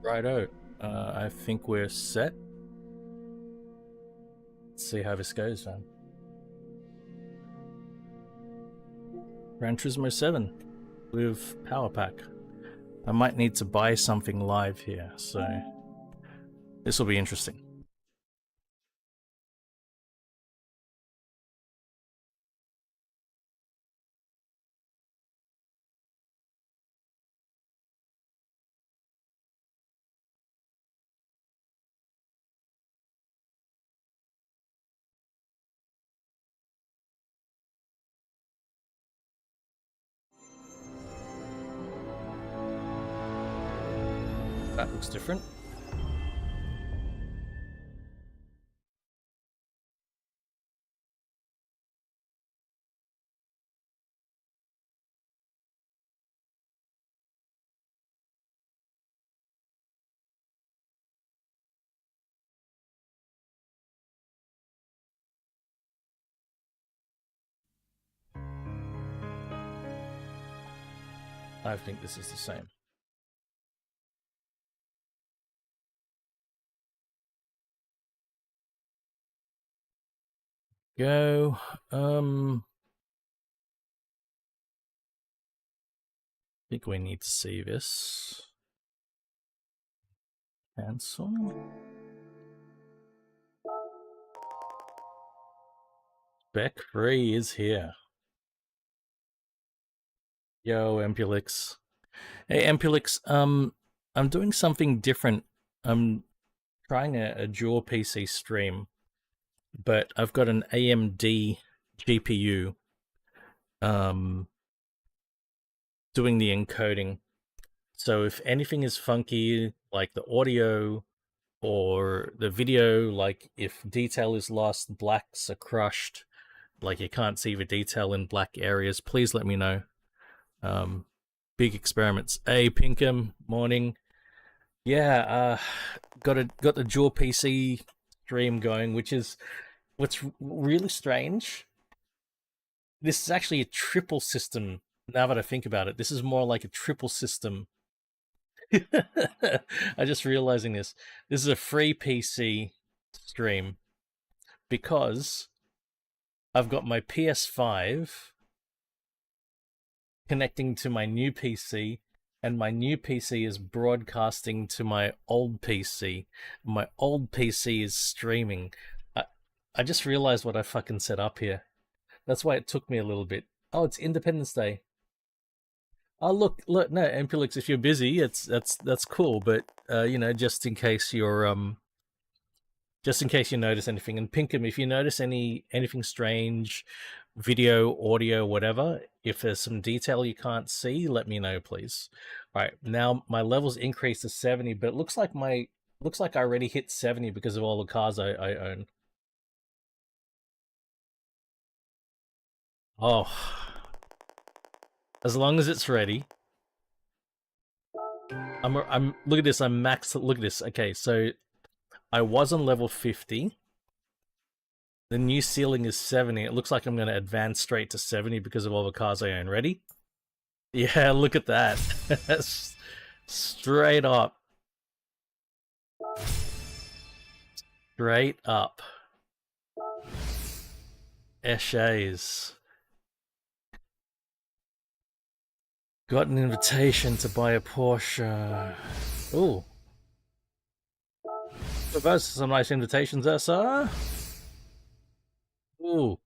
Righto. I think we're set. Let's see how this goes, man. Gran Turismo 7 with Power Pack. I might need to buy something live here, so this will be interesting. That looks different. I think this is the same. Go. I think we need to see this. Cancel. Spec free is here. Yo, Empulix. Hey, Empulix, I'm doing something different. I'm trying a dual PC stream, but I've got an AMD GPU doing the encoding. So if anything is funky, like the audio or the video, like if detail is lost, blacks are crushed, like you can't see the detail in black areas, please let me know. Big experiments. Hey, Pinkham, morning. Yeah, got the dual PC stream going, which is what's really strange. This is actually a triple system. Now that I think about it, this is more like a triple system. I'm just realizing this. This is a free PC stream because I've got my PS5 connecting to my new PC, and my new PC is broadcasting to my old PC. My old PC is streaming. I just realized what I fucking set up here. That's why it took me a little bit. Oh, it's Independence Day. Oh, look, no, Empulix, if you're busy, that's cool, but you know, just in case you notice anything, and Pinkham, if you notice anything strange, video, audio, whatever, if there's some detail you can't see, let me know, please. All right, now my levels increased to 70, but it looks like I already hit 70 because of all the cars I own. Oh, as long as it's ready. I'm look at this. I'm maxed. Look at this. Okay, so I was on level 50. The new ceiling is 70. It looks like I'm going to advance straight to 70 because of all the cars I own. Ready? Yeah, look at that. Straight up. Straight up. Eshays. Got an invitation to buy a Porsche. Ooh. So those are some nice invitations there, sir. Ooh.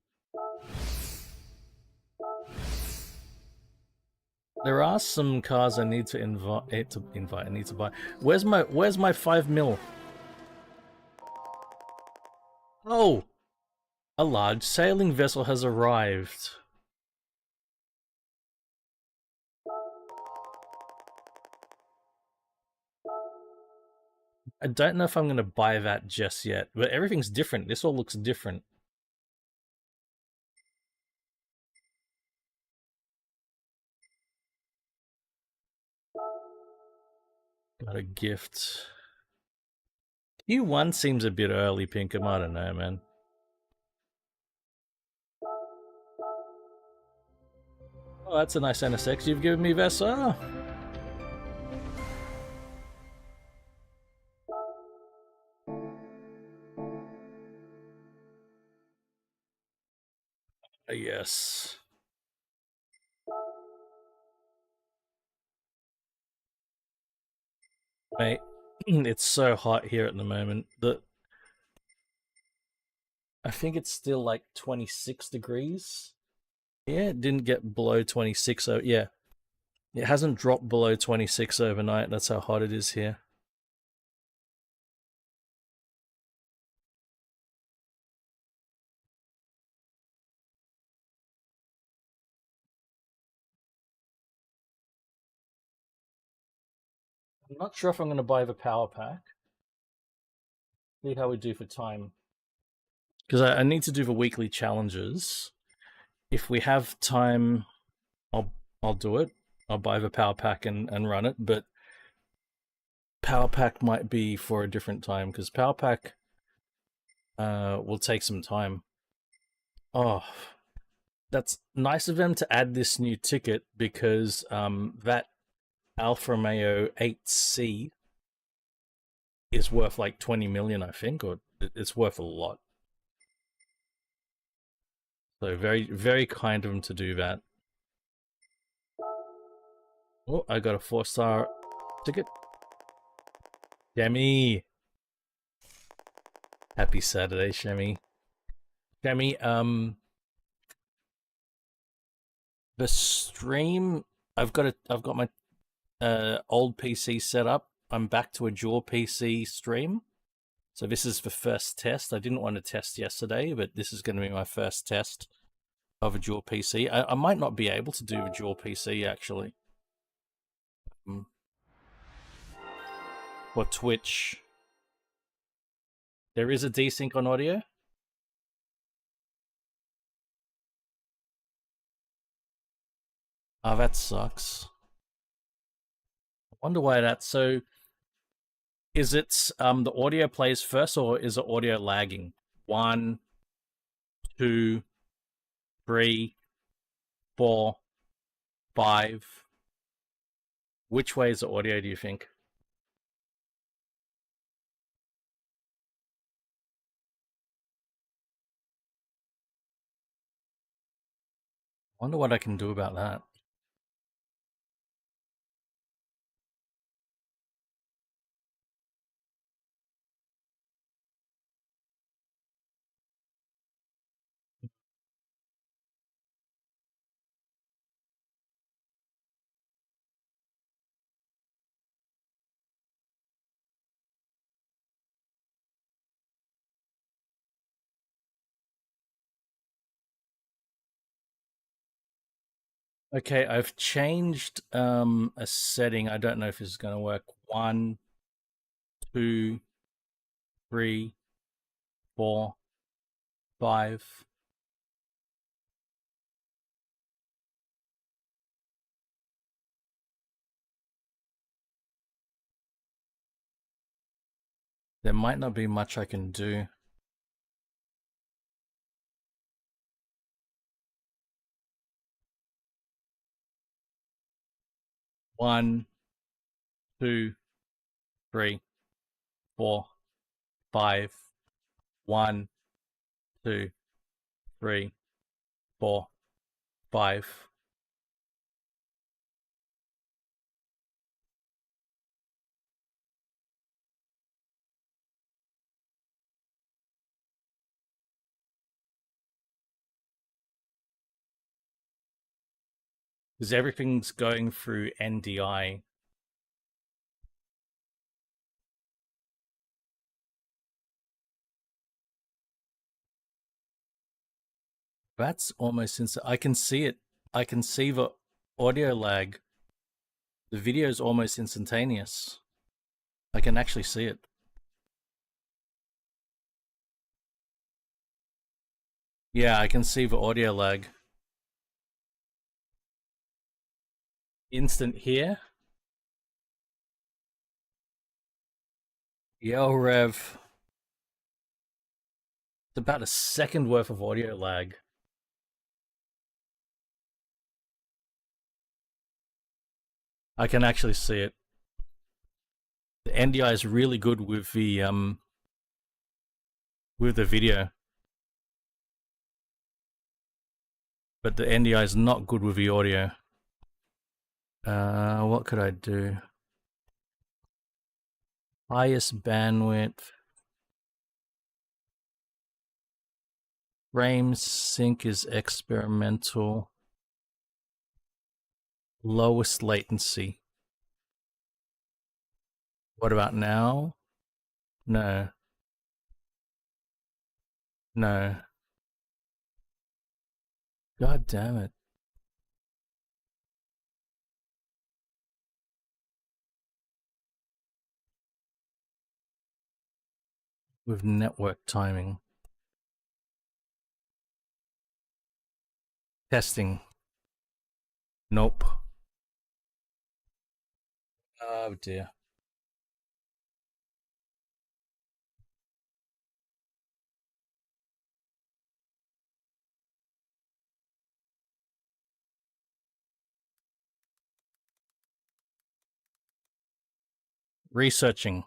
There are some cars I need to invite. I need to buy. Where's my 5 mil? Oh, a large sailing vessel has arrived. I don't know if I'm going to buy that just yet, but everything's different. This all looks different. Got a gift. Q1 seems a bit early, Pinkham. I don't know, man. Oh, that's a nice NSX you've given me, Vessa. Yes. Mate, it's so hot here at the moment. I think it's still like 26 degrees. Yeah, it didn't get below 26. So yeah, it hasn't dropped below 26 overnight. That's how hot it is here. I'm not sure if I'm going to buy the power pack. See how we do for time. Because I need to do the weekly challenges. If we have time, I'll do it. I'll buy the power pack and run it. But power pack might be for a different time because power pack will take some time. Oh, that's nice of them to add this new ticket because that Alfa Romeo 8C is worth like 20 million, I think, or it's worth a lot. So very, very kind of them to do that. Oh, I got a 4-star ticket. Shemmy. Happy Saturday, Shemmy. Shemmy, the stream, I've got my old PC set up. I'm back to a dual PC stream. So this is the first test. I didn't want to test yesterday, but this is going to be my first test of a dual PC. I might not be able to do a dual PC actually. For Twitch, there is a desync on audio. Oh, that sucks. I wonder why that's so. Is it the audio plays first or is it audio lagging? 1, 2, 3, 4, 5. Which way is the audio, do you think? I wonder what I can do about that. Okay, I've changed a setting. I don't know if this is going to work. 1, 2, 3, 4, 5. There might not be much I can do. One, 2, 3, 4, 5. 1, 2, 3, 4, 5. Because everything's going through NDI. That's almost instant. I can see it. I can see the audio lag. The video is almost instantaneous. I can actually see it. Yeah, I can see the audio lag. Instant here. Yo, Rev. It's about a second worth of audio lag. I can actually see it. The NDI is really good with the video. but the NDI is not good with the audio. What could I do? Highest bandwidth. Frame sync is experimental. Lowest latency. What about now? No. No. God damn it. With network timing. Testing. Nope. Oh dear. Researching.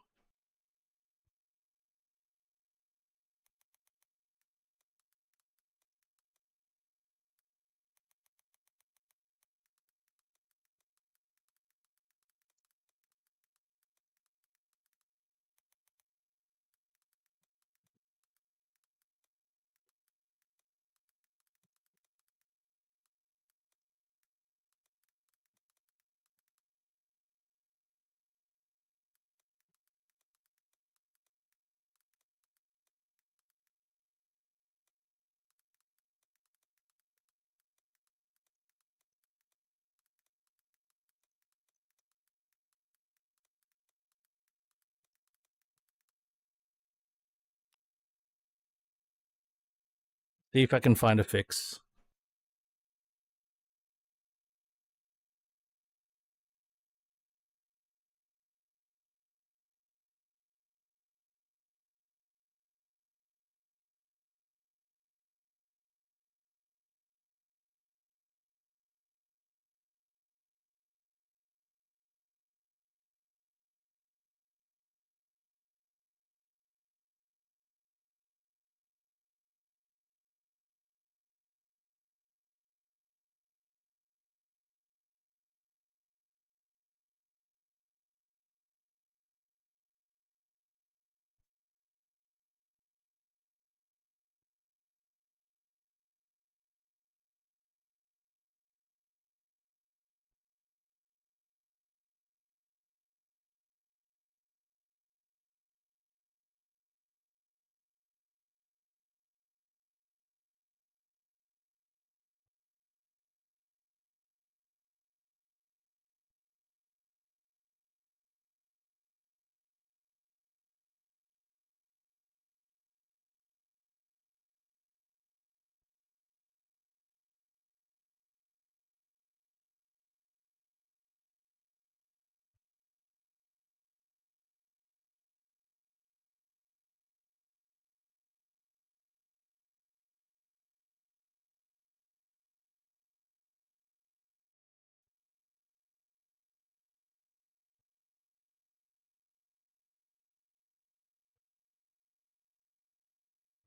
See if I can find a fix.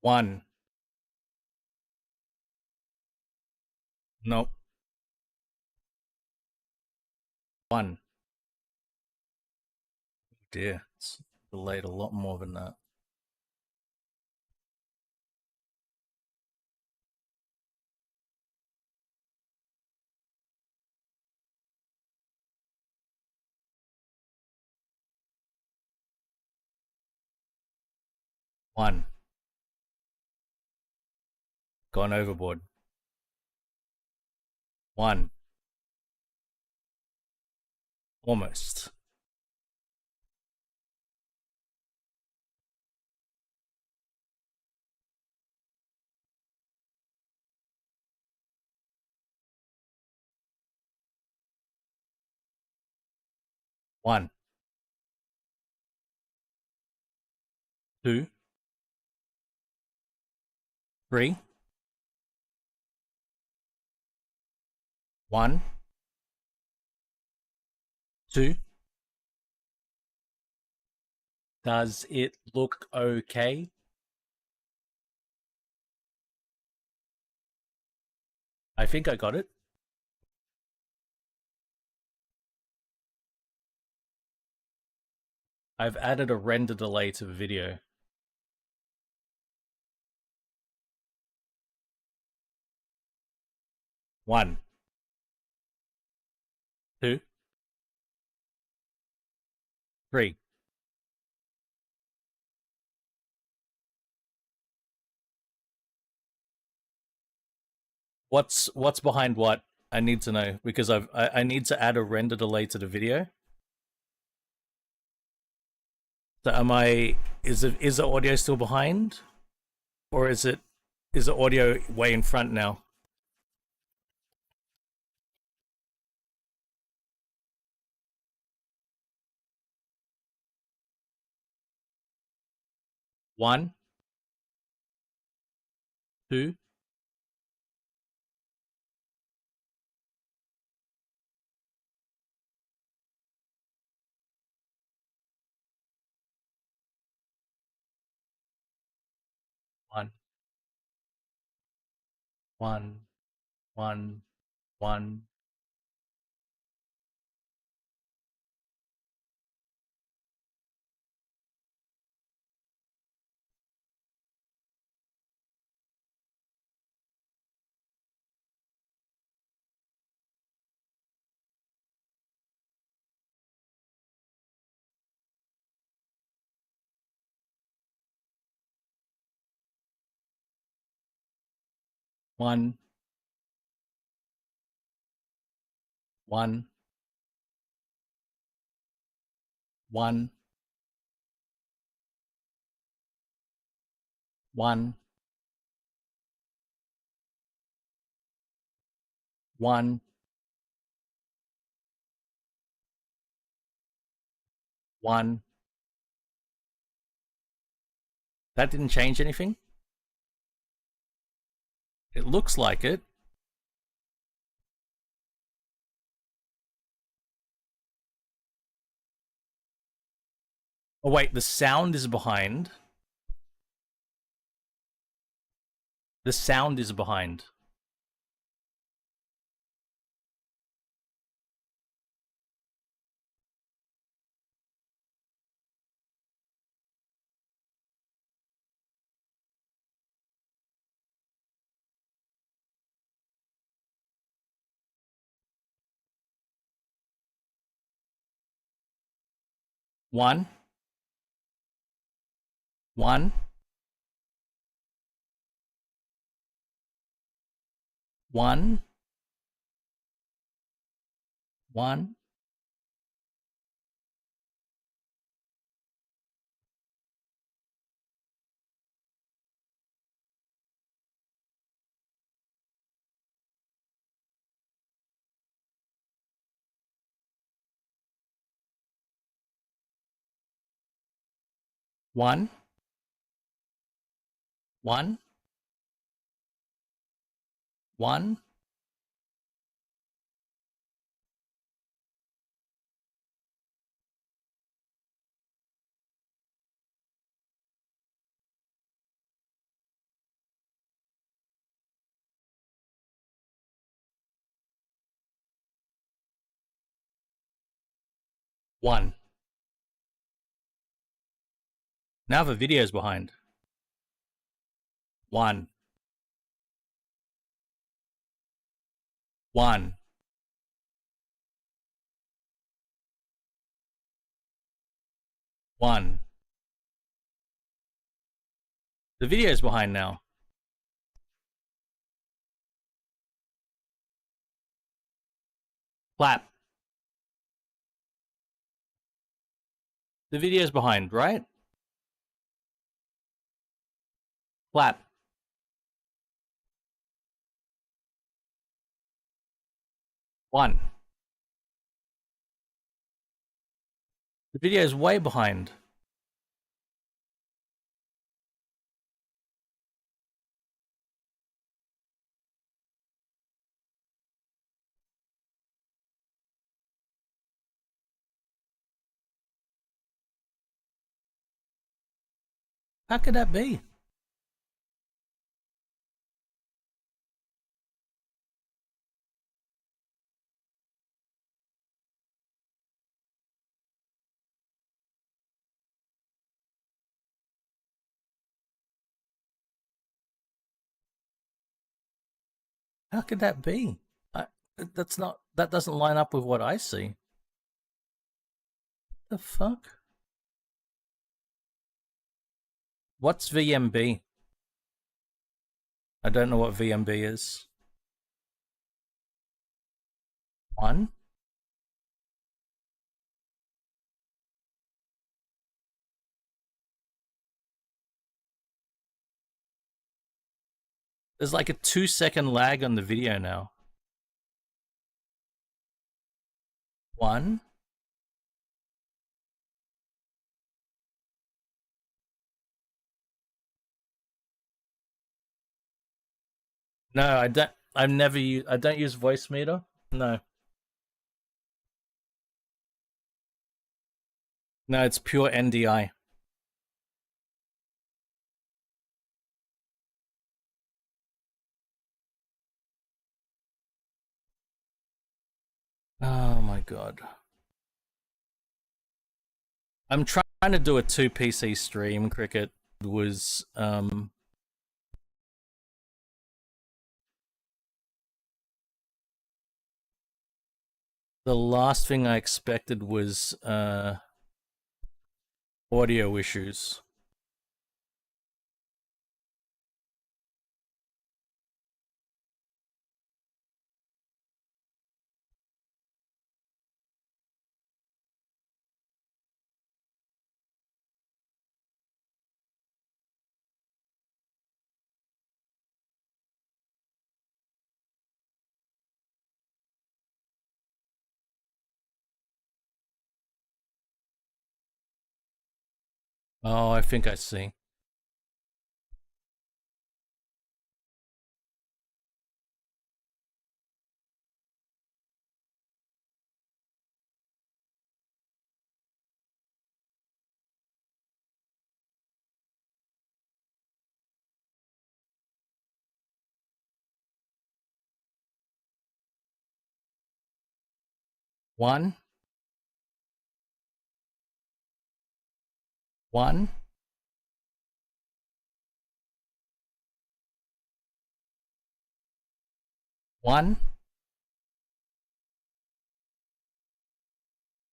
One. Nope. One. Dear. It's delayed a lot more than that. One. Gone overboard. One. Almost. One. Two. Three. One. Two. Does it look okay? I think I got it. I've added a render delay to the video. One, two, three. What's behind what? I need to know because I need to add a render delay to the video. So am I? Is the audio still behind, or is the audio way in front now? One, two, one, one, one, one. One, one, one, one, one, one. That didn't change anything? It looks like it. Oh wait, the sound is behind. The sound is behind. One, one, one, one, one, one, one, one. Now the video's behind. One, one, one. The video's behind now. Clap. The video's behind, right? Clap. One. The video's way behind. How could that be? How could that be? That doesn't line up with what I see. The fuck? What's VMB? I don't know what VMB is. 1? There's like a 2-second lag on the video now. 1? No, I don't. I've never used. I don't use voice meter. No. No, it's pure NDI. Oh my god. I'm trying to do a 2 PC stream. Cricket was the last thing I expected was audio issues. Oh, I think I see. One. 1. 1.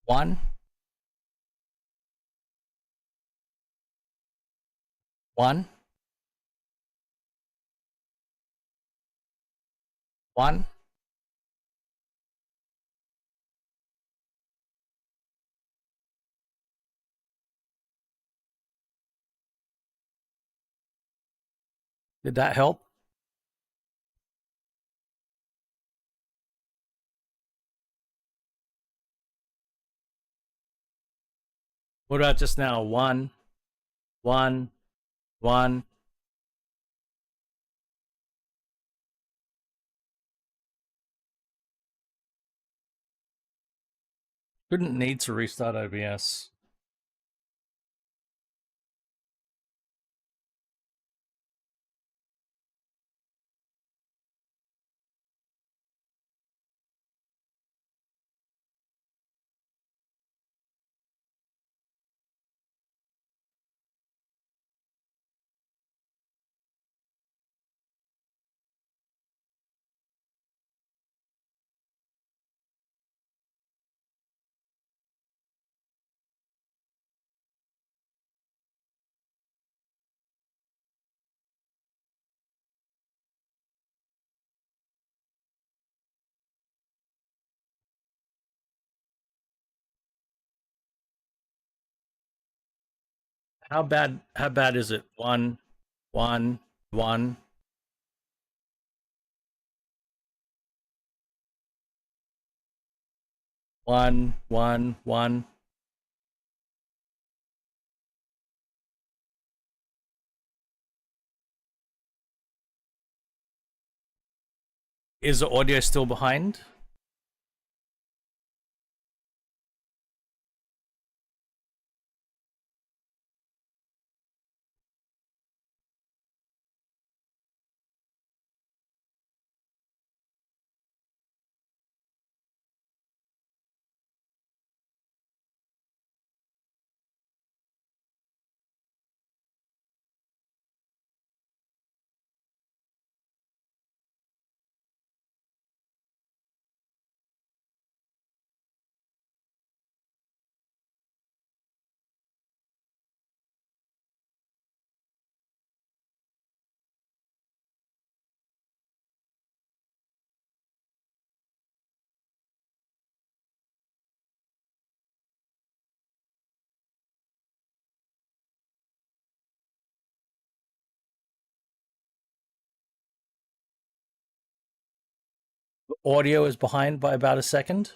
1. 1. 1. Did that help? What about just now? 1. 1. 1. Couldn't need to restart OBS. How bad is it? 1. 1. 1. 1. 1. 1. Is the audio still behind? audio is behind by about a second.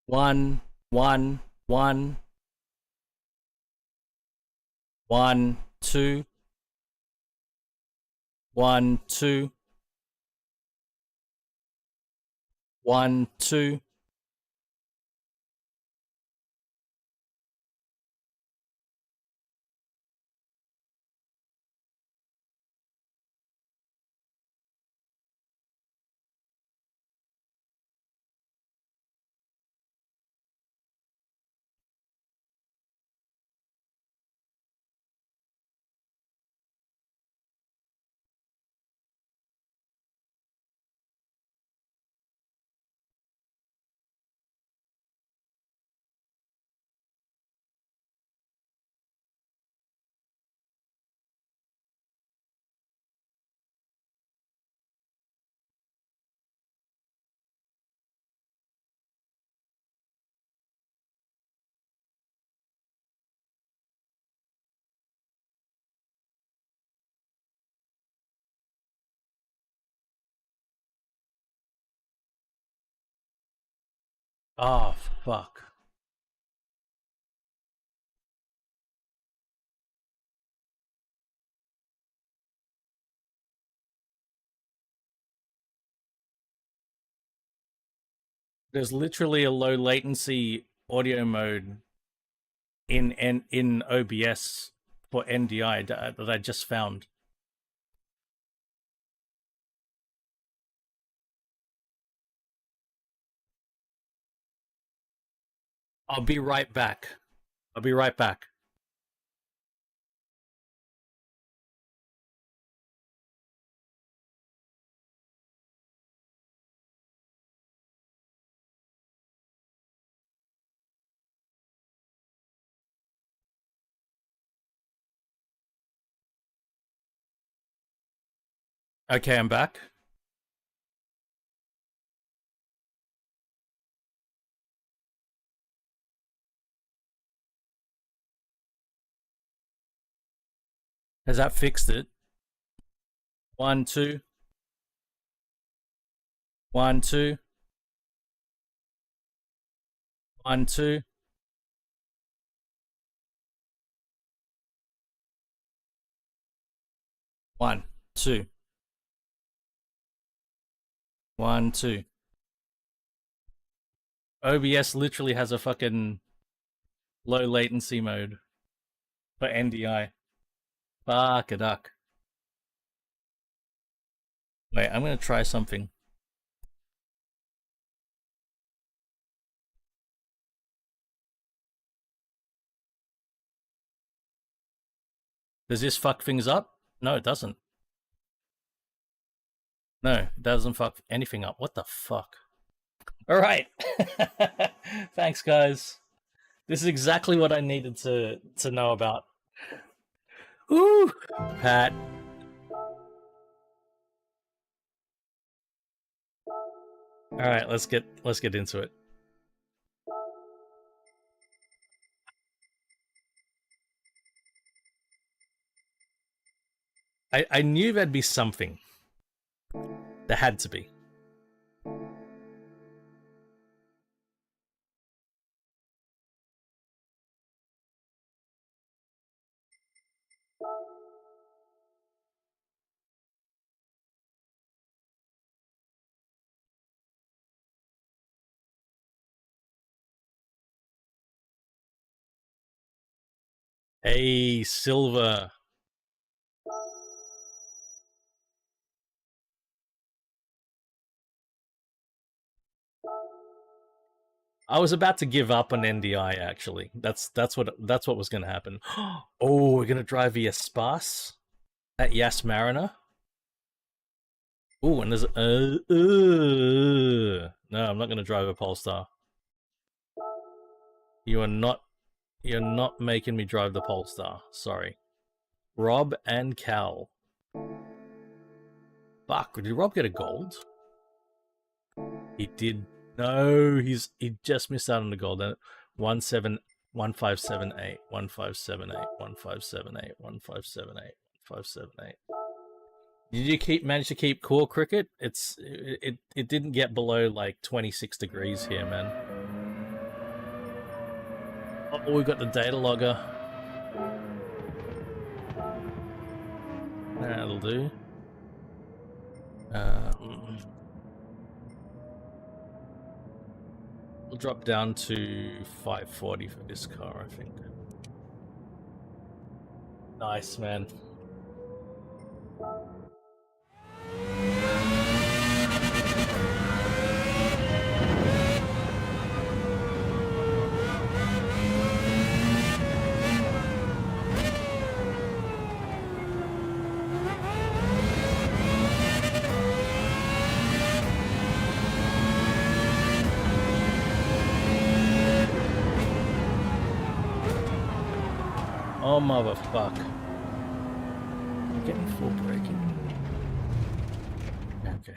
One, one, one, one, two, one, two, one, two. Oh, fuck. There's literally a low latency audio mode in OBS for NDI that I just found. I'll be right back. I'll be right back. Okay, I'm back. Has that fixed it? One, two. One, two. One, two. One, two. One, two. OBS literally has a fucking low latency mode for NDI. Fuck a duck. Wait, I'm gonna try something. Does this fuck things up? No, it doesn't. No, it doesn't fuck anything up. What the fuck? Alright. Thanks, guys. This is exactly what I needed to know about. Ooh, Pat. Alright, let's get into it. I knew there'd be something. There had to be. Hey, Silver. I was about to give up on NDI. Actually, that's what was going to happen. Oh, we're going to drive via Spas at Yas Mariner. Ooh, and there's no, I'm not going to drive a Polestar. You're not making me drive the Polestar. Sorry. Rob and Cal. Fuck, did Rob get a gold? He did. No, he just missed out on the gold. 1578, 1578, 1578, 1578, 1578. Did you manage to keep cool, Cricket? It didn't get below like 26 degrees here, man. Oh, we got the data logger. That'll do. We'll drop down to 540 for this car, I think. Nice, man. Oh, motherfuck. I'm getting full braking. Okay.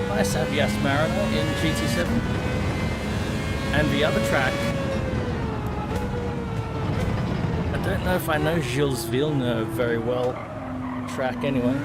Nice to have Yas Mariner in GT7. And the other track, I don't know if I know Gilles Villeneuve very well. Track anyway.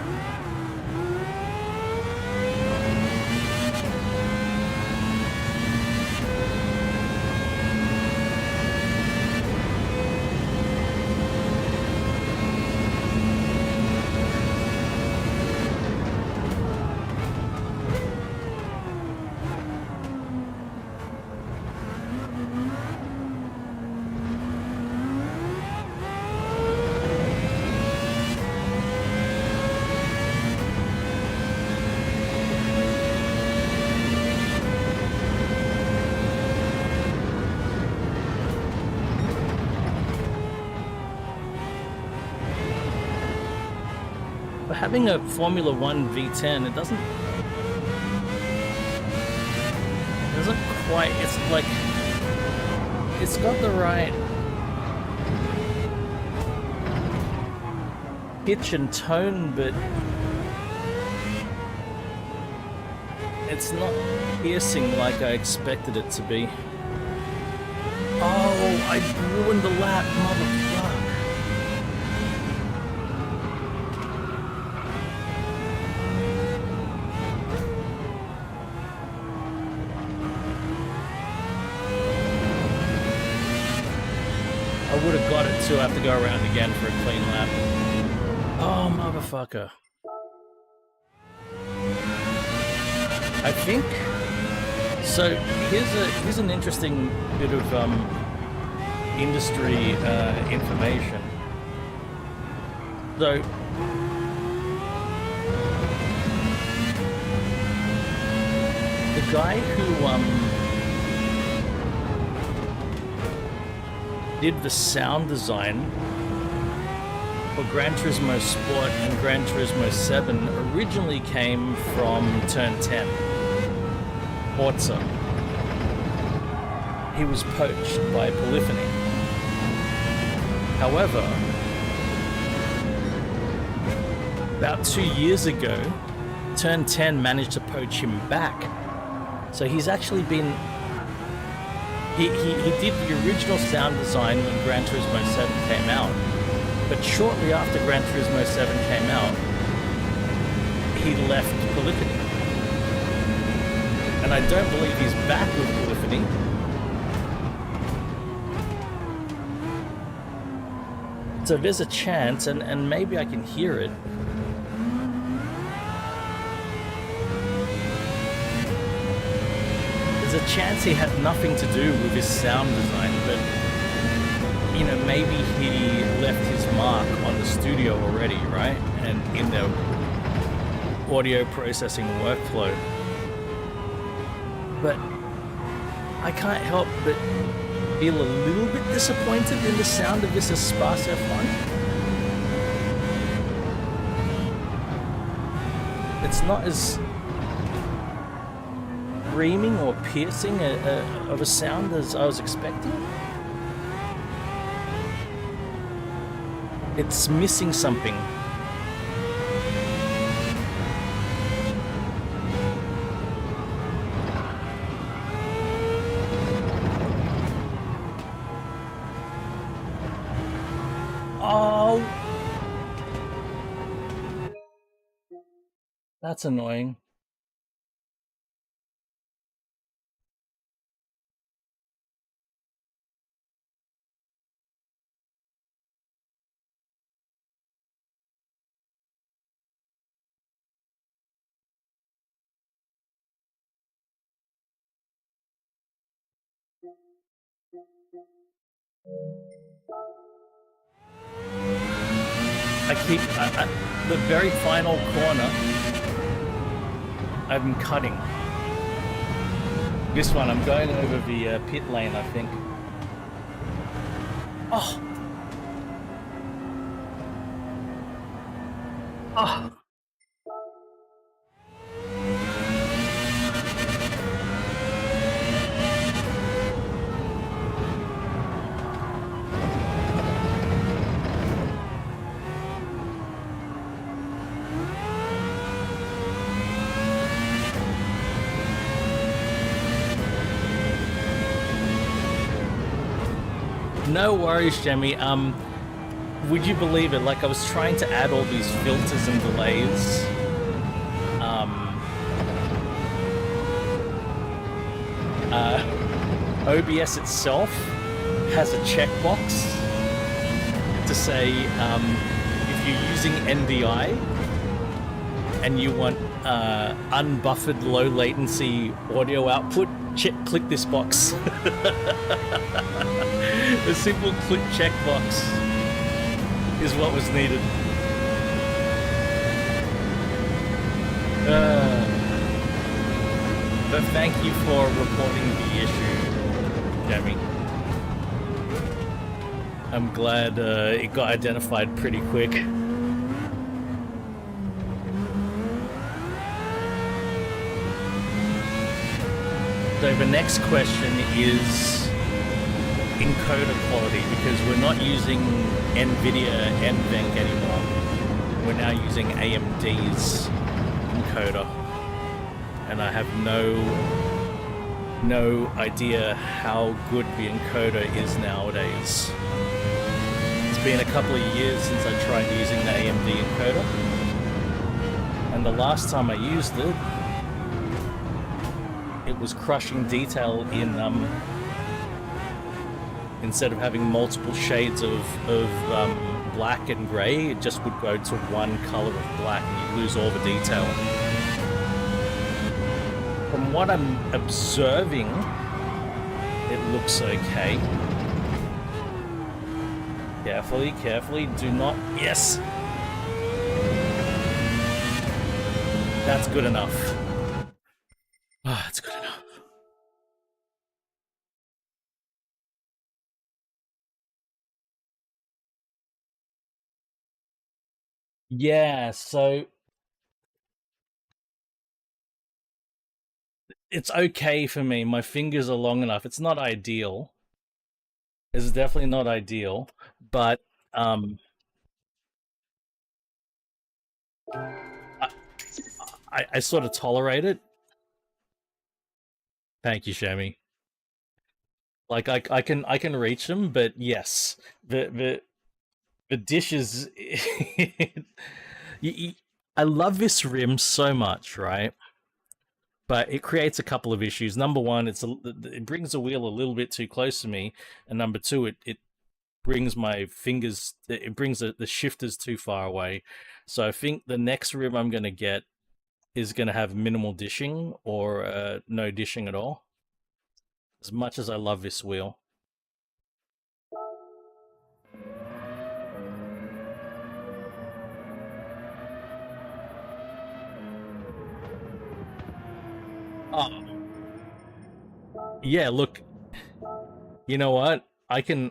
Having a Formula 1 V10, it doesn't quite, it's like, it's got the right pitch and tone, but it's not piercing like I expected it to be. Oh, I ruined the lap, motherfucker. I would have got it too. I have to go around again for a clean lap. Oh, motherfucker. I think... So, here's an interesting bit of industry information. So... the guy who... did the sound design for Gran Turismo Sport and Gran Turismo 7 originally came from Turn 10, Forza. He was poached by Polyphony. However, about 2 years ago, Turn 10 managed to poach him back. So he's actually been... He did the original sound design when Gran Turismo 7 came out, but shortly after Gran Turismo 7 came out, he left Polyphony. And I don't believe he's back with Polyphony. So there's a chance, and maybe I can hear it. There's a chance he had nothing to do with his sound design, but you know, maybe he left his mark on the studio already, right? And in the audio processing workflow. But I can't help but feel a little bit disappointed in the sound of this Esparce F1. It's not as screaming or piercing of a sound as I was expecting. It's missing something. Oh, that's annoying. The very final corner, I'm cutting. This one, I'm going over the pit lane, I think. Oh! Oh! No worries, Jemmy. Would you believe it? Like, I was trying to add all these filters and delays. OBS itself has a checkbox to say if you're using NDI and you want unbuffered low latency audio output, click this box. A simple click checkbox is what was needed. But thank you for reporting the issue, Jamie. I'm glad it got identified pretty quick. So the next question is encoder quality, because we're not using NVIDIA NVENC anymore. We're now using AMD's encoder. And I have no idea how good the encoder is nowadays. It's been a couple of years since I tried using the AMD encoder. And the last time I used it, it was crushing detail in instead of having multiple shades of black and grey, it just would go to one color of black and you'd lose all the detail. From what I'm observing, it looks okay. Carefully, do not... Yes! That's good enough. Ah, it's good enough. Yeah, so... It's okay for me. My fingers are long enough. It's not ideal. It's definitely not ideal, but I sort of tolerate it. Thank you, Shami. Like I can reach them, but yes, the dish is. I love this rim so much, right? But it creates a couple of issues. Number one, it brings the wheel a little bit too close to me, and number two, it brings my fingers, it brings the shifters too far away. So I think the next rim I'm going to get is going to have minimal dishing or no dishing at all. As much as I love this wheel. Oh, yeah, look, you know what? I can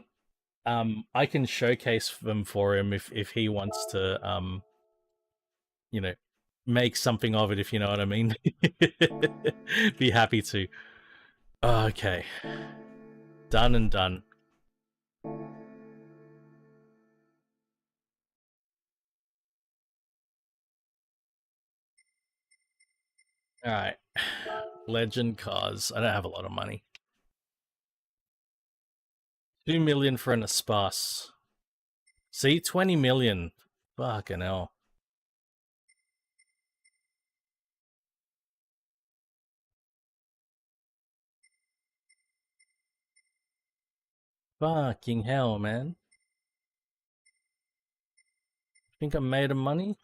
showcase them for him if he wants to you know, make something of it, if you know what I mean. Be happy to. Okay. Done and done. Alright. Legend cars. I don't have a lot of money. 2 million for an Espas. See, 20 million. Fucking hell. Fucking hell, man. Think I'm made of money?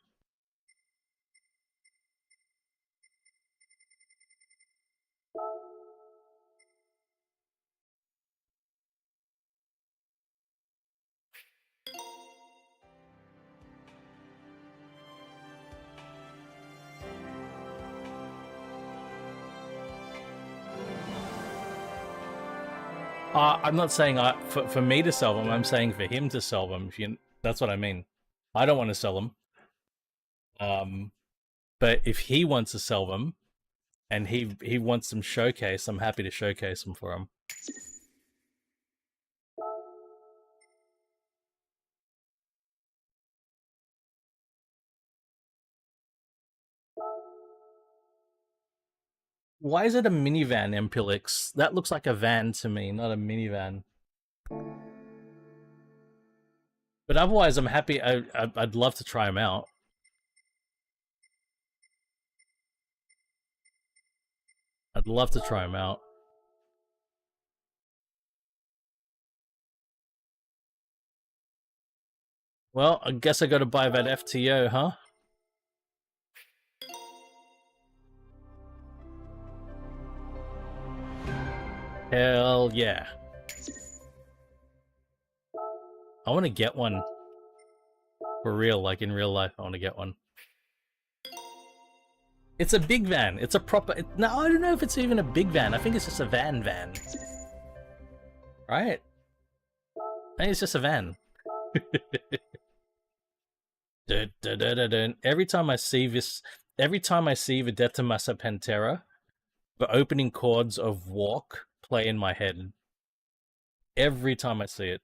I'm not saying for me to sell them. I'm saying for him to sell them. That's what I mean. I don't want to sell them. But if he wants to sell them and he wants them showcased, I'm happy to showcase them for him. Why is it a minivan, Empilix? That looks like a van to me, not a minivan. But otherwise, I'm happy. I'd love to try them out. I'd love to try them out. Well, I guess I got to buy that FTO, huh? Hell yeah. I want to get one. For real, like in real life, I want to get one. It's a big van. It's a proper... No, I don't know if it's even a big van. I think it's just a van. Right? I think it's just a van. Every time I see this... Every time I see Vedetta Massa Pantera, the opening chords of Walk play in my head. Every time I see it.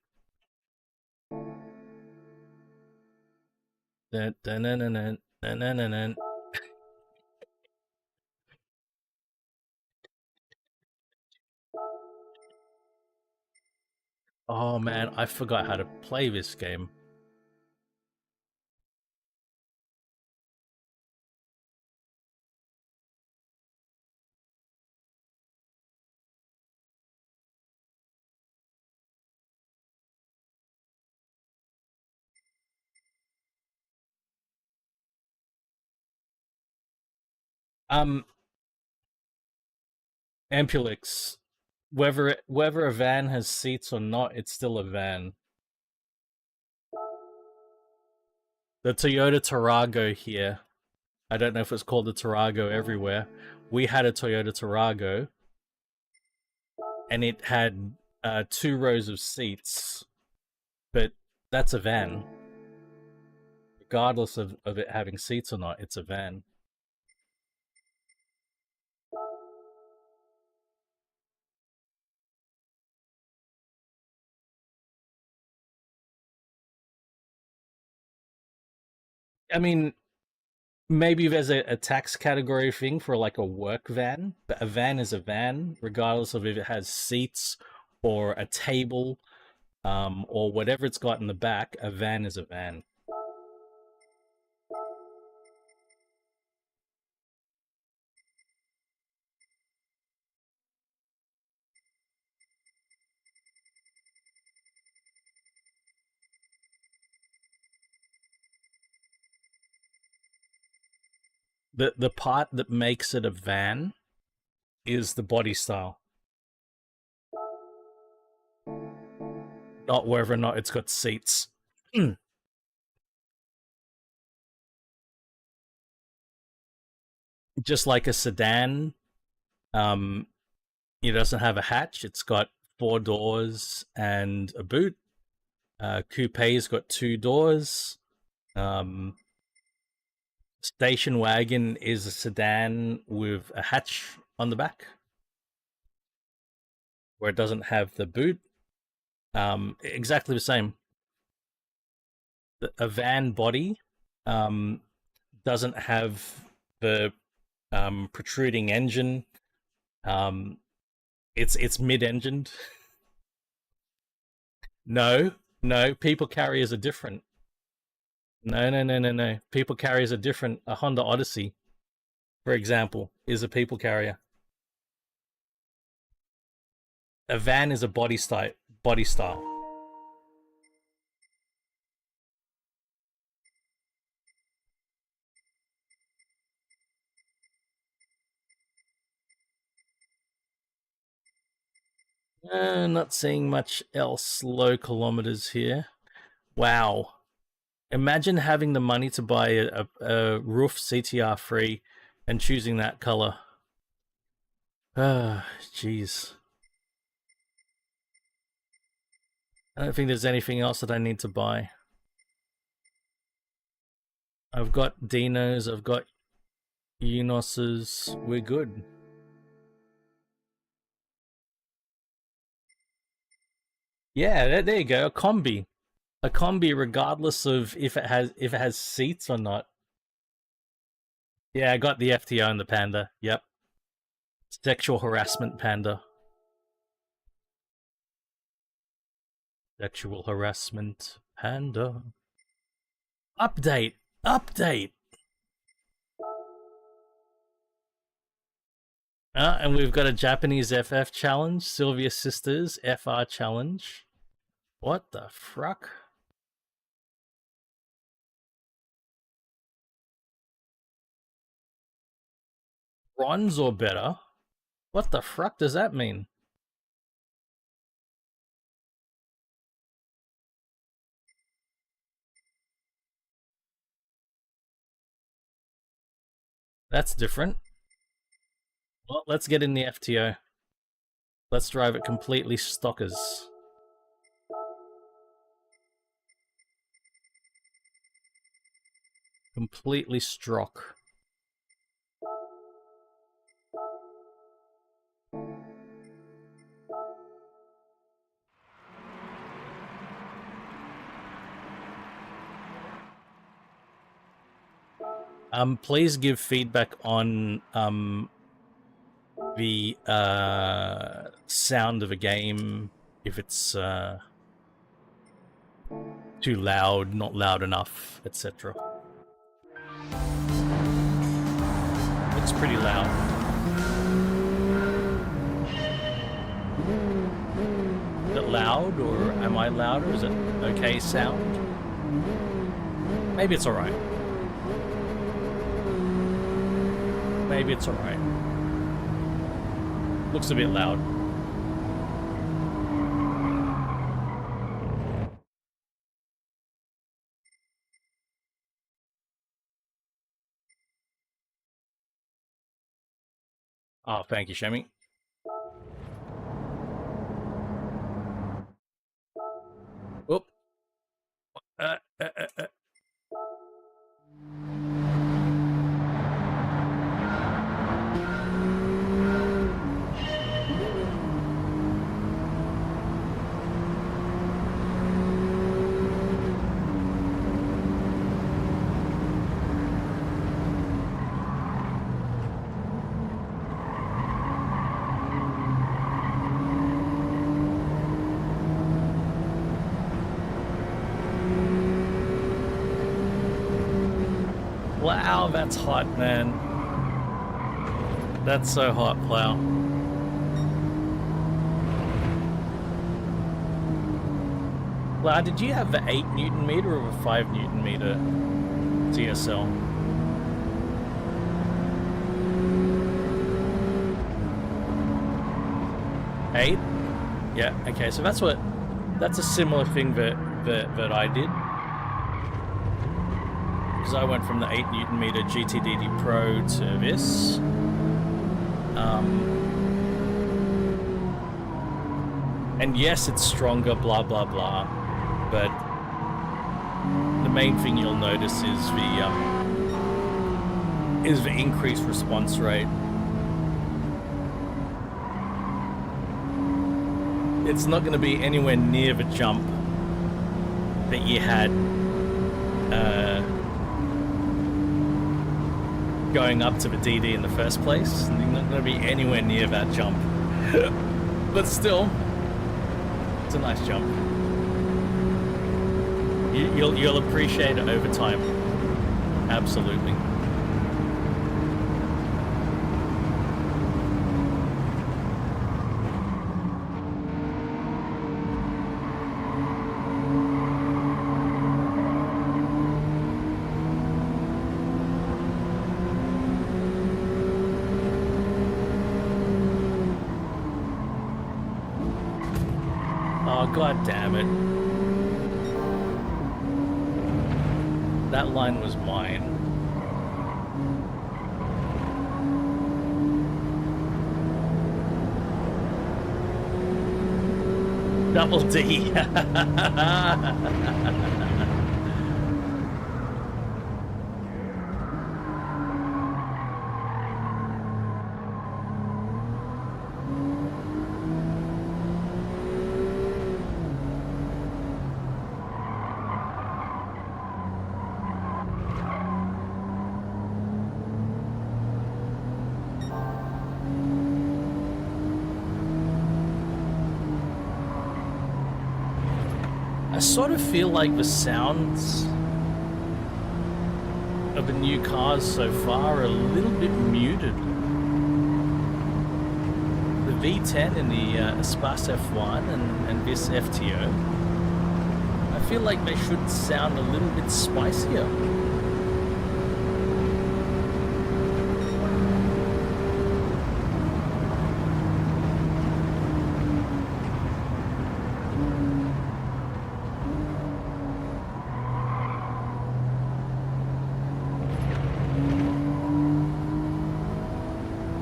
Oh man, I forgot how to play this game. Ampulix, whether a van has seats or not, it's still a van. The Toyota Tarago here. I don't know if it's called the Tarago everywhere. We had a Toyota Tarago, and it had 2 rows of seats, but that's a van. Regardless of it having seats or not, it's a van. I mean, maybe there's a tax category thing for like a work van, but a van is a van, regardless of if it has seats or a table, or whatever it's got in the back. A van is a van. The part that makes it a van is the body style, not whether or not it's got seats. Just like a sedan, it doesn't have a hatch. It's got 4 doors and a boot. Coupe's got 2 doors. Station wagon is a sedan with a hatch on the back, where it doesn't have the boot. Exactly the same. A van body doesn't have the protruding engine. It's mid-engined. No, people carriers are different. No. People carriers are different. A Honda Odyssey, for example, is a people carrier. A van is a body style. Not seeing much else low kilometers here. Wow. Imagine having the money to buy a roof CTR free and choosing that color. Ah, jeez. I don't think there's anything else that I need to buy. I've got Dinos, I've got Unos's. We're good. Yeah, there you go. A combi, regardless of if it has seats or not. Yeah, I got the FTO and the Panda. Yep. Sexual harassment Panda. Sexual harassment Panda. Update. And we've got a Japanese FF challenge, Sylvia Sisters FR challenge. What the fruck? Bronze or better? What the fruck does that mean? That's different. Well, let's get in the FTO. Let's drive it completely stockers. Completely strock. Please give feedback on the sound of a game, if it's too loud, not loud enough, etc. It's pretty loud. Is it loud, or am I louder? Is it okay sound? Maybe it's alright. Maybe it's alright. Looks a bit loud. Oh, thank you, Shemi. Oop. Wow, that's hot, man. That's so hot, Plow. Plow, did you have the 8 Newton meter or the 5 Newton meter TSL? 8? Yeah, okay, so that's a similar thing that I did. Because I went from the 8 Newton meter GT7 Pro to this. And yes, it's stronger, blah blah blah, but the main thing you'll notice is the increased response rate. It's not going to be anywhere near the jump that you had going up to the DD in the first place. You're not going to be anywhere near that jump. But still, it's a nice jump. You'll appreciate it over time. Absolutely. Oh, god damn it. That line was mine. Double D. I sort of feel like the sounds of the new cars so far are a little bit muted. The V10 in the Espace F1 and this FTO, I feel like they should sound a little bit spicier.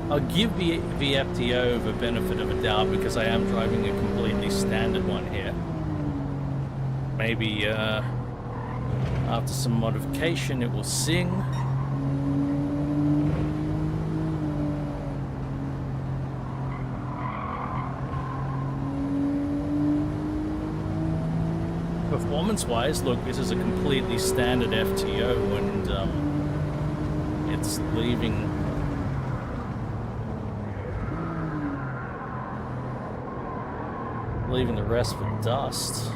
I'll give the FTO the benefit of a doubt because I am driving a completely standard one here. Maybe after some modification it will sing. Performance-wise, look, this is a completely standard FTO and it's leaving the rest for dust.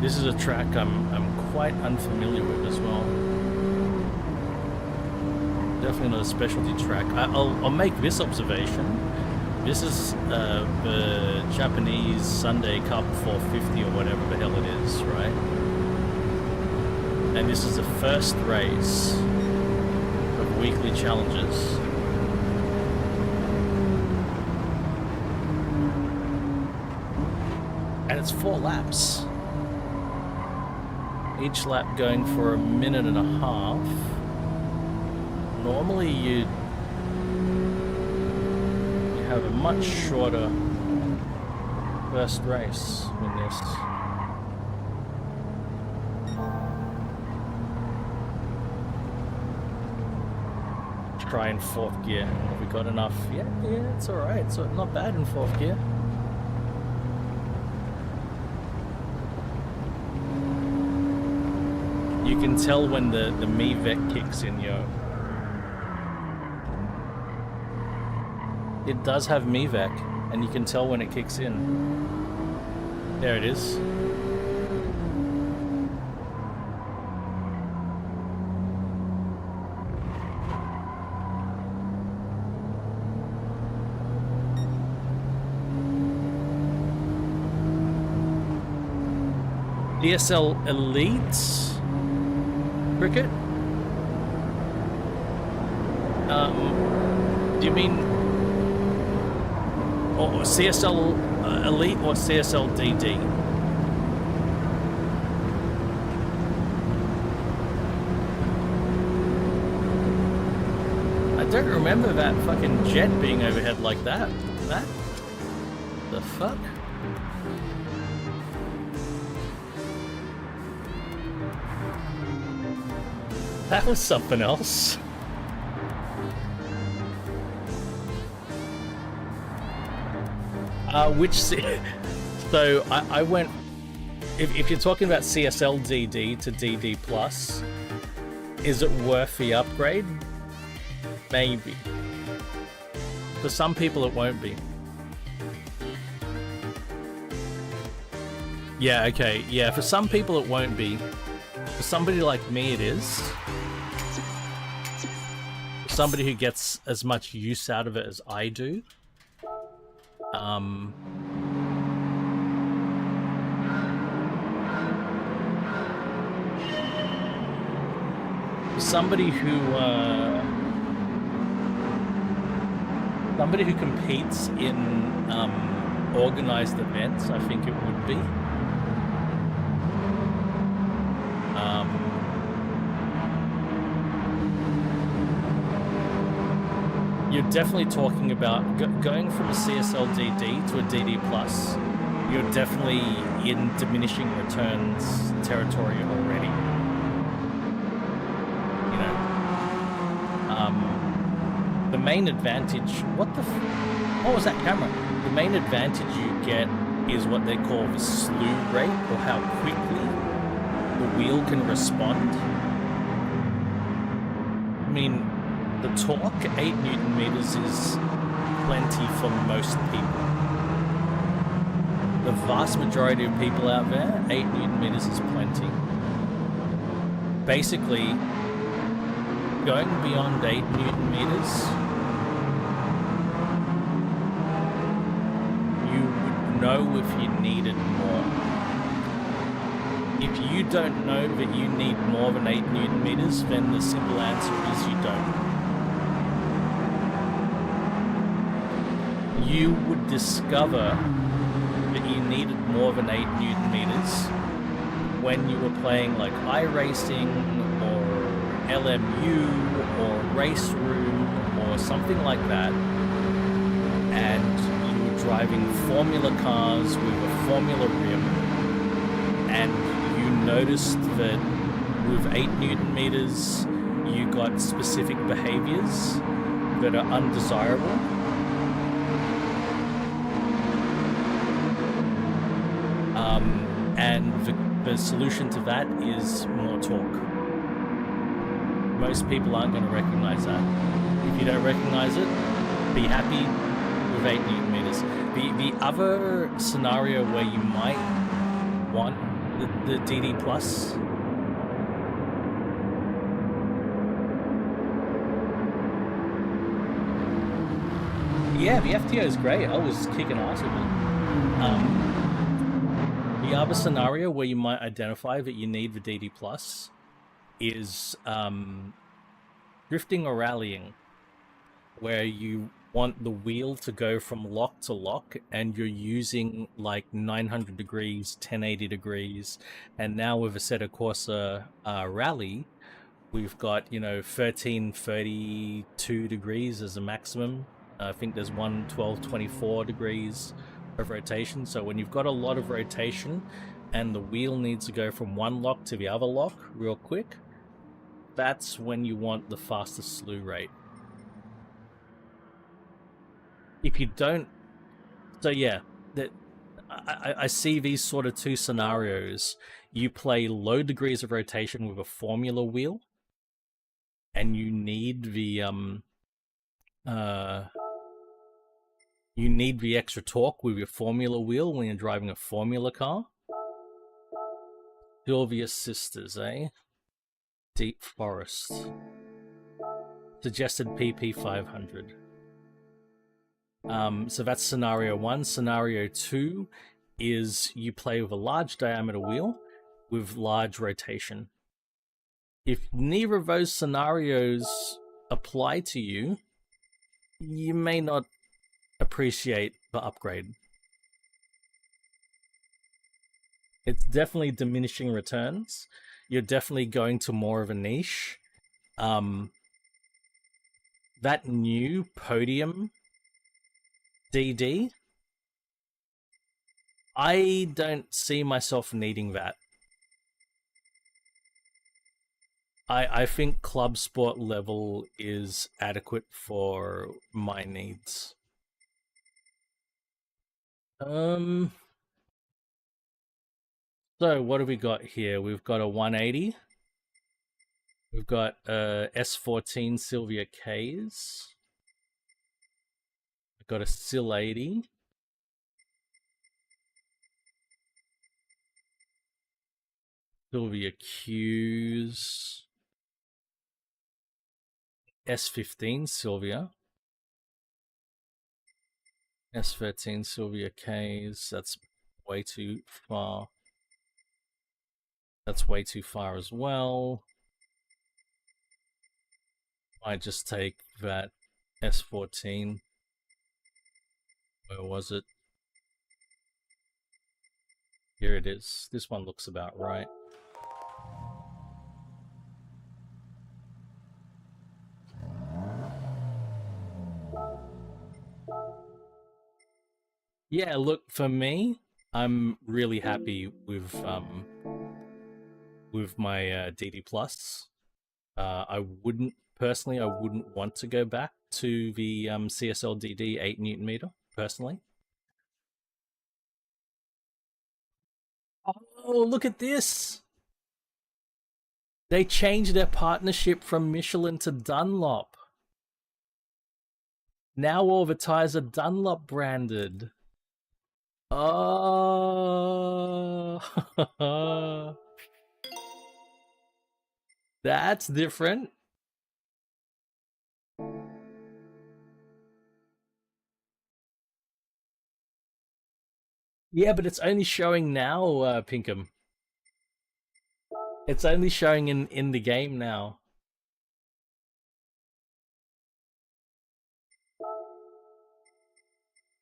This is a track I'm quite unfamiliar with as well. Definitely not a specialty track. I'll make this observation. This is the Japanese Sunday Cup 450 or whatever the hell it is, right? And this is the first race of weekly challenges. And it's 4 laps. Each lap going for 1.5 minutes. Normally you have a much shorter first race in this. Let's try in 4th gear. Have we got enough? Yeah, it's alright. It's not bad in 4th gear. You can tell when the MiVec kicks in, yo. It does have MiVec, and you can tell when it kicks in. There it is. DSL Elite cricket? Do you mean or CSL Elite or CSL DD? I don't remember that fucking jet being overhead like that. That? The fuck? That was something else. So I went, if you're talking about CSL DD to DD Plus, is it worth the upgrade? Maybe. For some people it won't be. Yeah, okay, yeah, for some people it won't be. For somebody like me it is. For somebody who gets as much use out of it as I do. Somebody who competes in organized events, I think it would be. You're definitely talking about going from a CSL DD to a DD Plus. You're definitely in diminishing returns territory already. You know, the main advantage. What was that camera? The main advantage you get is what they call the slew rate, or how quickly the wheel can respond. I mean, the torque, 8 Newton meters, is plenty for most people. The vast majority of people out there, 8 Newton meters is plenty. Basically, going beyond 8 Newton meters, you would know if you needed more. If you don't know that you need more than 8 Newton meters, then the simple answer is you don't. You would discover that you needed more than 8 Newton meters when you were playing like iRacing or LMU or Race Room or something like that, and you were driving Formula cars with a Formula rim, and you noticed that with 8 Newton meters you got specific behaviors that are undesirable. And the solution to that is more torque. Most people aren't going to recognize that. If you don't recognize it, be happy with 8 Newton meters. The other scenario where you might want the DD Plus, yeah, the FTO is great. I was kicking ass with it. The other scenario where you might identify that you need the DD Plus is drifting or rallying, where you want the wheel to go from lock to lock and you're using like 900 degrees, 1080 degrees, and now with a Assetto Corsa rally, we've got, you know, 1332 degrees as a maximum. I think there's one 1224 degrees of rotation. So when you've got a lot of rotation and the wheel needs to go from one lock to the other lock real quick, that's when you want the fastest slew rate. If you don't, so yeah, I see these sort of two scenarios. You play low degrees of rotation with a Formula wheel, and you need the extra torque with your Formula wheel when you're driving a Formula car. Sylvia's Sisters, eh? Deep Forest. Suggested PP 500. So that's scenario 1. Scenario 2 is you play with a large diameter wheel with large rotation. If neither of those scenarios apply to you, you may not appreciate the upgrade. It's definitely diminishing returns. You're definitely going to more of a niche. That new podium DD, I don't see myself needing that. I think club sport level is adequate for my needs. So what have we got here? We've got a 180. We've got S14 Sylvia K's. We've got a Sil 80. Sylvia Q's. S15 Sylvia. S13 Sylvia K's. That's way too far. That's way too far as well. I just take that S14. Where was it? Here it is. This one looks about right. Yeah, look, for me, I'm really happy with my DD Plus. I wouldn't want to go back to the CSL DD 8 Newton meter personally. Oh, look at this! They changed their partnership from Michelin to Dunlop. Now all the tires are Dunlop branded. Oh, that's different. Yeah, but it's only showing now, Pinkham. It's only showing in the game now.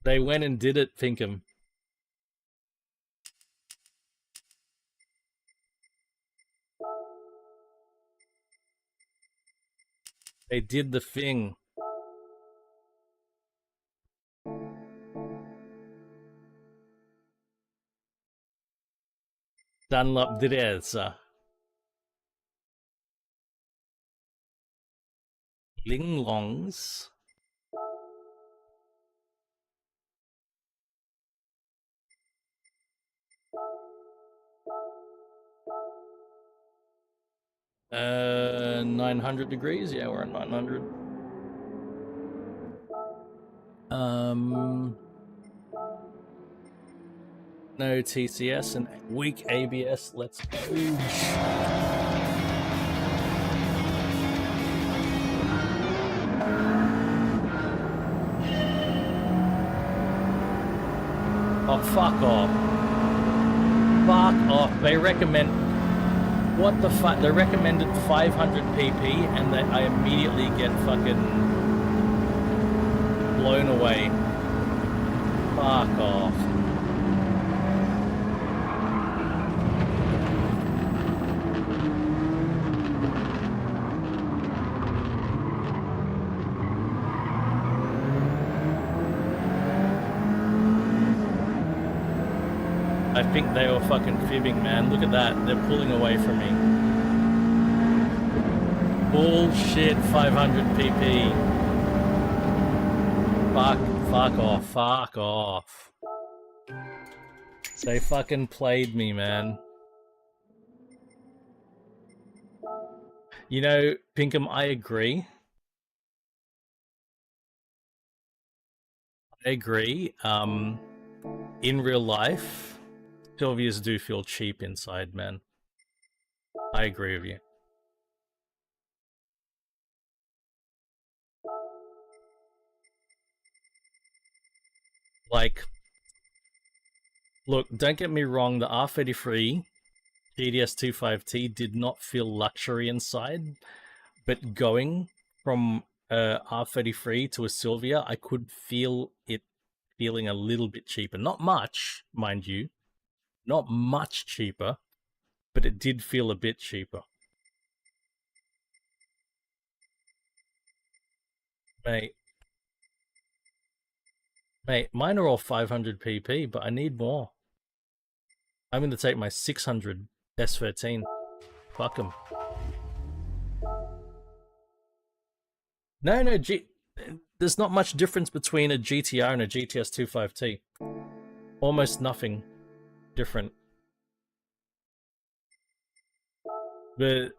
They went and did it, Pinkham. They did the thing. Dunlop did it. Ling Longs. Uh, 900 degrees. Yeah, we're at 900. No TCS and weak ABS. Let's go. Oh, fuck off. Fuck off. They recommend... What the fuck? They recommended 500 pp and I immediately get fucking... blown away. Fuck off. I think they were fucking fibbing, man. Look at that. They're pulling away from me. Bullshit 500 pp. Fuck off. Fuck off. They fucking played me, man. You know, Pinkham, I agree. I agree. In real life, Sylvias do feel cheap inside, man. I agree with you. Like, look, don't get me wrong, the R33 GTS25T did not feel luxury inside, but going from R33 to a Sylvia, I could feel it feeling a little bit cheaper. Not much, mind you. Not much cheaper, but it did feel a bit cheaper. Mate, mine are all 500 pp, but I need more. I'm going to take my 600 S13. Fuck them. No, there's not much difference between a GTR and a GTS 25T. Almost nothing different. The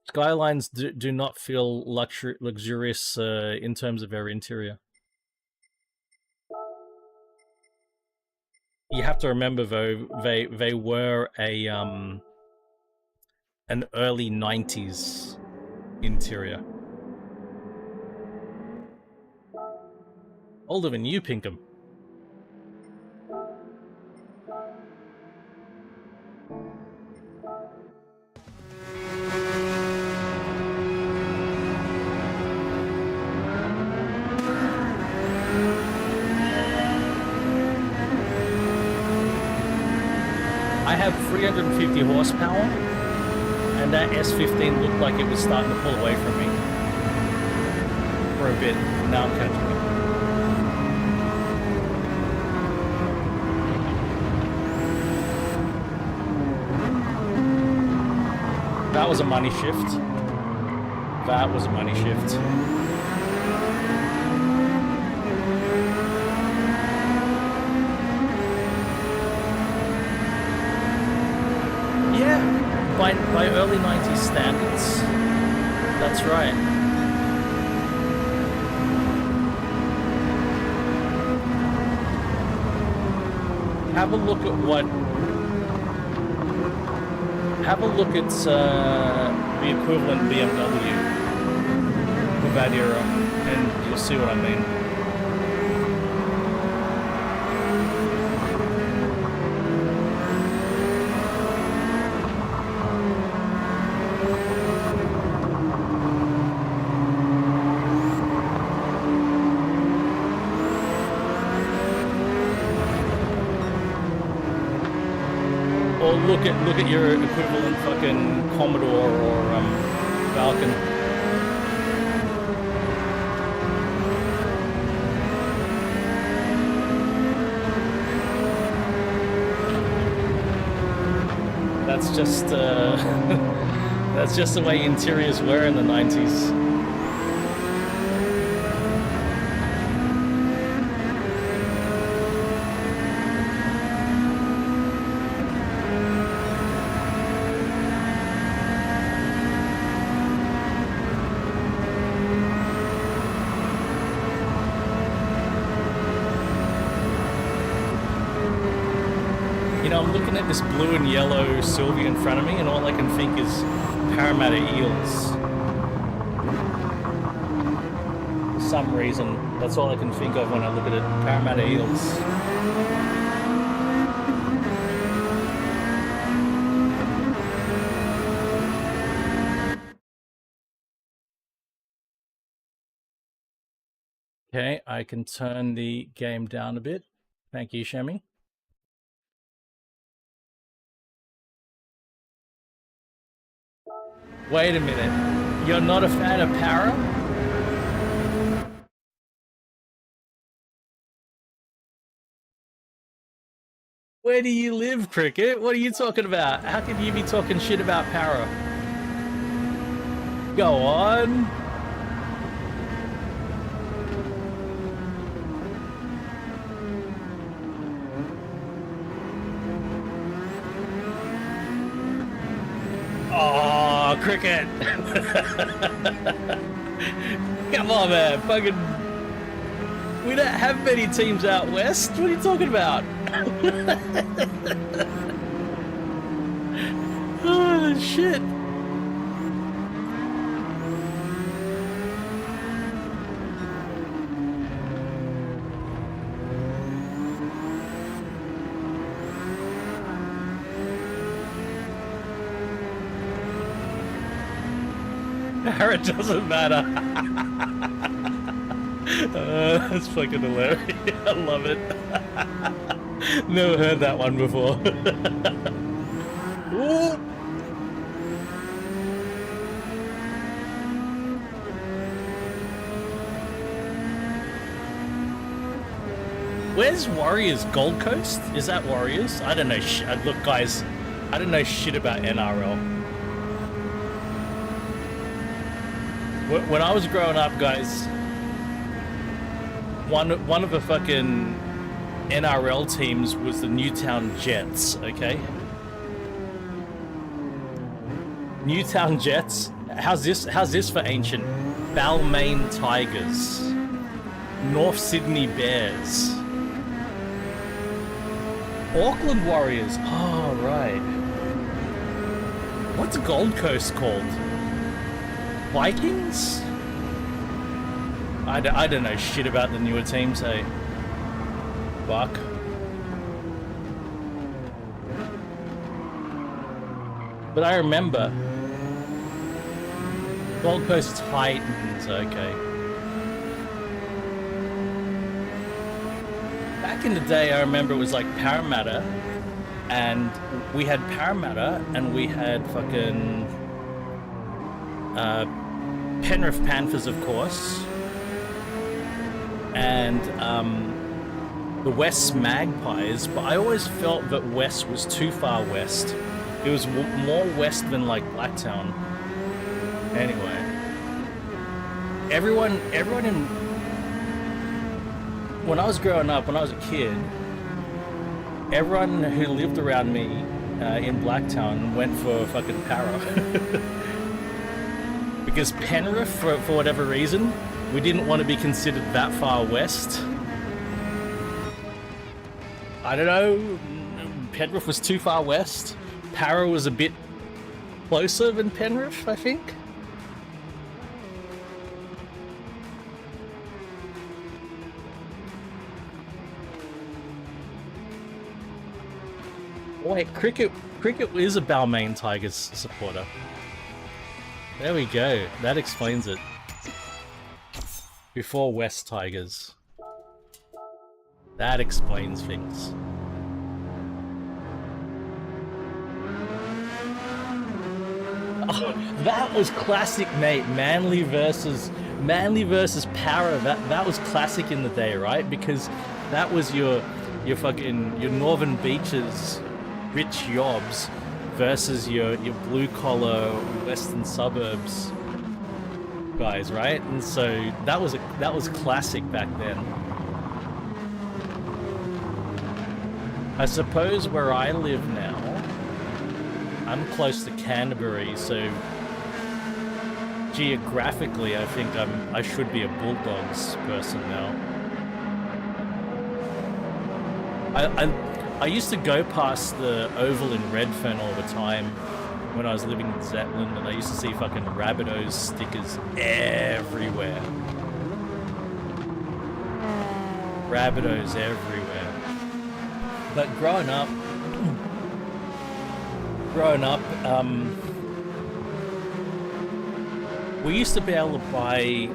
Skylines do not feel luxurious in terms of their interior. You have to remember though, they were a an early 90s interior. Older than you, Pinkham. I have 350 horsepower, and that S15 looked like it was starting to pull away from me for a bit. Now I'm catching it. That was a money shift. That was a money shift. Yeah, by early 90s standards. That's right. Have a look at the equivalent BMW of that era, and you'll see what I mean. Or look at your equivalent fucking Commodore or Falcon. That's just that's just the way interiors were in the 90s. I'm looking at this blue and yellow Sylvia in front of me, and all I can think is Parramatta Eels. For some reason, that's all I can think of when I look at it, Parramatta Eels. Okay, I can turn the game down a bit. Thank you, Shemi. Wait a minute, you're not a fan of Para? Where do you live, Cricket? What are you talking about? How can you be talking shit about Para? Go on. Oh, Cricket! Come on, man. Fucking... We don't have many teams out west. What are you talking about? Oh, shit. Para doesn't matter. That's fucking hilarious. I love it. Never heard that one before. Ooh. Where's Warriors? Gold Coast? Is that Warriors? I don't know. Look, guys, I don't know shit about NRL. When I was growing up, guys, one of the fucking NRL teams was the Newtown Jets. Okay, Newtown Jets. How's this for ancient? Balmain Tigers, North Sydney Bears. Auckland Warriors. Oh, right. What's Gold Coast called? Vikings? I don't know shit about the newer teams, hey. Fuck. But I remember Gold Coast Titans, okay. Back in the day, I remember it was like Parramatta, and we had Parramatta, and we had fucking Penrith Panthers, of course, and the West Magpies. But I always felt that West was too far west. It was more west than like Blacktown. Anyway, everyone in. When I was growing up, when I was a kid, everyone who lived around me in Blacktown went for fucking Para. Because Penrith, for whatever reason, we didn't want to be considered that far west. I don't know, Penrith was too far west. Para was a bit closer than Penrith, I think. Wait, Cricket is a Balmain Tigers supporter. There we go. That explains it. Before West Tigers. That explains things. Oh, that was classic, mate. Manly versus Para. That was classic in the day, right? Because that was your Northern Beaches rich yobs versus your blue collar western suburbs guys, right? And so that was classic back then. I suppose where I live now, I'm close to Canterbury, so geographically I think I should be a Bulldogs person now. I used to go past the Oval in Redfern all the time when I was living in Zetland, and I used to see fucking Rabbitohs stickers everywhere. Rabbitohs everywhere. But growing up, we used to be able to buy.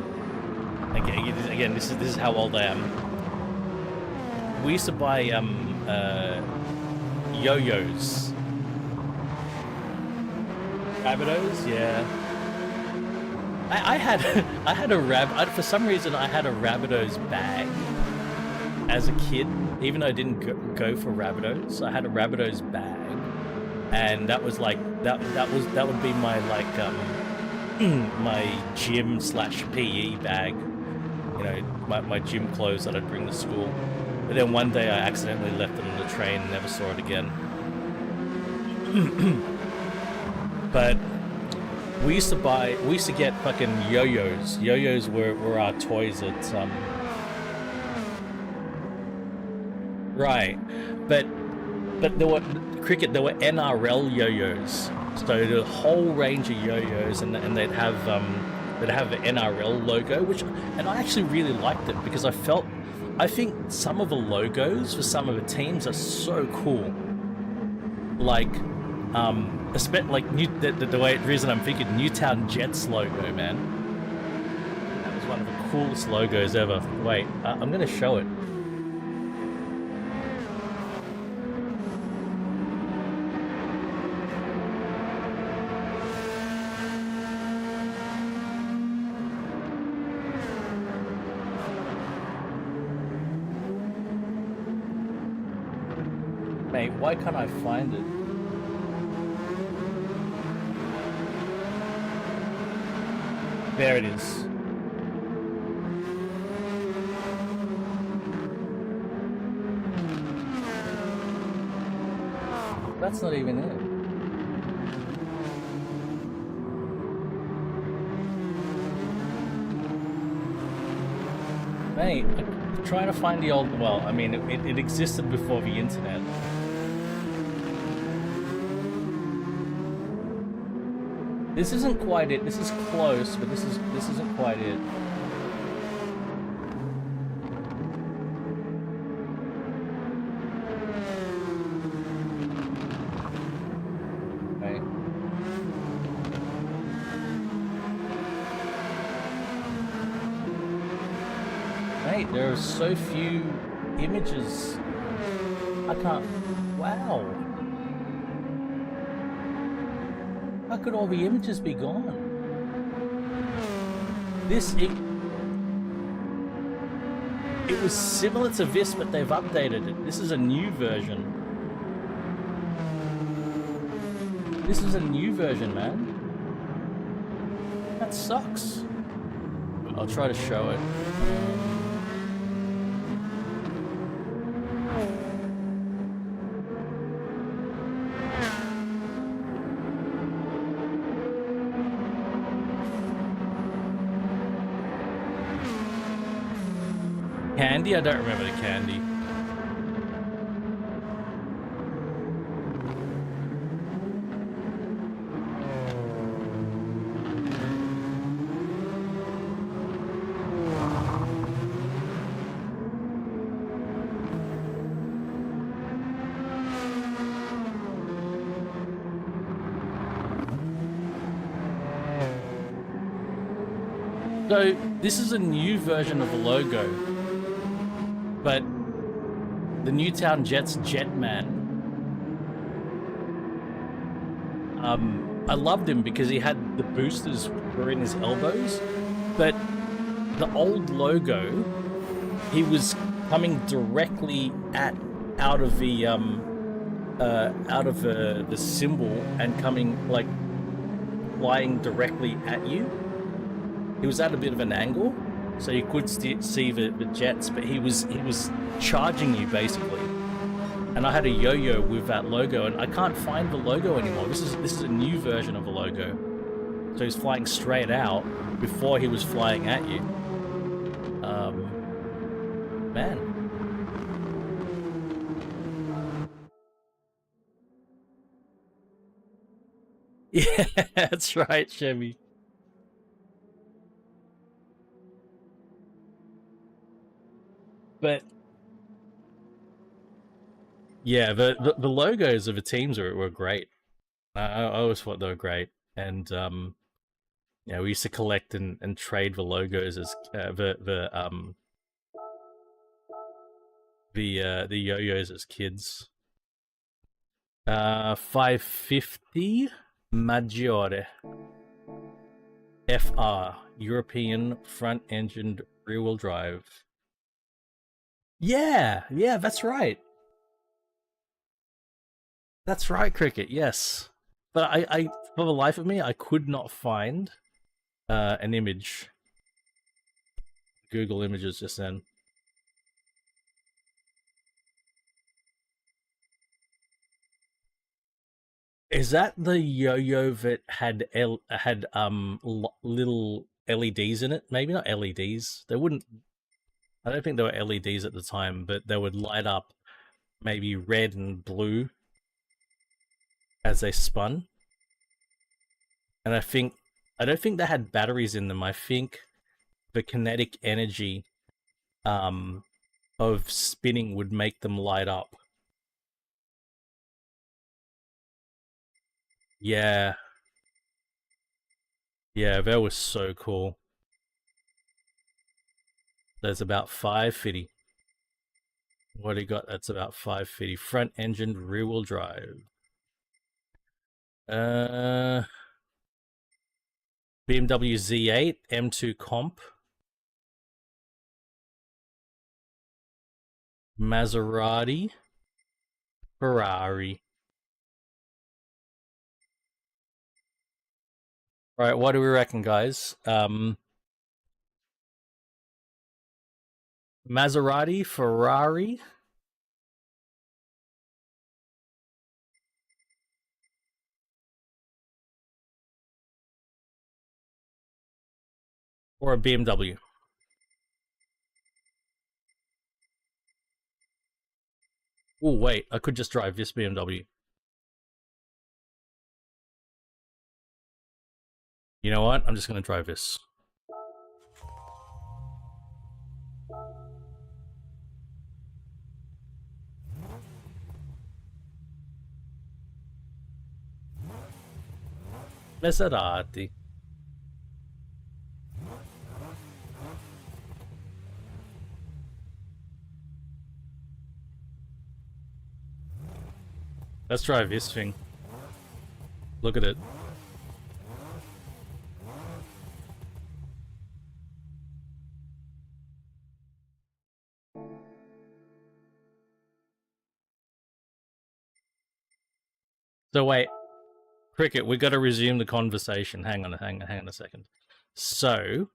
Again, this is how old I am. We used to buy yo-yos. Rabbitohs, yeah. I had for some reason I had a Rabbitohs bag as a kid, even though I didn't go for Rabbitohs. I had a Rabbitohs bag, and that was like that would be my like my gym /PE bag. You know, my gym clothes that I'd bring to school. But then one day I accidentally left it on the train and never saw it again. But we used to get fucking yo-yos. Yo-yos were our toys at right. But there were NRL yo-yos. So there were a whole range of yo-yos, and they'd have the NRL logo, and I actually really liked it because I think some of the logos for some of the teams are so cool. Like Like the reason I'm thinking Newtown Jets logo, man. That was one of the coolest logos ever. Wait, I'm gonna show it. Mate, why can't I find it? There it is. That's not even it. Mate, I'm trying to find the old... Well, I mean, it existed before the internet. This isn't quite it. This is close, but this isn't quite it. Okay. Mate, there are so few images. I can't... Wow. How could all the images be gone? It was similar to this, but they've updated it. This is a new version. This is a new version, man. That sucks. I'll try to show it. Candy? I don't remember the candy. So, this is a new version of the logo. But the Newtown Jets Jetman, I loved him because he had the boosters were in his elbows, but the old logo, he was coming directly out of the symbol and coming like flying directly at you. He was at a bit of an angle. So you could see the jets, but he was charging you basically. And I had a yo-yo with that logo, and I can't find the logo anymore. This is a new version of the logo. So he's flying straight out before he was flying at you. Man. Yeah, that's right, Chevy. But yeah, the logos of the teams were great. I always thought they were great, and yeah, we used to collect and trade the logos as the yo-yos as kids. 550 Maggiore FR European front-engined rear-wheel drive. Yeah, that's right. That's right, Cricket. Yes, but I for the life of me, I could not find an image. Google Images just then. Is that the yo-yo that had little LEDs in it? Maybe not LEDs. They wouldn't. I don't think there were LEDs at the time, but they would light up maybe red and blue as they spun. And I don't think they had batteries in them. I think the kinetic energy of spinning would make them light up. Yeah. Yeah, that was so cool. There's about 550. What do you got? That's about 550. Front engine, rear wheel drive. BMW Z8, M2 Comp. Maserati. Ferrari. All right, what do we reckon, guys? Maserati, Ferrari, or a BMW? Oh, wait, I could just drive this BMW. You know what? I'm just going to drive this. Maserati. Let's drive this thing. Look at it. So wait, Cricket, we got to resume the conversation. Hang on a second. So,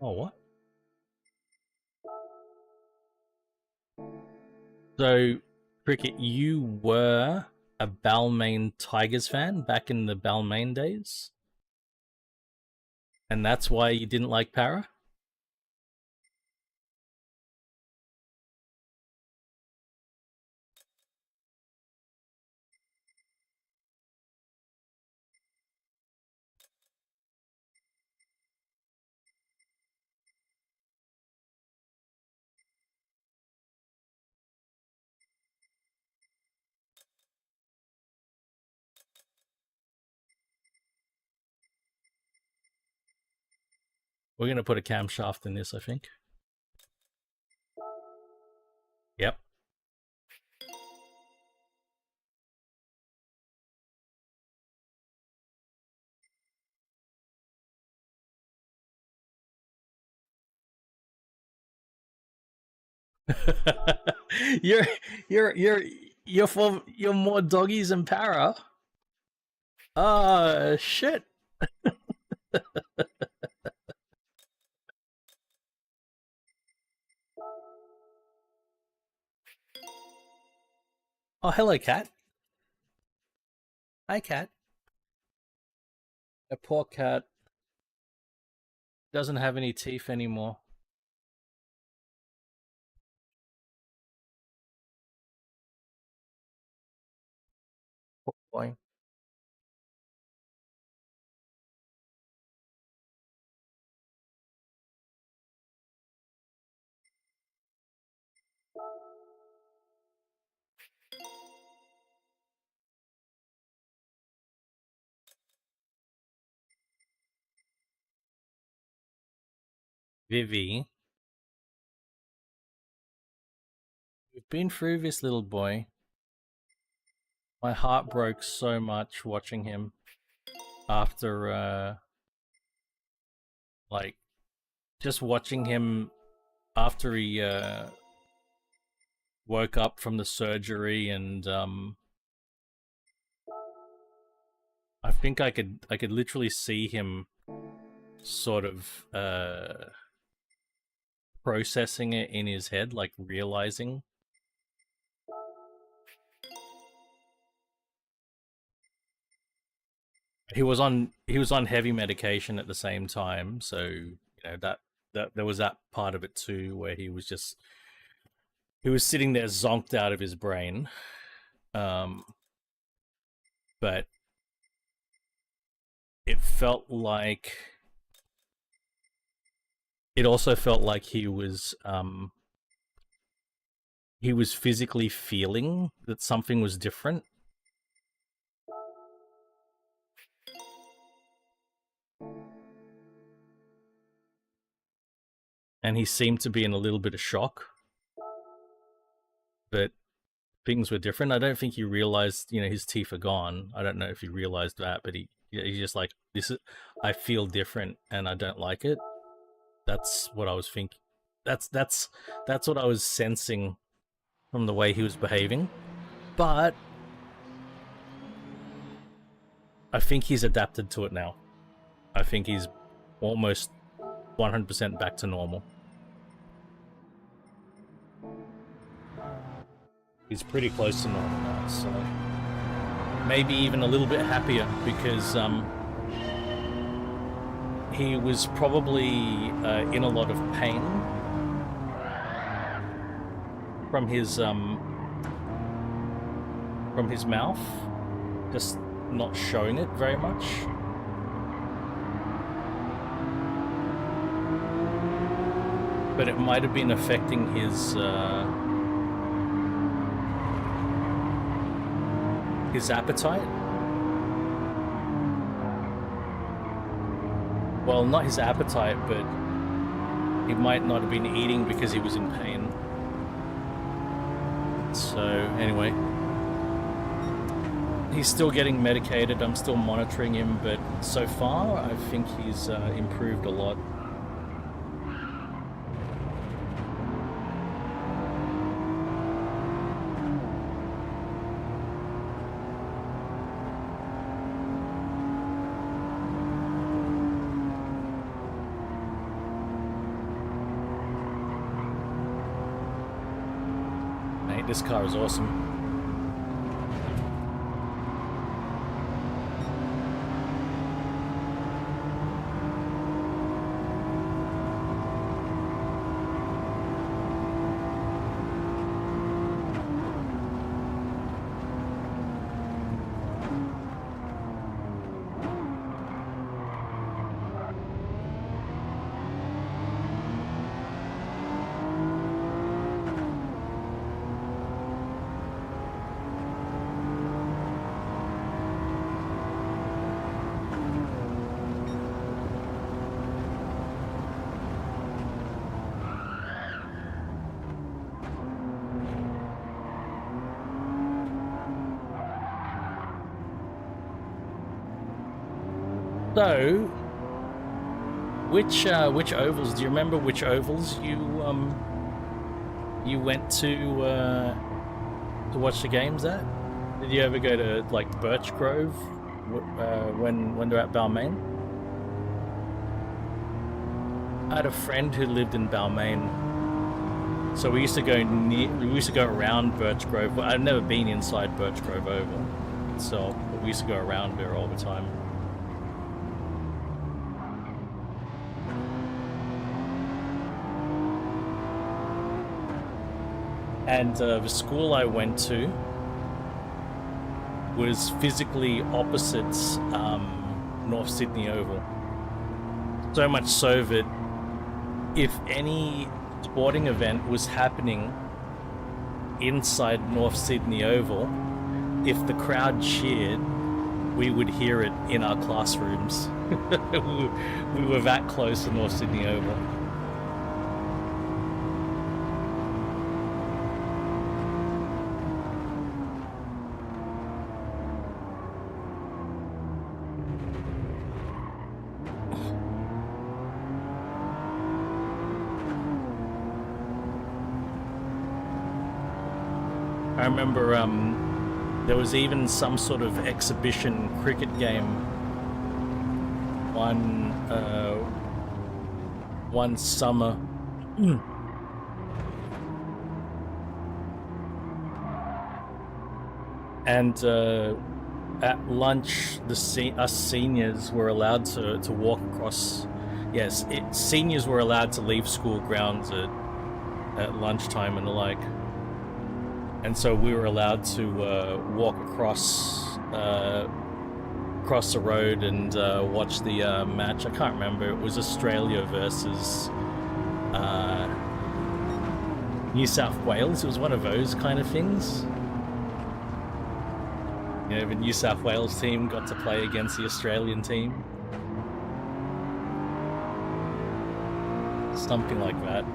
oh what? So, Cricket, you were a Balmain Tigers fan back in the Balmain days, and that's why you didn't like Para? We're gonna put a camshaft in this, I think. Yep. you're you're you're you're more doggies than Para. Shit. Oh, hello, cat. Hi, cat. A poor cat doesn't have any teeth anymore. Poor boy. Vivi, we've been through this little boy. My heart broke so much watching him after, like, just watching him after he, woke up from the surgery, and, I think I could literally see him sort of, processing it in his head, like realizing. He was on heavy medication at the same time, so that there was that part of it too, where he was sitting there zonked out of his brain. Um, but it felt like it also felt like he was he was physically feeling that something was different. And he seemed to be in a little bit of shock. But things were different. I don't think he realized, you know, his teeth are gone. I don't know if he realized that, but he's just like, I feel different and I don't like it. That's what I was thinking. That's what I was sensing from the way he was behaving. But I think he's adapted to it now. I think he's almost 100% back to normal. He's pretty close to normal now, so maybe even a little bit happier because he was probably in a lot of pain from his mouth, just not showing it very much. But it might have been affecting his appetite. Well, not his appetite, but he might not have been eating because he was in pain. So, anyway. He's still getting medicated, I'm still monitoring him, but so far, I think he's improved a lot. This car is awesome. So, which ovals? Do you remember which ovals you went to watch the games at? Did you ever go to like Birch Grove when they're at Balmain? I had a friend who lived in Balmain, so we used to go around Birch Grove. Well, I've never been inside Birch Grove Oval itself, but we used to go around there all the time. And the school I went to was physically opposite North Sydney Oval. So much so that if any sporting event was happening inside North Sydney Oval, if the crowd cheered, we would hear it in our classrooms. We were that close to North Sydney Oval. I remember there was even some sort of exhibition cricket game one summer. And at lunch, us seniors were allowed to walk across. Yes, seniors were allowed to leave school grounds at lunchtime and the like. And so we were allowed to walk across the road and watch the match. I can't remember. It was Australia versus New South Wales. It was one of those kind of things. You know, the New South Wales team got to play against the Australian team. Something like that.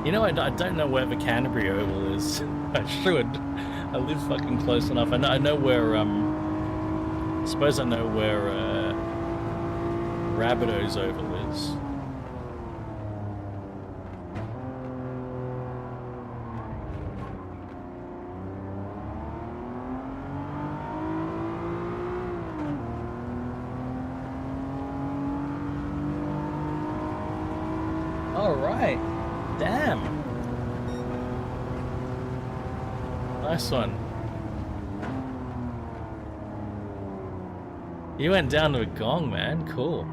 You know, I don't know where the Canterbury Oval is. I should. I live fucking close enough. I know where, I suppose I know where, Rabbitohs Oval is. All right. Damn. Nice one. You went down to a gong, man. Cool.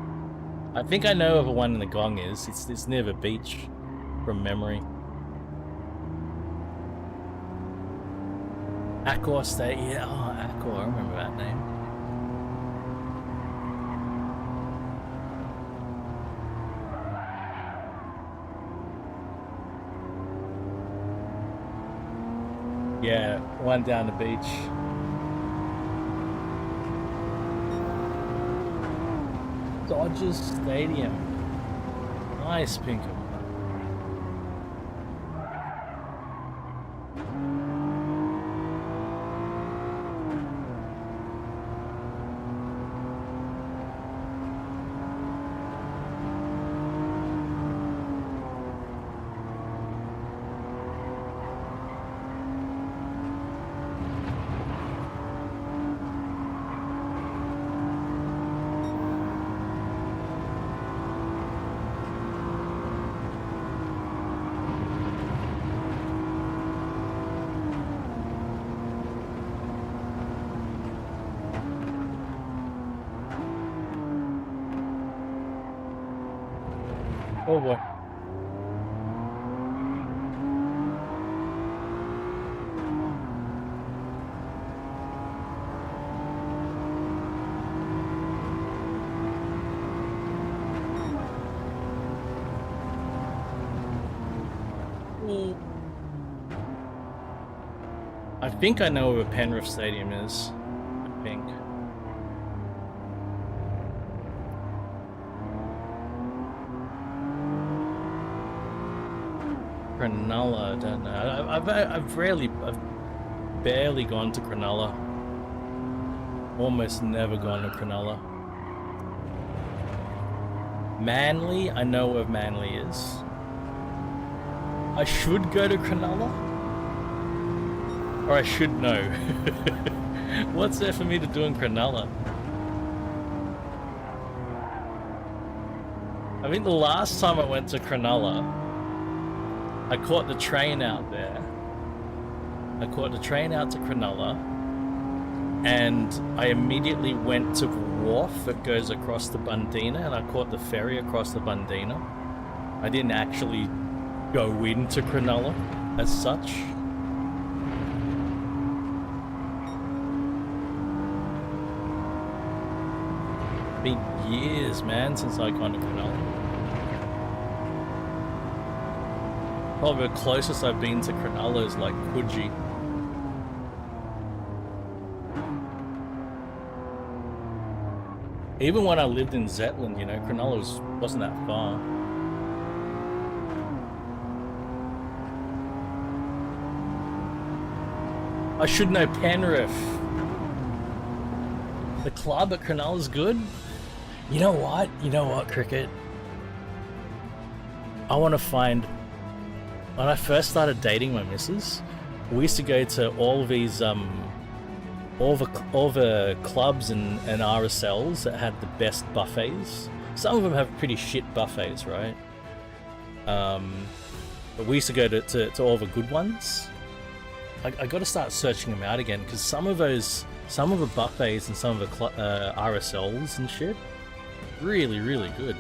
I think I know where the one in the gong is. It's near the beach, from memory. Accor State. Yeah, oh, Accor. I remember that name. Yeah, one down the beach. Dodgers Stadium. Nice, Pinkham. Oh boy. I think I know where Penrith Stadium is. I think. Cronulla, I don't know. I've barely gone to Cronulla. Almost never gone to Cronulla. Manly, I know where Manly is. I should go to Cronulla, or I should know. What's there for me to do in Cronulla? I think the last time I went to Cronulla, I caught the train out there. I caught the train out to Cronulla, and I immediately went to the wharf that goes across the Bundeena, and I caught the ferry across the Bundeena. I didn't actually go into Cronulla as such. Been years, man, since I gone to Cronulla. Probably the closest I've been to Cronulla is like Coogee. Even when I lived in Zetland, you know, Cronulla wasn't that far. I should know Penrith. The club at Cronulla's good. You know what? You know what, Cricket? I want to find... When I first started dating my missus, we used to go to all these, all the clubs and RSLs that had the best buffets. Some of them have pretty shit buffets, right? But we used to go to all the good ones. I got to start searching them out again, because some of the buffets and some of the RSLs and shit, really, really good.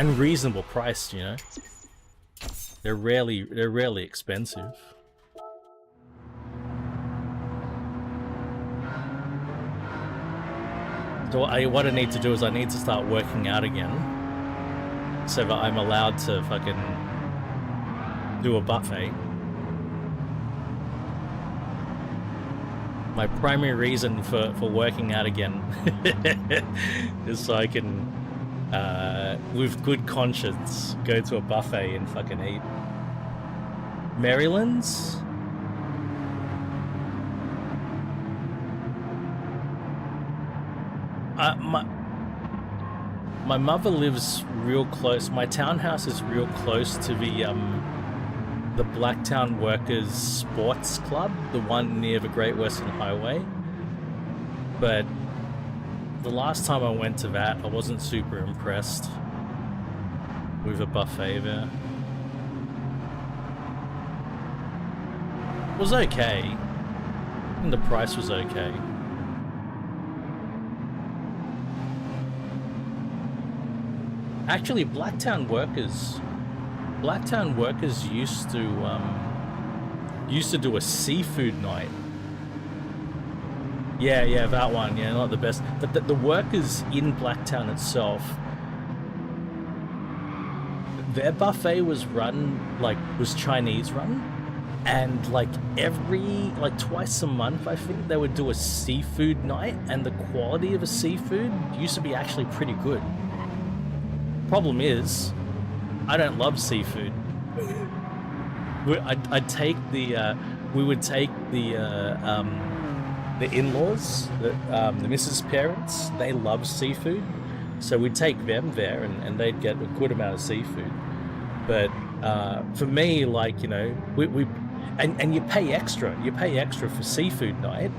And reasonable priced, you know. They're rarely expensive. So what I need to do is I need to start working out again, so that I'm allowed to fucking do a buffet. My primary reason for working out again is so I can, with good conscience, go to a buffet and fucking eat. Maryland's? My mother lives real close. My townhouse is real close to the Blacktown Workers Sports Club, the one near the Great Western Highway. But the last time I went to that, I wasn't super impressed with a buffet there. It was okay, and the price was okay. Actually, Blacktown Workers used to do a seafood night. Yeah, that one. Yeah, not the best. But the workers in Blacktown itself, their buffet was Chinese run, and twice a month, I think they would do a seafood night, and the quality of the seafood used to be actually pretty good. Problem is, I don't love seafood. We would take the in-laws, the missus' parents. They love seafood, so we'd take them there, and they'd get a good amount of seafood. But for me, like, you know, and you pay extra. You pay extra for seafood night,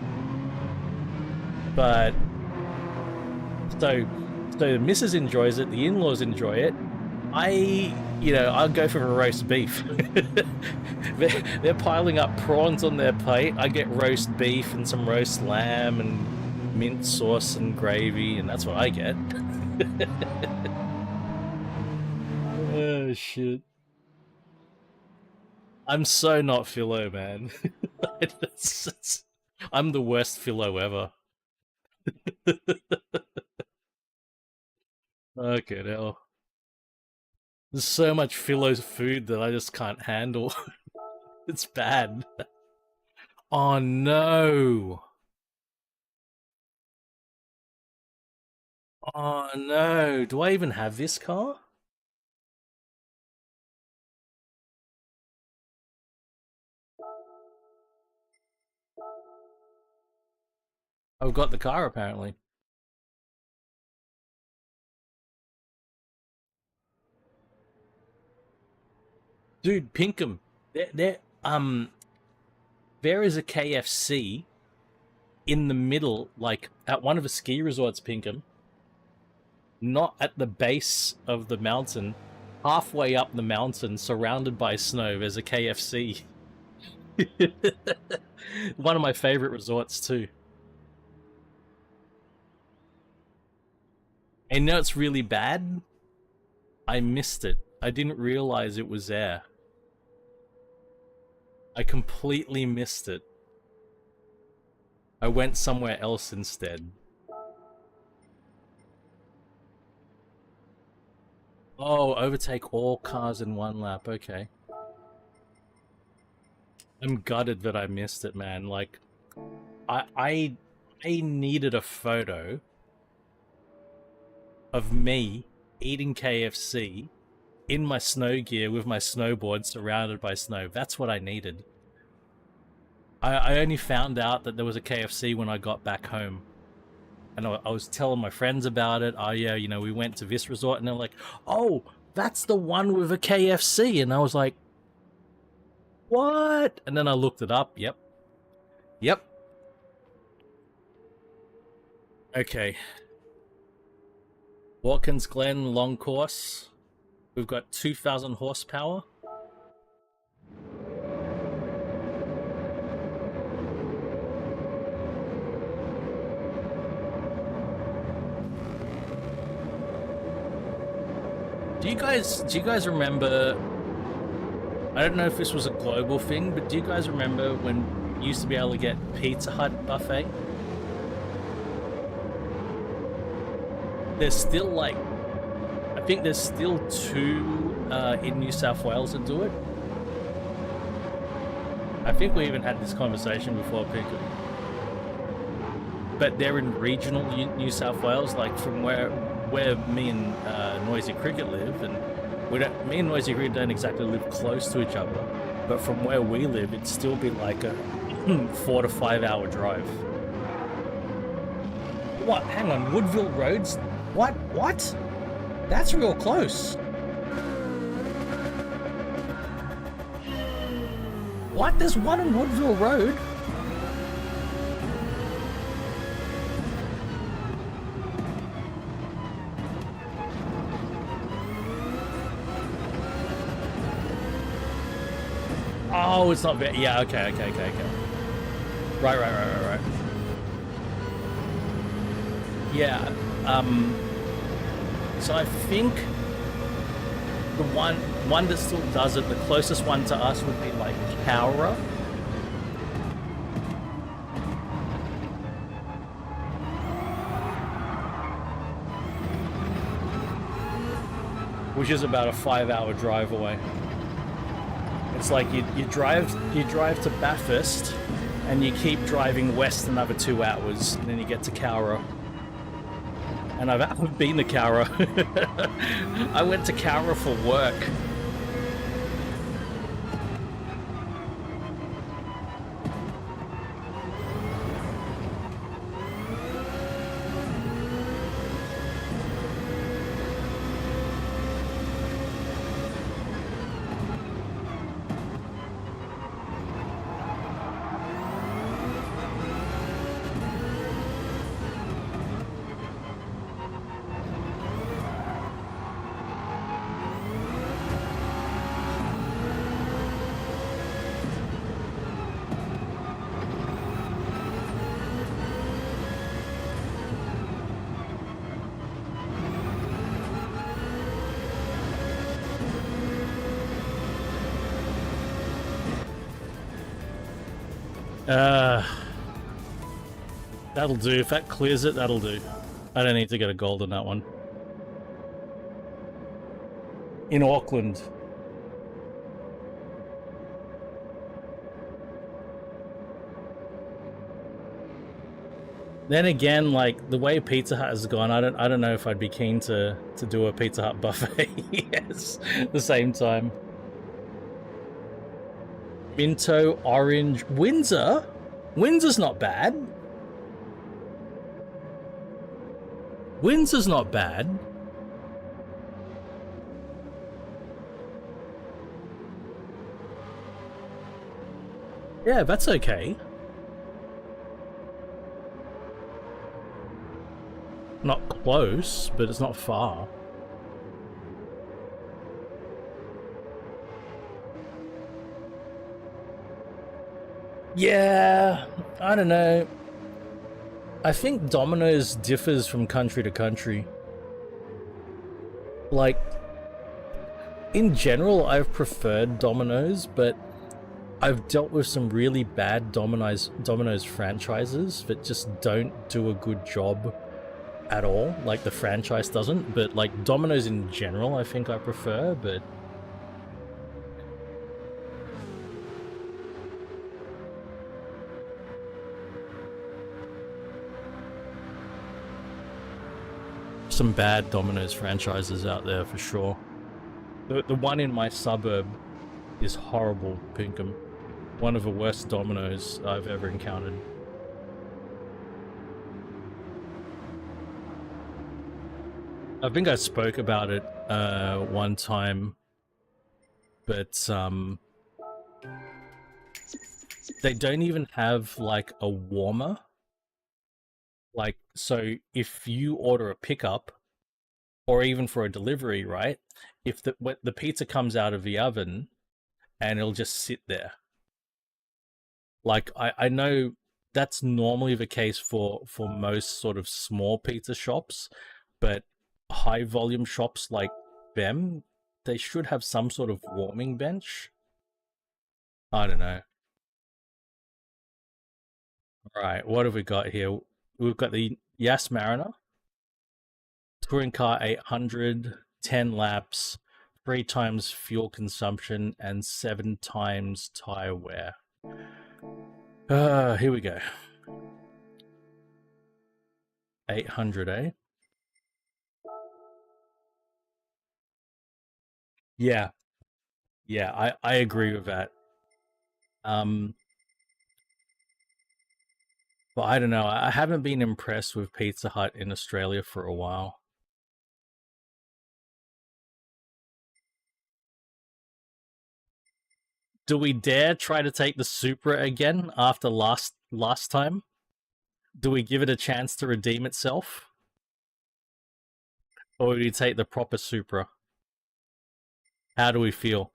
but so the missus enjoys it, the in-laws enjoy it. I'll go for a roast beef. they're piling up prawns on their plate. I get roast beef and some roast lamb and mint sauce and gravy, and that's what I get. Oh shit. I'm so not Philo, man. I'm the worst Philo ever. Okay, hell. There's so much Philo's food that I just can't handle. It's bad. Oh no! Oh no! Do I even have this car? I've got the car apparently. Dude, Pinkham, there is a KFC in the middle, like at one of the ski resorts, Pinkham. Not at the base of the mountain, halfway up the mountain, surrounded by snow. There's a KFC. One of my favorite resorts too. And you know it's really bad? I missed it. I didn't realize it was there. I completely missed it. I went somewhere else instead. Oh, overtake all cars in one lap, okay. I'm gutted that I missed it, man. Like, I needed a photo of me eating KFC in my snow gear with my snowboard surrounded by snow. That's what I needed. I only found out that there was a KFC when I got back home. And I was telling my friends about it. Oh yeah, you know, we went to this resort, and they're like, oh, that's the one with a KFC. And I was like, what? And then I looked it up. Yep. Okay. Watkins Glen long course. We've got 2,000 horsepower. Do you guys remember? I don't know if this was a global thing, but do you guys remember when you used to be able to get Pizza Hut buffet? There's still like, I think there's still 2 in New South Wales that do it. I think we even had this conversation before, Pico. But they're in regional New South Wales, like from where me and Noisy Cricket live, and me and Noisy Cricket don't exactly live close to each other, but from where we live, it'd still be like a 4 to 5 hour drive. What? Hang on, Woodville Roads? What? That's real close. What? There's one in Woodville Road? Oh, it's not bad. Yeah, okay. Right. Yeah, so I think the one that still does it, the closest one to us would be like Cowra. Which is about a 5-hour drive away. It's like you drive to Bathurst, and you keep driving west another 2 hours, and then you get to Cowra. And I've been to Cowra. I went to Cowra for work. That'll do. If that clears it, that'll do. I don't need to get a gold on that one. In Auckland. Then again, like the way Pizza Hut has gone, I don't know if I'd be keen to do a Pizza Hut buffet. Yes, at the same time. Minto, orange, Windsor. Windsor's not bad. Windsor's not bad. Yeah, that's okay. Not close, but it's not far. Yeah, I don't know. I think Domino's differs from country to country. Like, in general, I've preferred Domino's, but I've dealt with some really bad Domino's franchises that just don't do a good job at all. Like, the franchise doesn't, but like Domino's in general, I think I prefer, but... some bad Domino's franchises out there for sure. The one in my suburb is horrible, Pinkham. One of the worst Domino's I've ever encountered. I think I spoke about it one time, but they don't even have like a warmer. Like, so if you order a pickup, or even for a delivery, right? If the pizza comes out of the oven, and it'll just sit there. Like, I know that's normally the case for most sort of small pizza shops, but high volume shops like BEM, they should have some sort of warming bench. I don't know. Alright, what have we got here? We've got the Yas Mariner. Touring car 800, 10 laps, 3 times fuel consumption, and 7 times tire wear. Here we go. 800, eh? Yeah. Yeah, I agree with that. But I don't know. I haven't been impressed with Pizza Hut in Australia for a while. Do we dare try to take the Supra again after last time? Do we give it a chance to redeem itself? Or do we take the proper Supra? How do we feel?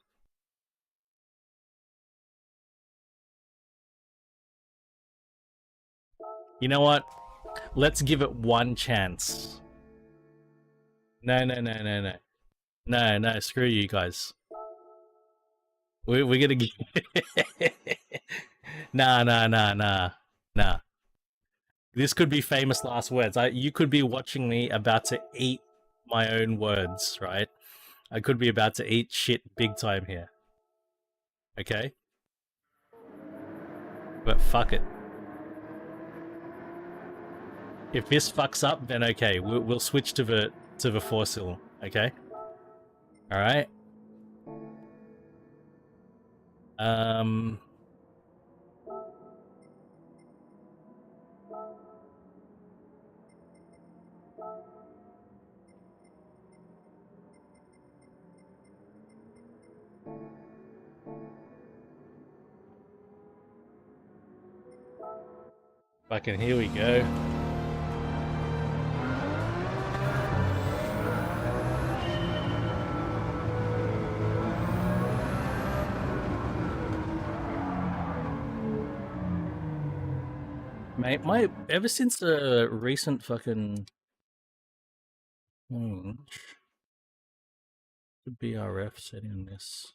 You know what? Let's give it one chance. No. No, screw you guys. We're gonna get... Nah. This could be famous last words. You could be watching me about to eat my own words, right? I could be about to eat shit big time here. Okay? But fuck it. If this fucks up, then okay, we'll switch to the four-cylinder, okay? Alright? Fucking here we go. Mate, ever since the recent fucking change, the BRF setting on this.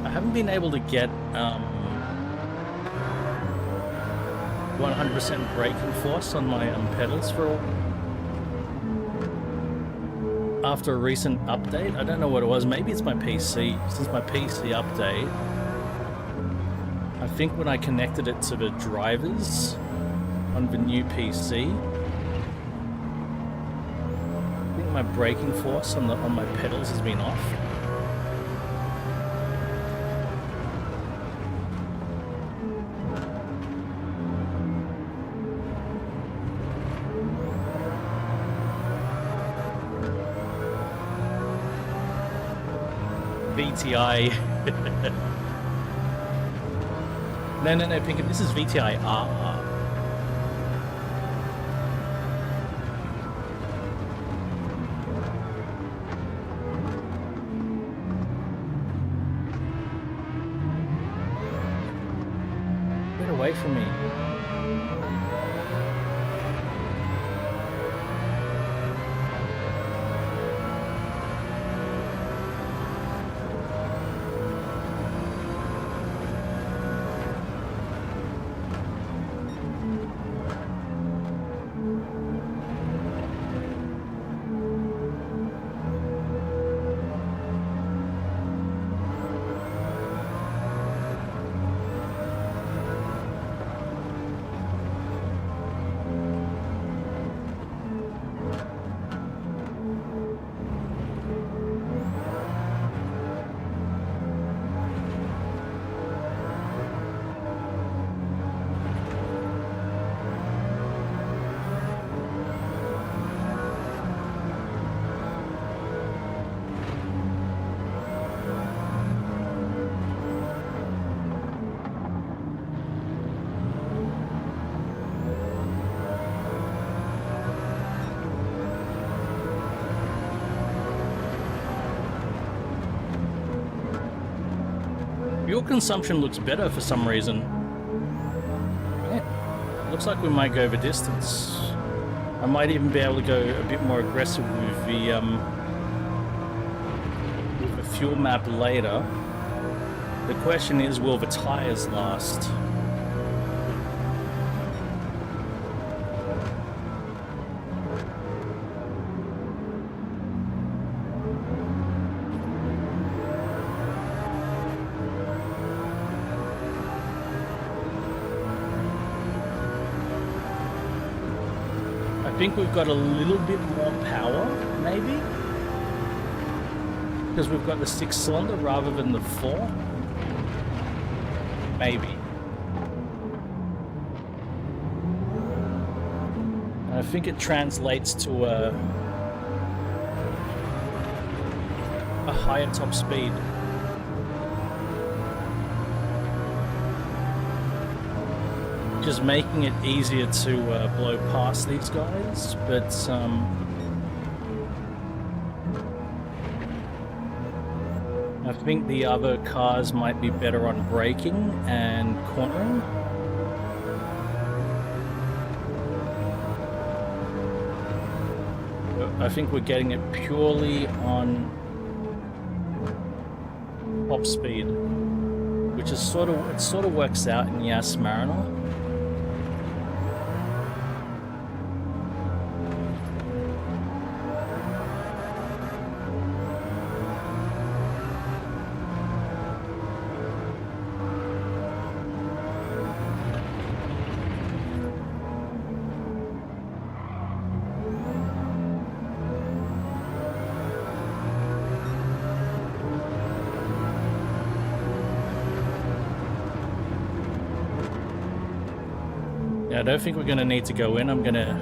I haven't been able to get 100% braking force on my pedals for after a recent update. I don't know what it was. Maybe it's my PC. Since my PC update, I think when I connected it to the drivers on the new PC, I think my braking force on my pedals has been off. VTI. No, Pinker, this is VTI R. Get away from me. Fuel consumption looks better for some reason. Yeah. Looks like we might go the distance. I might even be able to go a bit more aggressive with the fuel map later. The question is, will the tires last? I think we've got a little bit more power, maybe? Because we've got the 6-cylinder rather than the 4? Maybe. And I think it translates to a higher top speed. Just making it easier to blow past these guys, but I think the other cars might be better on braking and cornering. I think we're getting it purely on top speed, which is sort of works out in Yas Mariner. Yeah, I don't think we're going to need to go in. I'm going to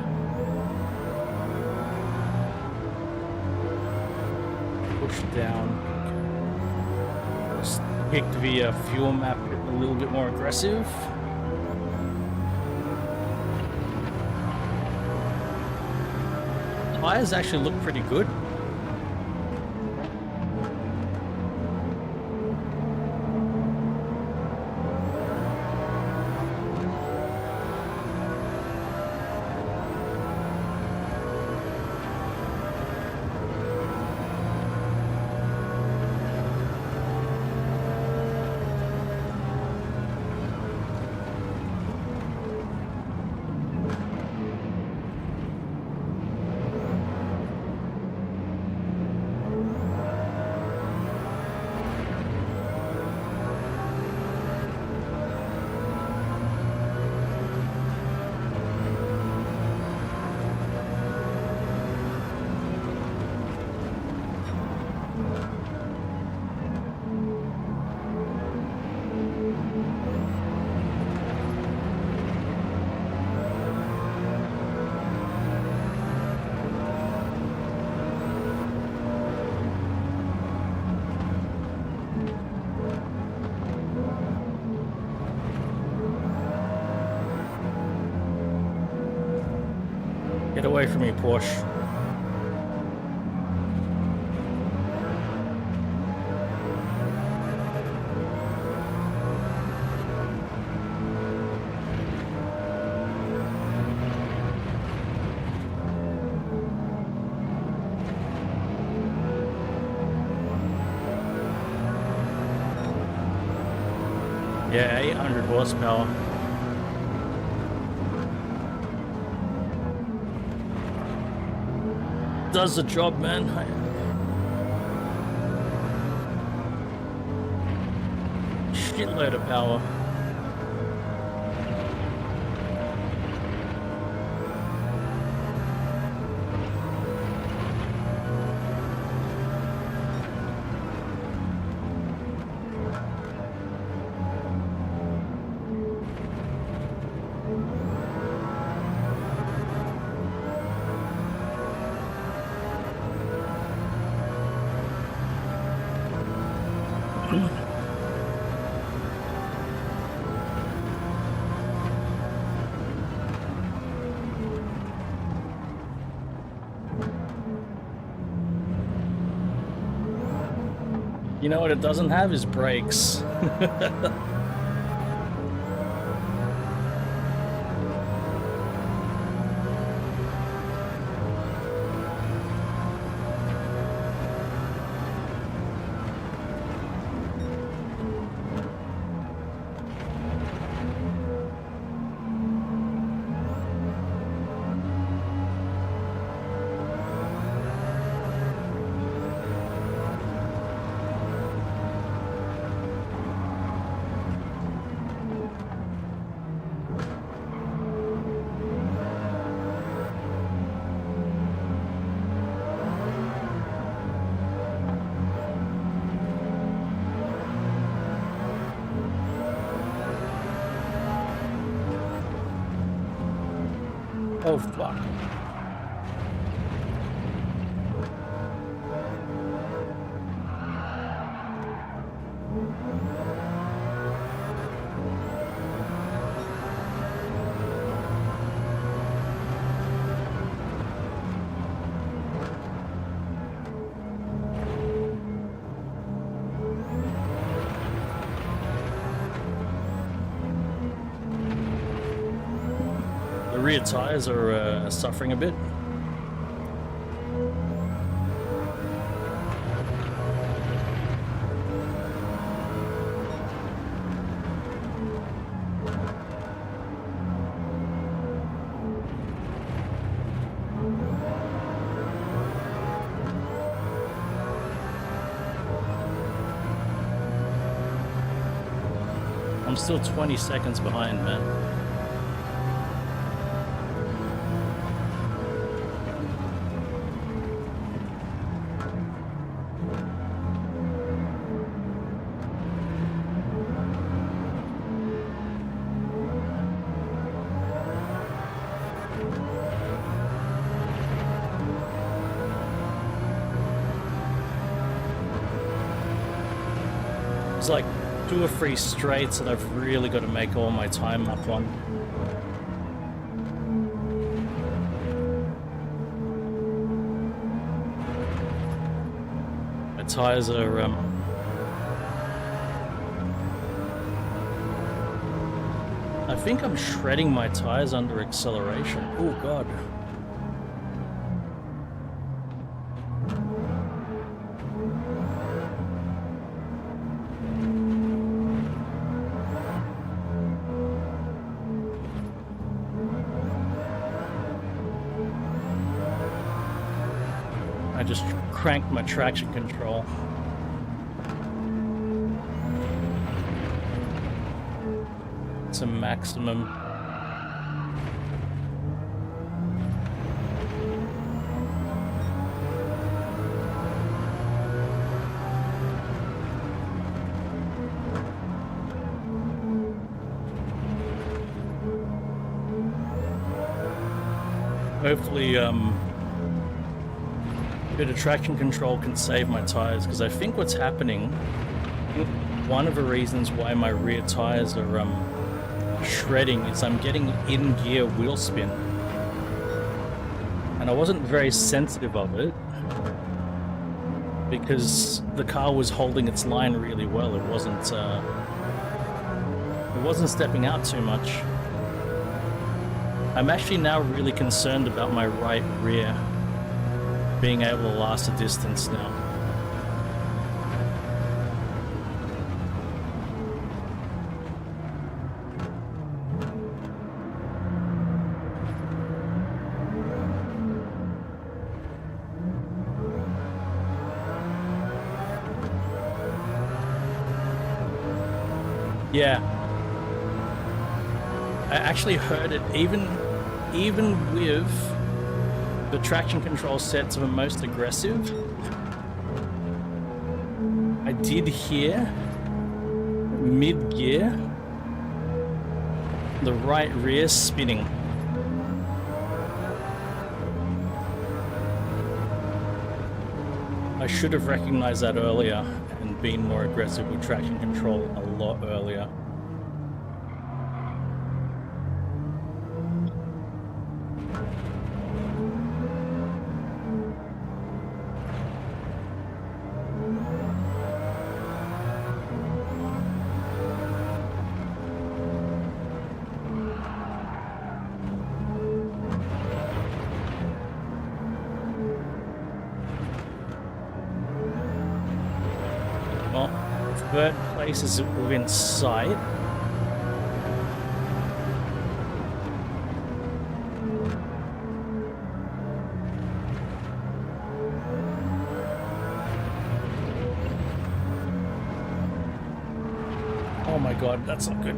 push down. Just pick the fuel map a little bit more aggressive. Tires actually look pretty good. Get away from me, Porsche. Yeah, 800 horsepower. Does the job, man. Shitload of power. You know what it doesn't have is brakes. Oh, fuck. The rear tires are suffering a bit. I'm still 20 seconds behind, man. It's like 2 or 3 straights that I've really got to make all my time up on. My tires are I think I'm shredding my tires under acceleration. Oh god. I just cranked my traction control. To maximum. Hopefully, a bit of traction control can save my tires, because I think what's happening, one of the reasons why my rear tires are shredding is I'm getting in-gear wheel spin, and I wasn't very sensitive of it because the car was holding its line really well. It wasn't stepping out too much. I'm actually now really concerned about my right rear being able to last a distance now. Yeah, I actually heard it even with the traction control set to the most aggressive. I did hear mid-gear the right rear spinning. I should have recognized that earlier and been more aggressive with traction control a lot earlier. Well, third place is within sight. Oh my god, that's not good.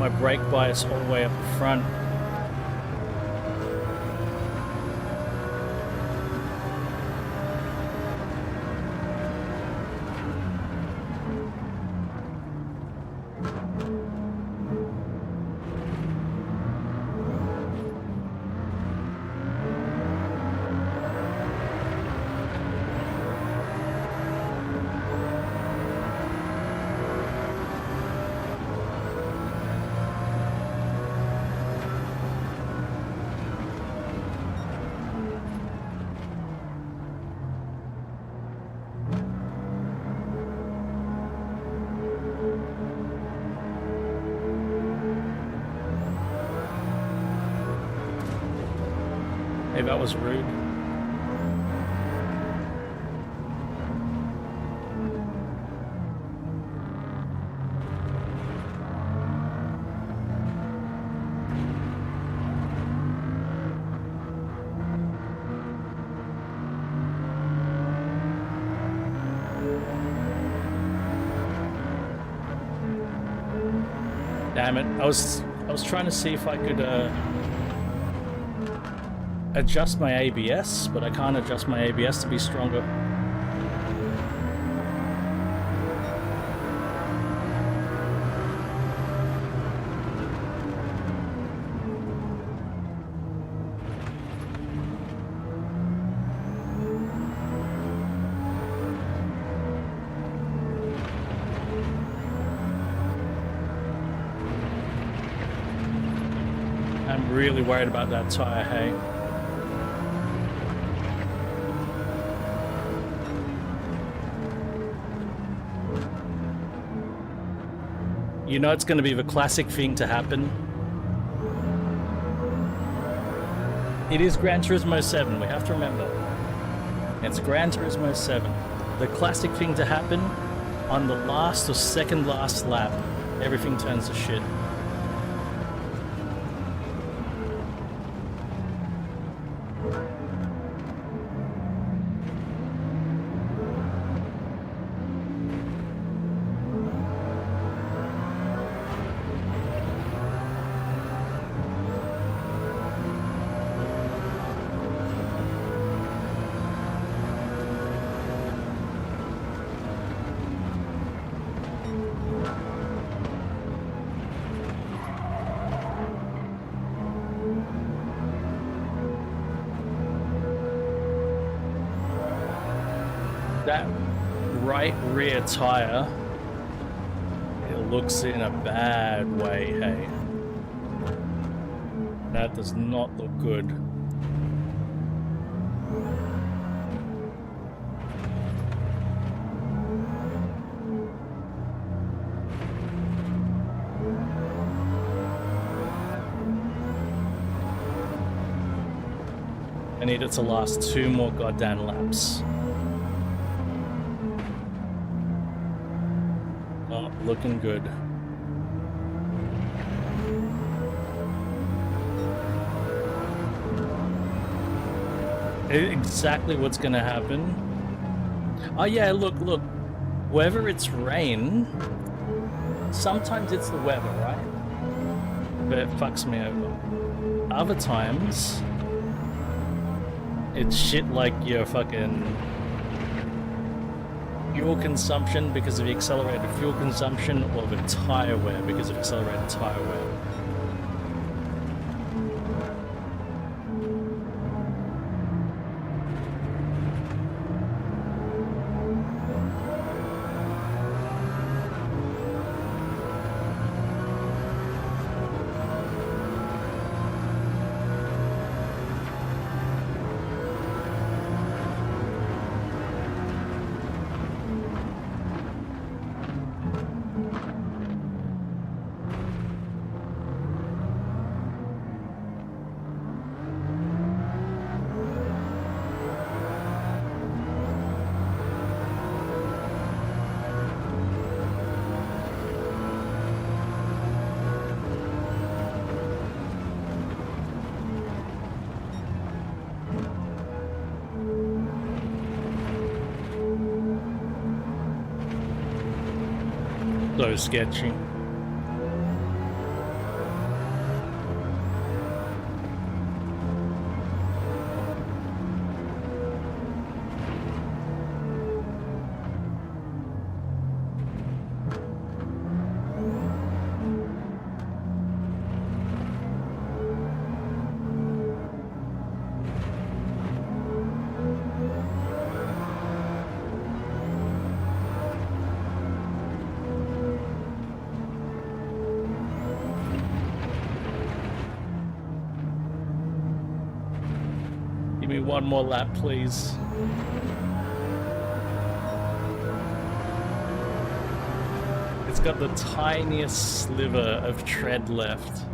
my brake bias all the way up the front. Hey, that was rude. Damn it! I was trying to see if I could adjust my ABS, but I can't adjust my ABS to be stronger. I'm really worried about that tire, hey. You know it's going to be the classic thing to happen. It is Gran Turismo 7, we have to remember. It's Gran Turismo 7. The classic thing to happen, on the last or second last lap, everything turns to shit. That right rear tire, it looks in a bad way, hey. That does not look good. I need it to last 2 more goddamn laps. Looking good. Exactly what's gonna happen. Oh yeah, look. Whether it's rain, sometimes it's the weather, right? But it fucks me over. Other times, it's shit like your fucking fuel consumption because of the accelerated fuel consumption, or the tire wear because of accelerated tire wear. So sketchy. one more lap, please. It's got the tiniest sliver of tread left.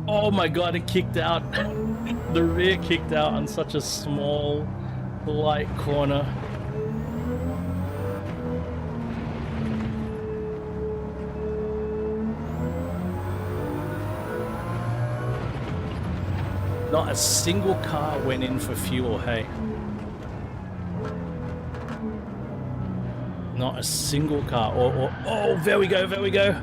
Oh my god, it kicked out. The rear kicked out on such a small, light corner. Not a single car went in for fuel, hey. Not a single car. Oh, there we go, there we go.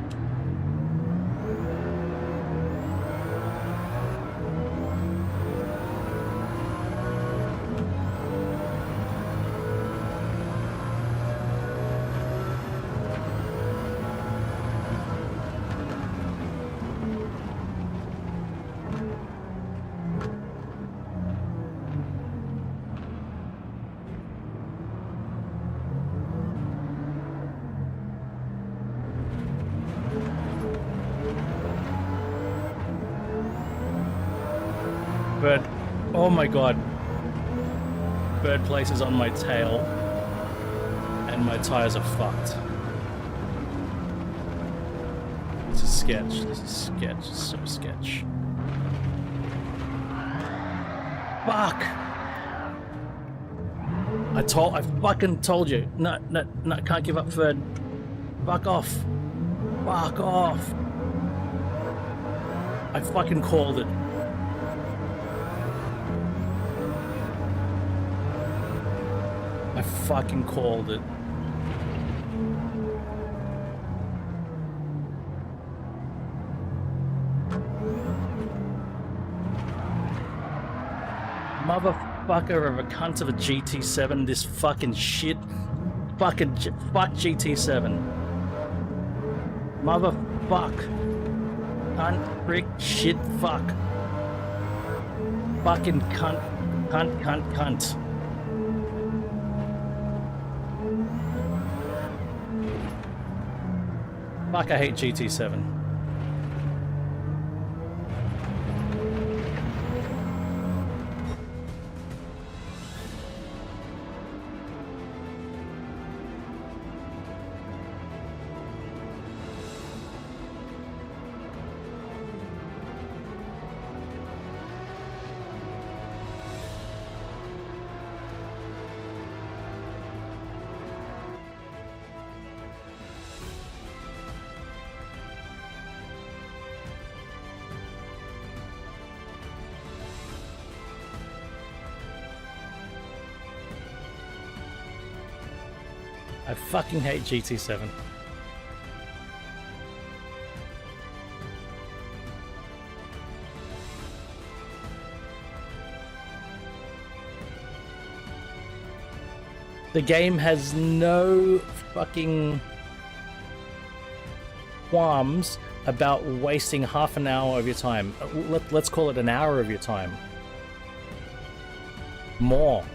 Bird, oh my god. Bird places on my tail and my tires are fucked. This is sketch, this is sketch, so sketch. Fuck! I fucking told you. No, can't give up, Bird. Fuck off. Fuck off. I fucking called it. I fucking called it. Motherfucker of a cunt of a GT7, this fucking shit. Fuck GT7. Motherfuck. Cunt, prick, shit, fuck. Fucking cunt. Fuck, I hate GT7. I fucking hate GT7. The game has no fucking qualms about wasting half an hour of your time. Let's call it an hour of your time. More.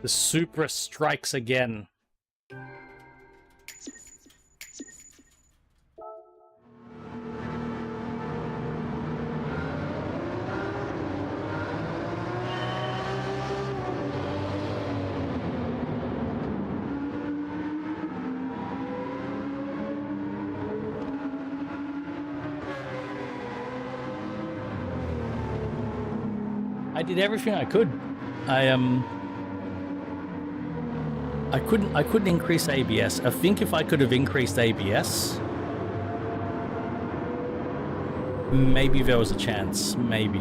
The Supra strikes again. I did everything I could. I couldn't increase ABS. I think if I could have increased ABS, maybe there was a chance. Maybe.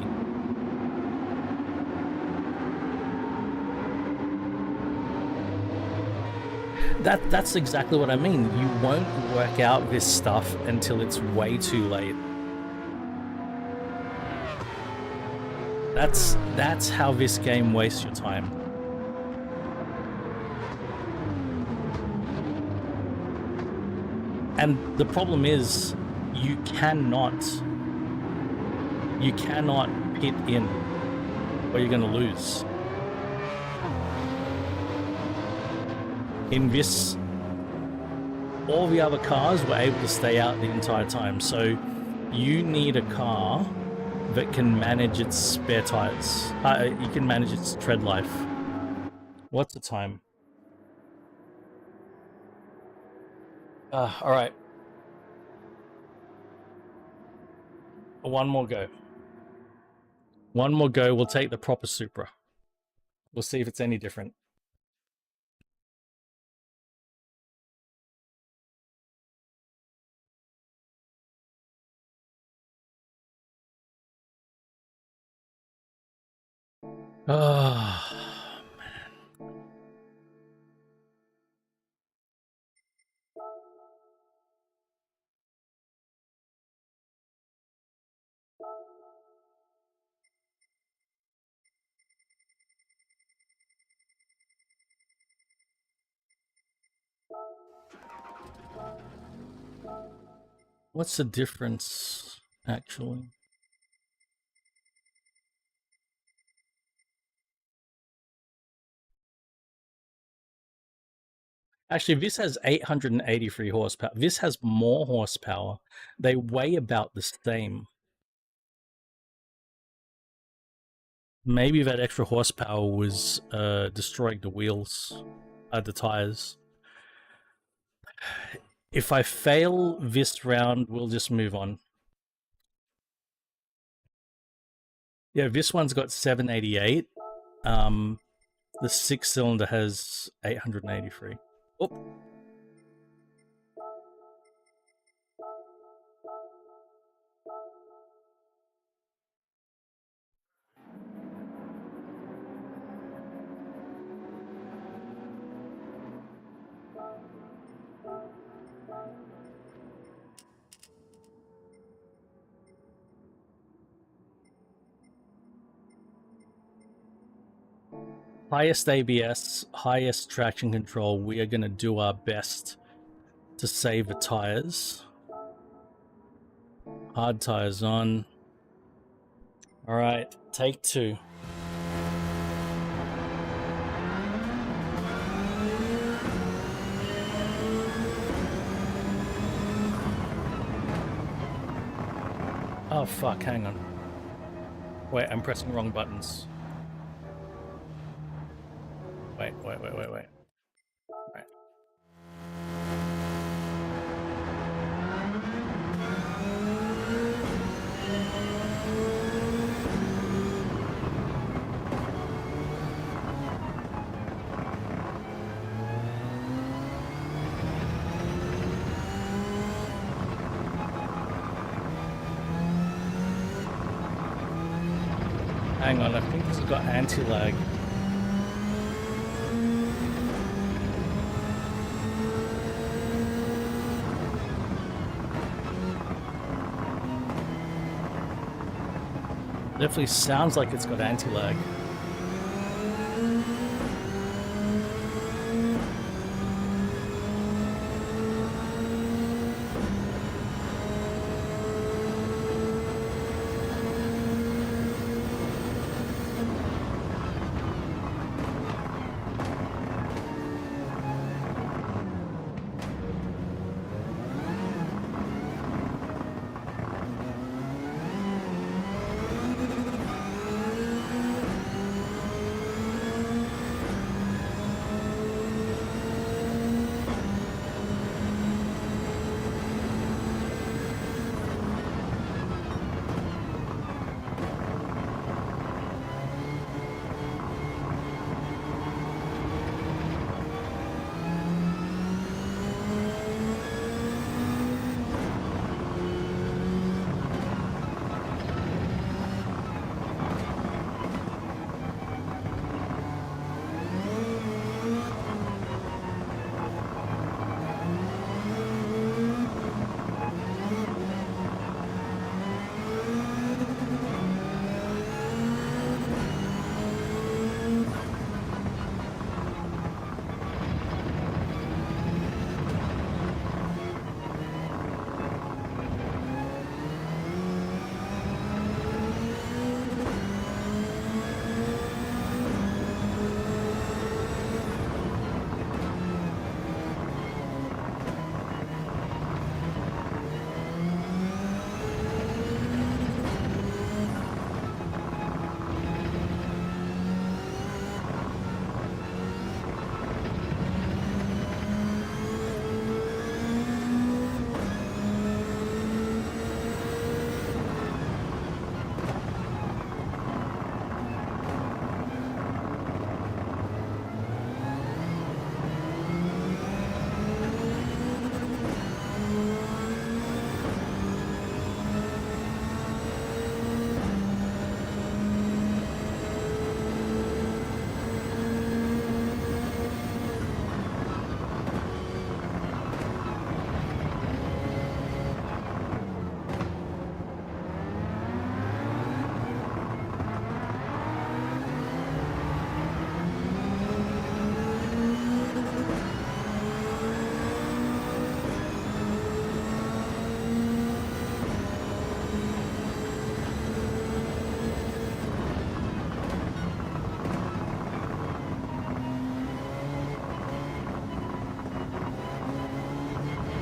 That's exactly what I mean. You won't work out this stuff until it's way too late. That's how this game wastes your time. And the problem is, you cannot pit in, or you're going to lose. In this, all the other cars were able to stay out the entire time, so you need a car that can manage its spare tires. You can manage its tread life. What's the time? All right. One more go. One more go. We'll take the proper Supra. We'll see if it's any different. Oh, man. What's the difference, actually? Actually, this has 883 horsepower. This has more horsepower. They weigh about the same. Maybe that extra horsepower was destroying the wheels, the tires. If I fail this round, we'll just move on. Yeah, this one's got 788. The 6-cylinder has 883. Oh. Highest ABS, highest traction control. We are going to do our best to save the tires. Hard tires on. All right, take 2. Oh fuck, hang on. Wait, I'm pressing wrong buttons. Wait. Right. Hang on, I think this has got anti-lag. Definitely sounds like it's got anti-lag.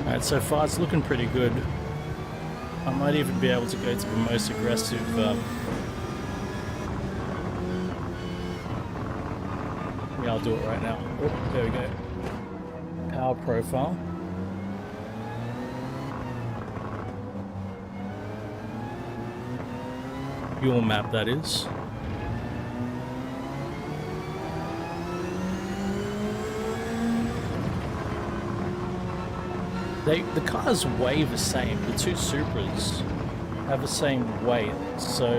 Alright, so far it's looking pretty good. I might even be able to go to the most aggressive yeah, I'll do it right now. Oh, there we go. Power profile. Fuel map, that is. The cars weigh the same. The two Supras have the same weight, so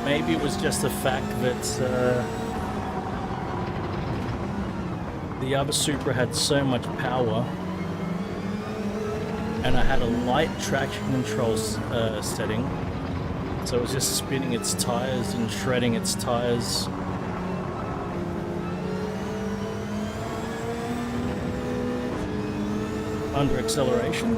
maybe it was just the fact that the other Supra had so much power, and I had a light traction control setting, so it was just spinning its tires and shredding its tires. Under acceleration.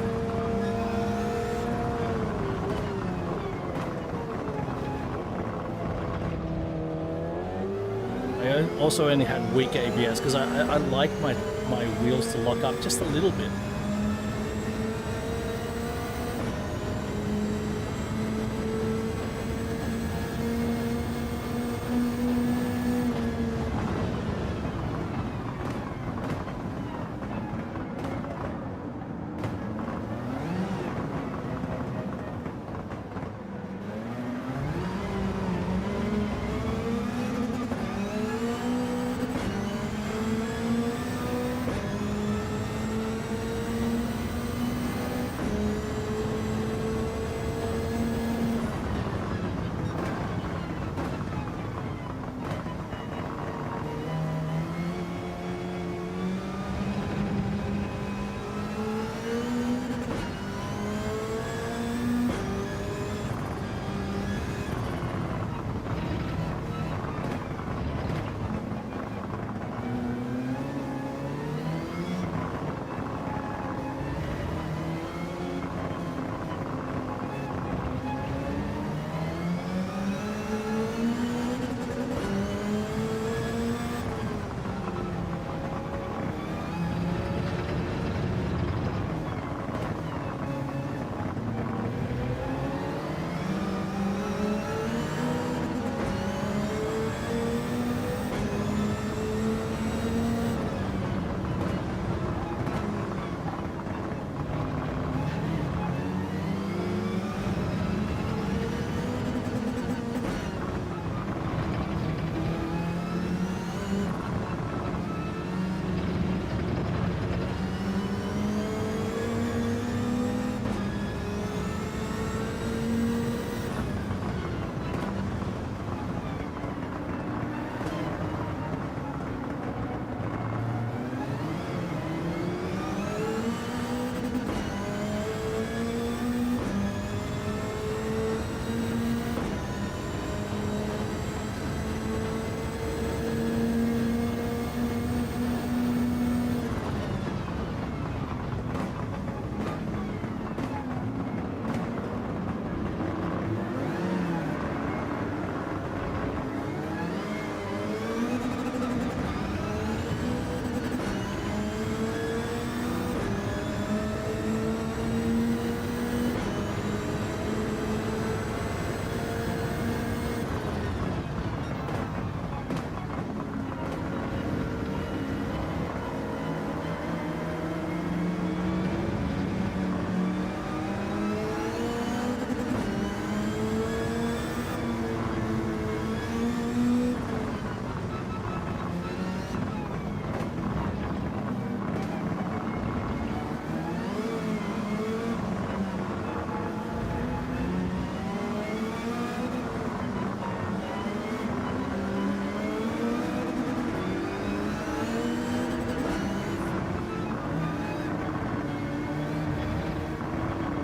I also only had weak ABS because I like my wheels to lock up just a little bit.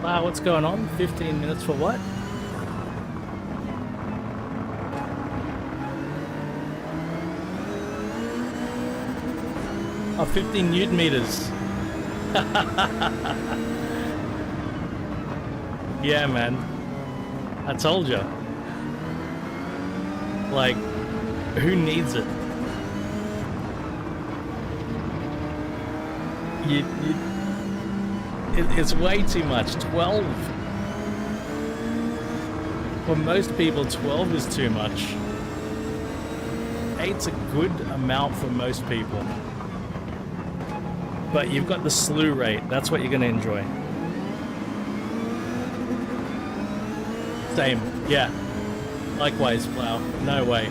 Wow, what's going on? 15 minutes for what? Oh, 15 newton meters. Yeah, man. I told you. Like, who needs it? It's way too much. 12. For most people, 12 is too much. 8's a good amount for most people. But you've got the slew rate. That's what you're going to enjoy. Same. Yeah. Likewise, Plow. No way.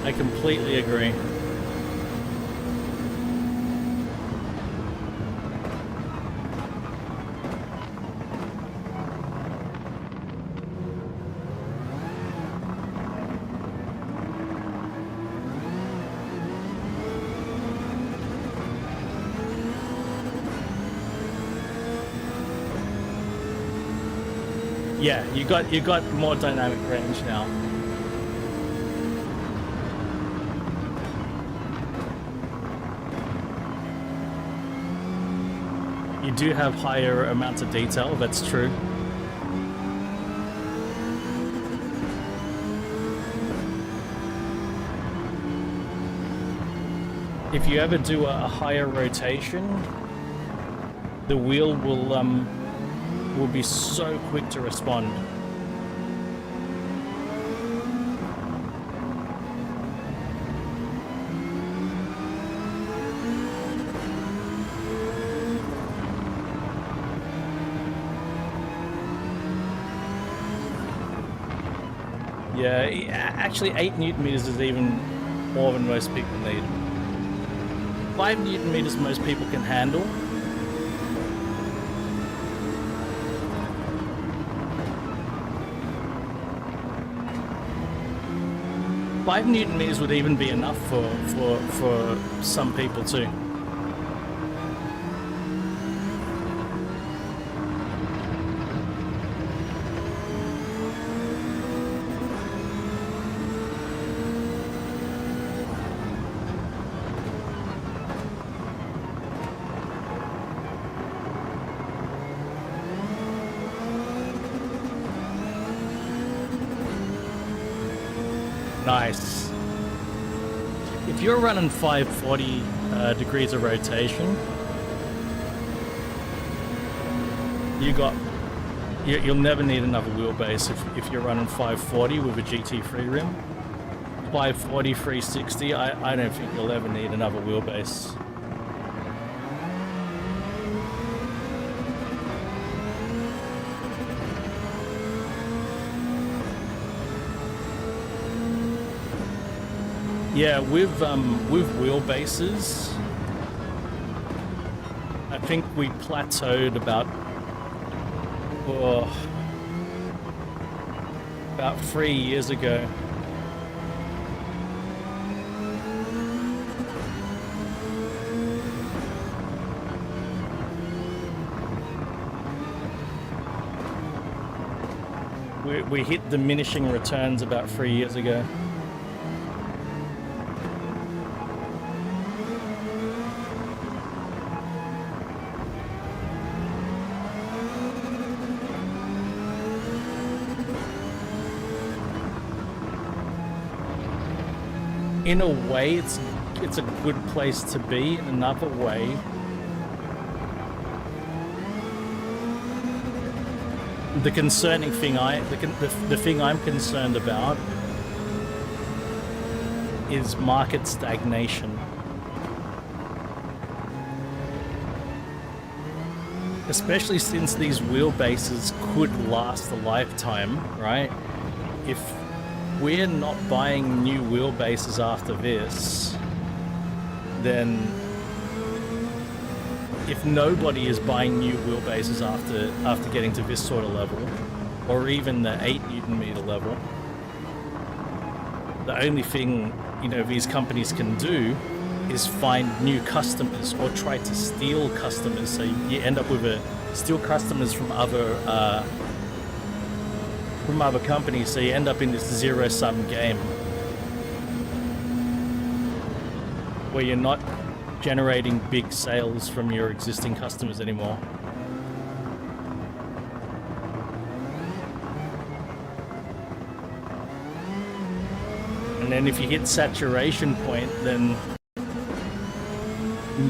I completely agree. Yeah, you got more dynamic range now. You do have higher amounts of detail, that's true. If you ever do a higher rotation, the wheel will be so quick to respond. Yeah, actually 8 Newton meters is even more than most people need. 5 Newton meters most people can handle. Five Newton meters would even be enough for some people too. Nice. If you're running 540 degrees of rotation, you'll never need another wheelbase if you're running 540 with a GT3 rim. 540, 360, I don't think you'll ever need another wheelbase. Yeah, with wheelbases, I think we plateaued about 3 years ago. We hit diminishing returns about 3 years ago. In a way, it's a good place to be. In another way, the concerning thing the thing I'm concerned about is market stagnation. Especially since these wheelbases could last a lifetime, right? If we're not buying new wheelbases after this, then if nobody is buying new wheelbases after getting to this sort of level, or even the 8 Newton meter level, the only thing these companies can do is find new customers or try to steal customers. So you end up with steal customers from other companies, so you end up in this zero-sum game where you're not generating big sales from your existing customers anymore. And then if you hit saturation point, then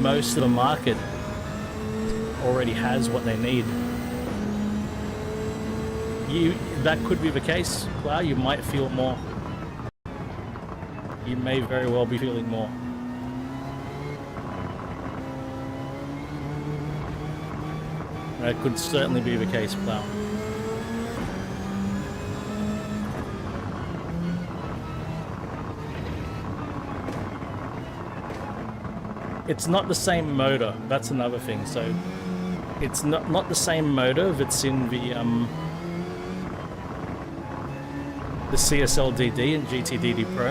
most of the market already has what they need. That could be the case, Plow. You might feel more. You may very well be feeling more. That could certainly be the case, Plow. It's not the same motor. That's another thing. So it's not the same motor that's in the CSL DD and GT DD Pro.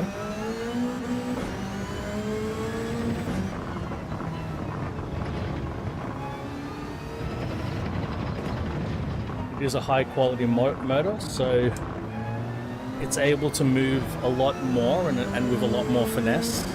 It is a high quality motor, so it's able to move a lot more and with a lot more finesse.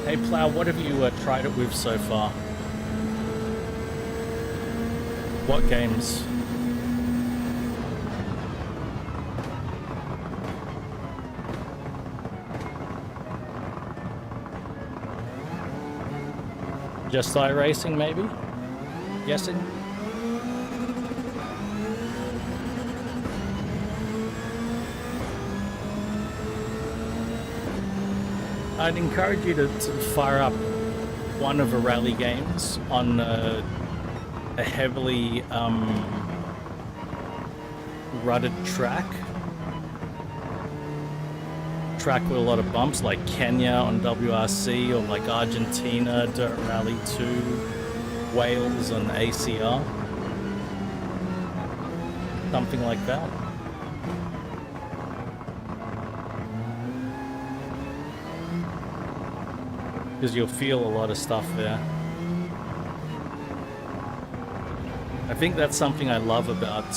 Hey Plow, what have you tried it with so far? What games? Just iRacing, maybe? Guessing? I'd encourage you to fire up one of the rally games on a heavily rutted track with a lot of bumps, like Kenya on WRC, or like Argentina Dirt Rally 2, Wales on ACR, something like that. Because you'll feel a lot of stuff there. I think that's something I love about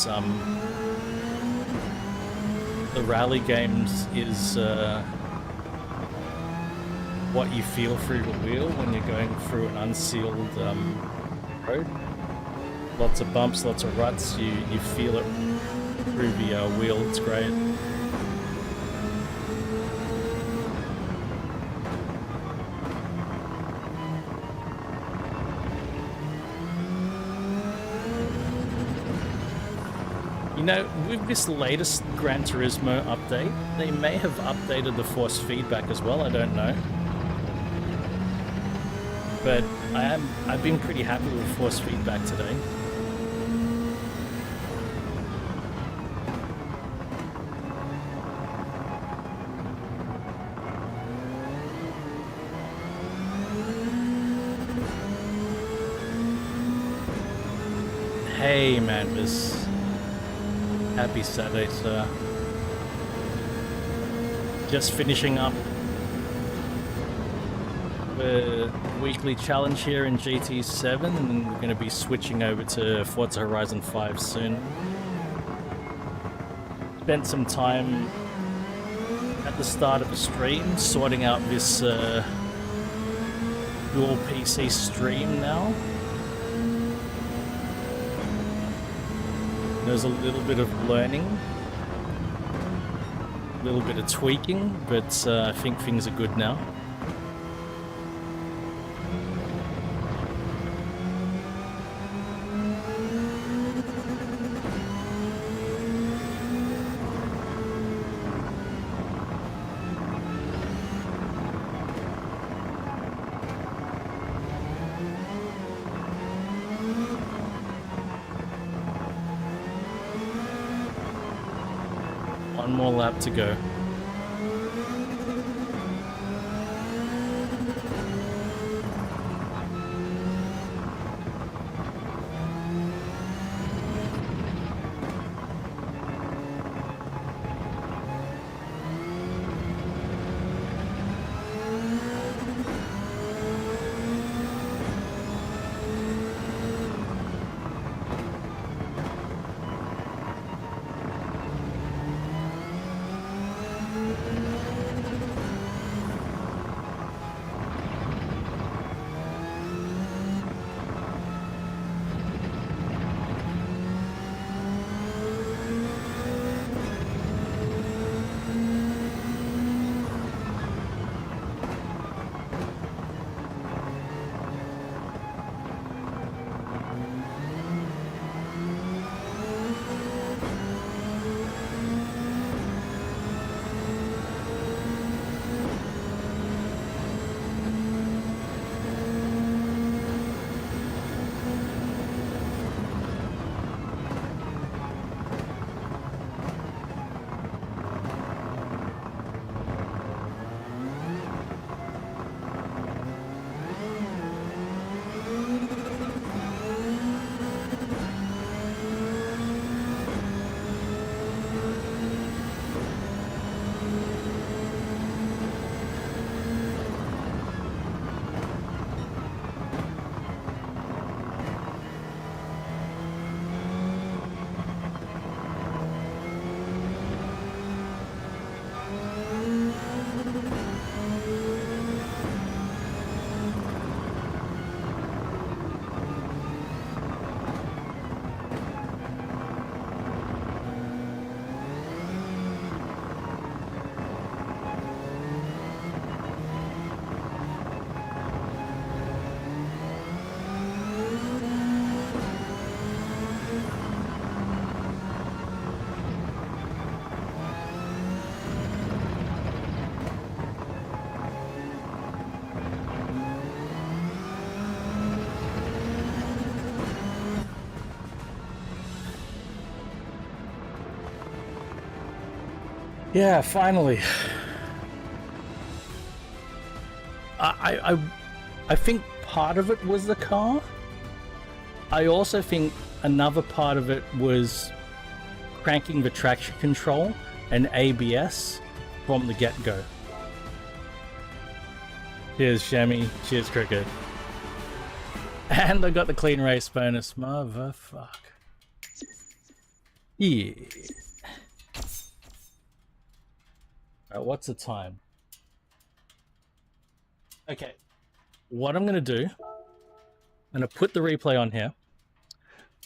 the rally games is what you feel through the wheel when you're going through an unsealed road. Lots of bumps, lots of ruts, you feel it through the wheel, it's great. You know, with this latest Gran Turismo update, they may have updated the force feedback as well, I don't know. But I've been pretty happy with force feedback today. Hey man, this happy Saturday, sir. Just finishing up the weekly challenge here in GT7, and we're going to be switching over to Forza Horizon 5 soon. Spent some time at the start of the stream sorting out this dual PC stream now. There's a little bit of learning, a little bit of tweaking, but I think things are good now. One more lap to go. Yeah, finally. I think part of it was the car. I also think another part of it was cranking the traction control and ABS from the get-go. Cheers, Shammy. Cheers, Cricket. And I got the clean race bonus. Motherfuck. Yeah. Alright, what's the time? Okay. What I'm going to do, I'm going to put the replay on here.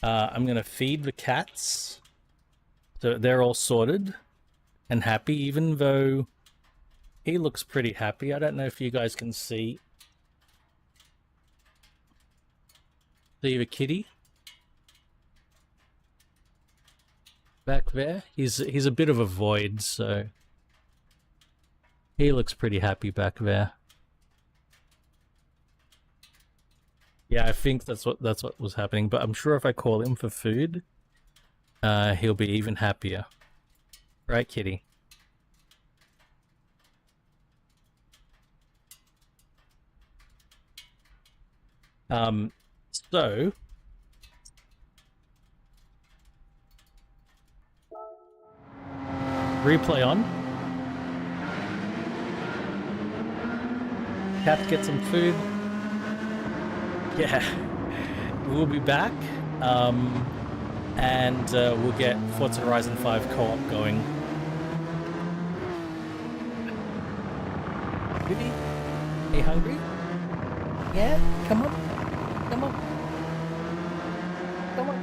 I'm going to feed the cats. So they're all sorted and happy, even though he looks pretty happy. I don't know if you guys can see. See the kitty? Back there? He's a bit of a void, so he looks pretty happy back there. Yeah, I think that's what was happening, but I'm sure if I call him for food, he'll be even happier. Right, kitty? So replay on. Cat get some food. Yeah, we'll be back, and we'll get Forza Horizon 5 co-op going. Really? Are you hungry? Yeah? Come on. Come on. Come on.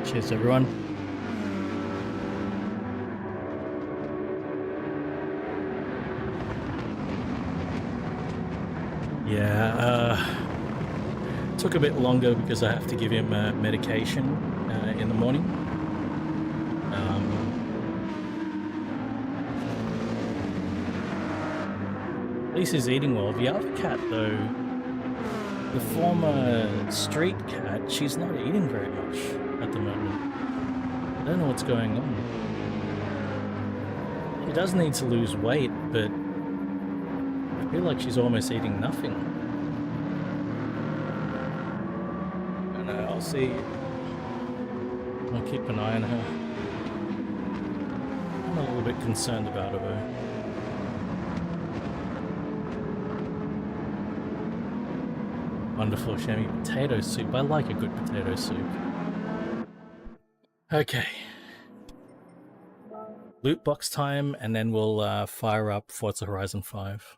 Cheers, everyone. Yeah, took a bit longer because I have to give him medication in the morning. At least he's eating well. The other cat, though, the former street cat, she's not eating very much at the moment. I don't know what's going on. She does need to lose weight, but I feel like she's almost eating nothing. I don't know, I'll see. I'll keep an eye on her. I'm a little bit concerned about her, though. Wonderful, Shami. Potato soup. I like a good potato soup. Okay. Loot box time, and then we'll fire up Forza Horizon 5.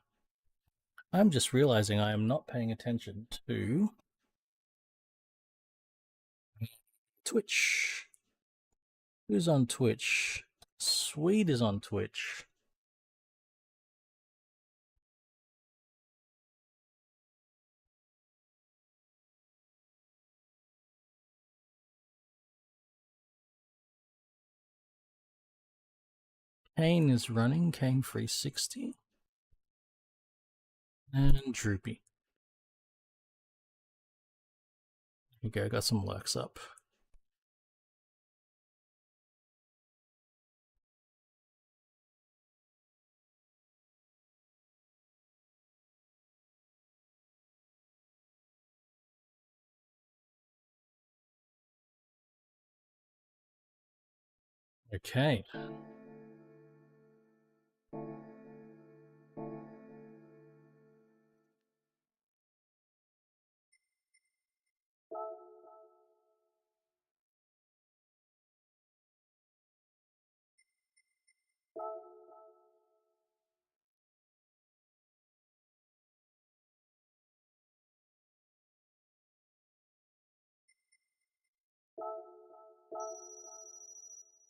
I'm just realizing I am not paying attention to Twitch. Who's on Twitch? Swede is on Twitch. Kane is running, Kane 360. And Droopy. There you go, got some lurks up. Okay.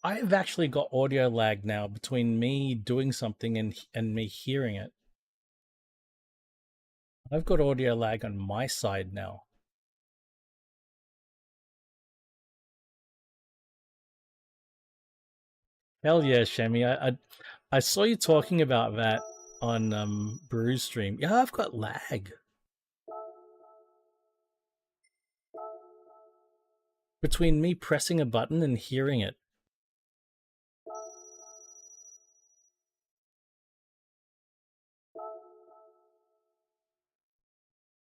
I've actually got audio lag now between me doing something and me hearing it. I've got audio lag on my side now. Hell yeah, Shemi. I saw you talking about that on Brew's stream. Yeah, I've got lag. Between me pressing a button and hearing it.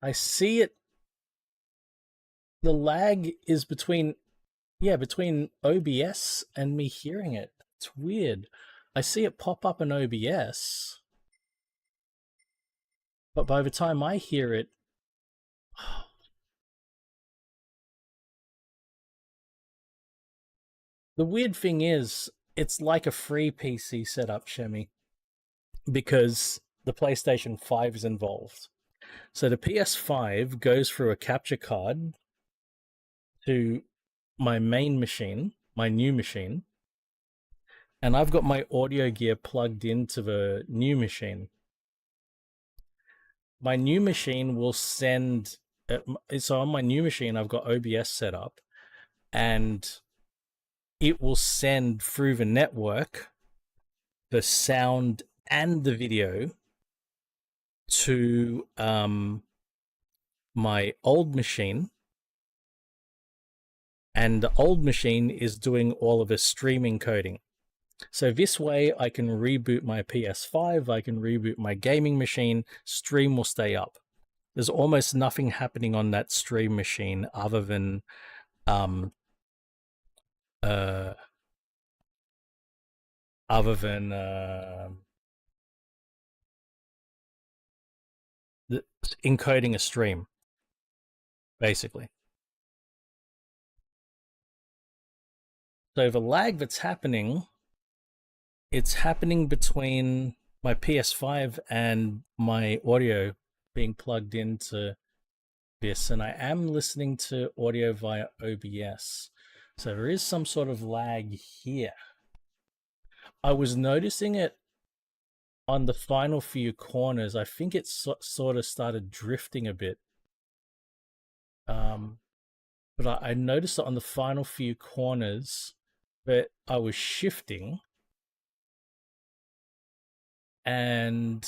I see it. The lag is between OBS and me hearing it. It's weird. I see it pop up in OBS, but by the time I hear it, the weird thing is, it's like a free PC setup, Shemi, because the PlayStation 5 is involved. So the PS5 goes through a capture card to my main machine, my new machine, and I've got my audio gear plugged into the new machine. My new machine will send, so on my new machine, I've got OBS set up, and it will send through the network the sound and the video to my old machine, and the old machine is doing all of the streaming coding. So this way I can reboot my PS5, I can reboot my gaming machine, stream will stay up. There's almost nothing happening on that stream machine other than the encoding a stream, basically. So the lag that's happening, it's happening between my PS5 and my audio being plugged into this, and I am listening to audio via OBS. So there is some sort of lag here. I was noticing it on the final few corners. I think it sort of started drifting a bit. But I noticed it on the final few corners that I was shifting and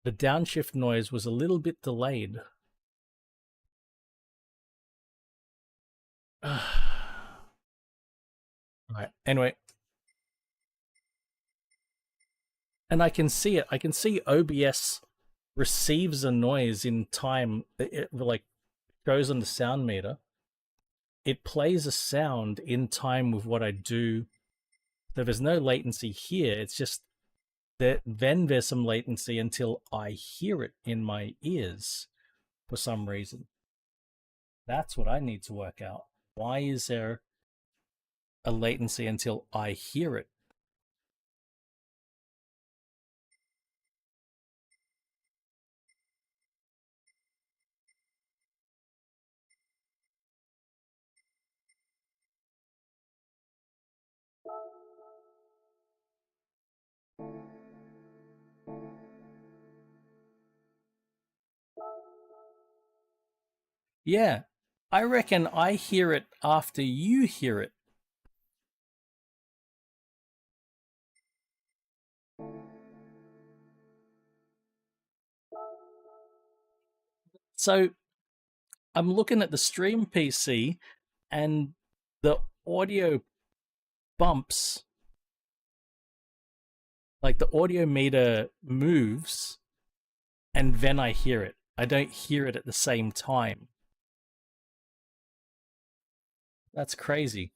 the downshift noise was a little bit delayed. Right. Anyway, and I can see it. I can see OBS receives a noise in time. It like goes on the sound meter. It plays a sound in time with what I do. So there's no latency here. It's just that then there's some latency until I hear it in my ears for some reason. That's what I need to work out. Why is there a latency until I hear it? Yeah, I reckon I hear it after you hear it. So I'm looking at the stream PC and the audio bumps, like the audio meter moves, and then I hear it. I don't hear it at the same time. That's crazy.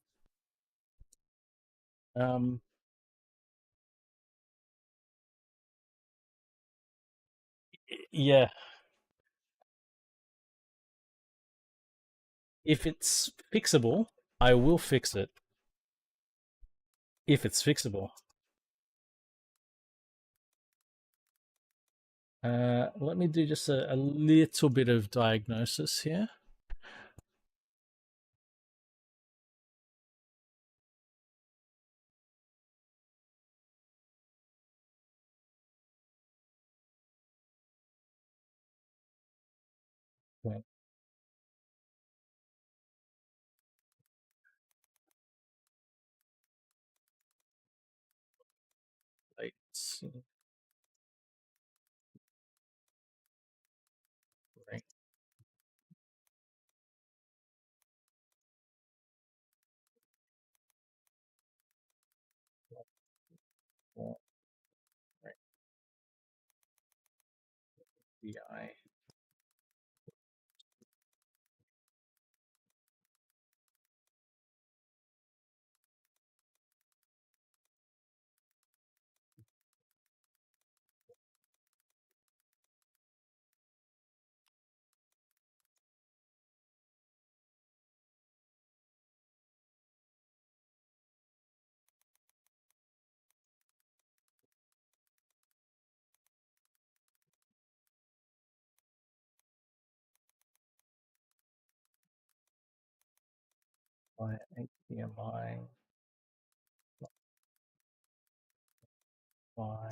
Yeah. If it's fixable, I will fix it. If it's fixable. Let me do just a little bit of diagnosis here. Okay. Let's see. Right. Right. DI. HDMI. Y.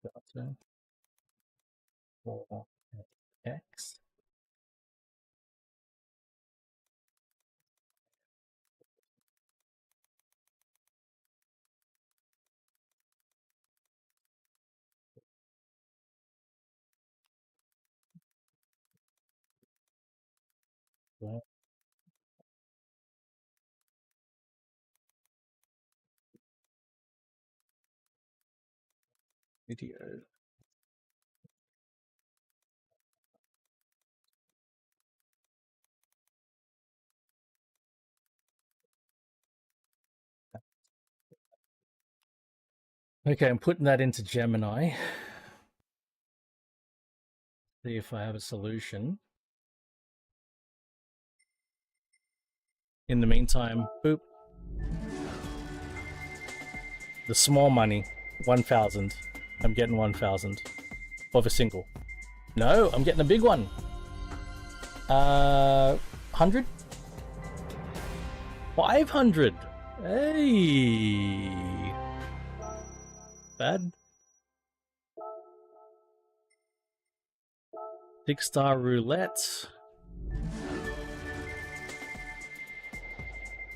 Delta. 4X. Video. Okay, I'm putting that into Gemini. See if I have a solution. In the meantime, boop. The small money, 1,000. I'm getting 1,000 for the single. No, I'm getting a big one. 100? 500. Hey. Bad. 6-star roulette.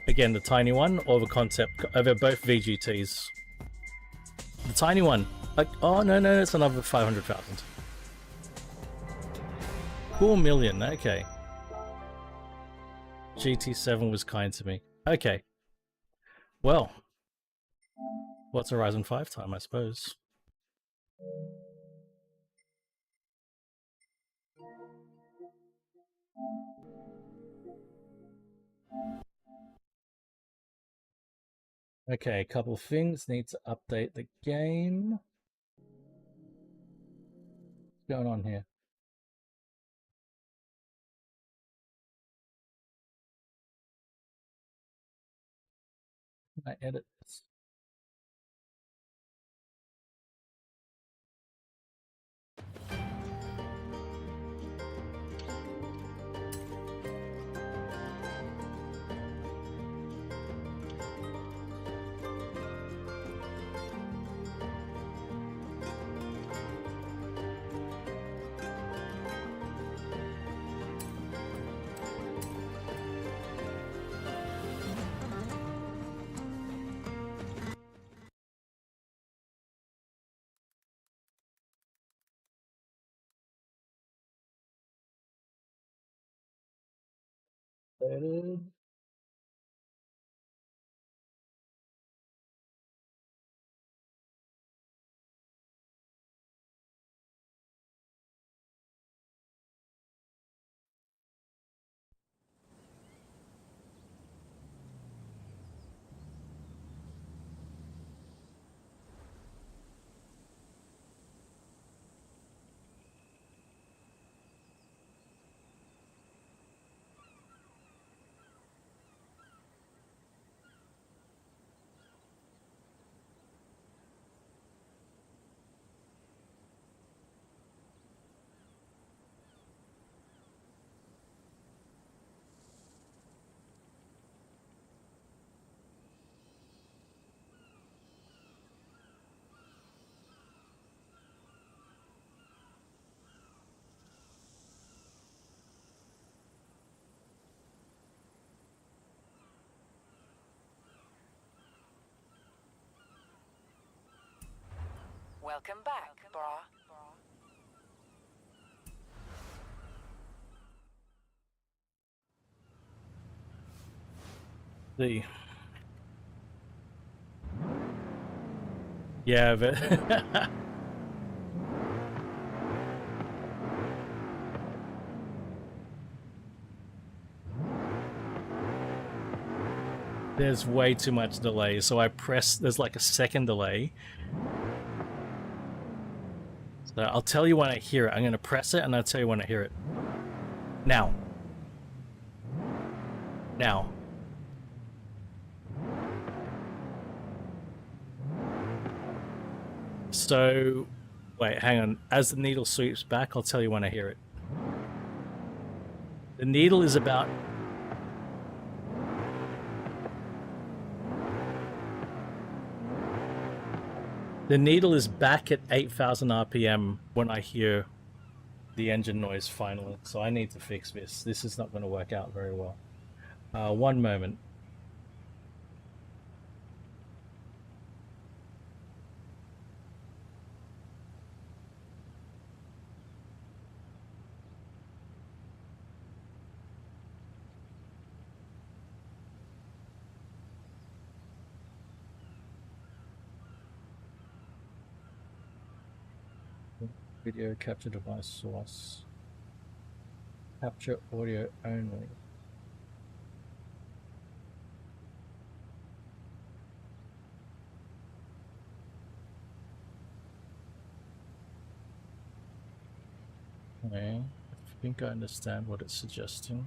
Again, the tiny one or the concept? They're both VGTs. The tiny one. Like, oh no, it's another 500,000. Cool million. Okay. GT7 was kind to me. Okay. Well, what's Horizon 5 time, I suppose? Okay, a couple of things. Need to update the game. What's going on here? Can I edit this? Edited. Welcome back, brah. The yeah, but there's way too much delay, so I press. There's like a second delay. So I'll tell you when I hear it. I'm gonna press it, and I'll tell you when I hear it. Now. So, wait, hang on. As the needle sweeps back, I'll tell you when I hear it. The needle is about... The needle is back at 8,000 RPM when I hear the engine noise finally. So I need to fix this. This is not going to work out very well. One moment. Video capture device source. Capture audio only. Okay, I think I understand what it's suggesting.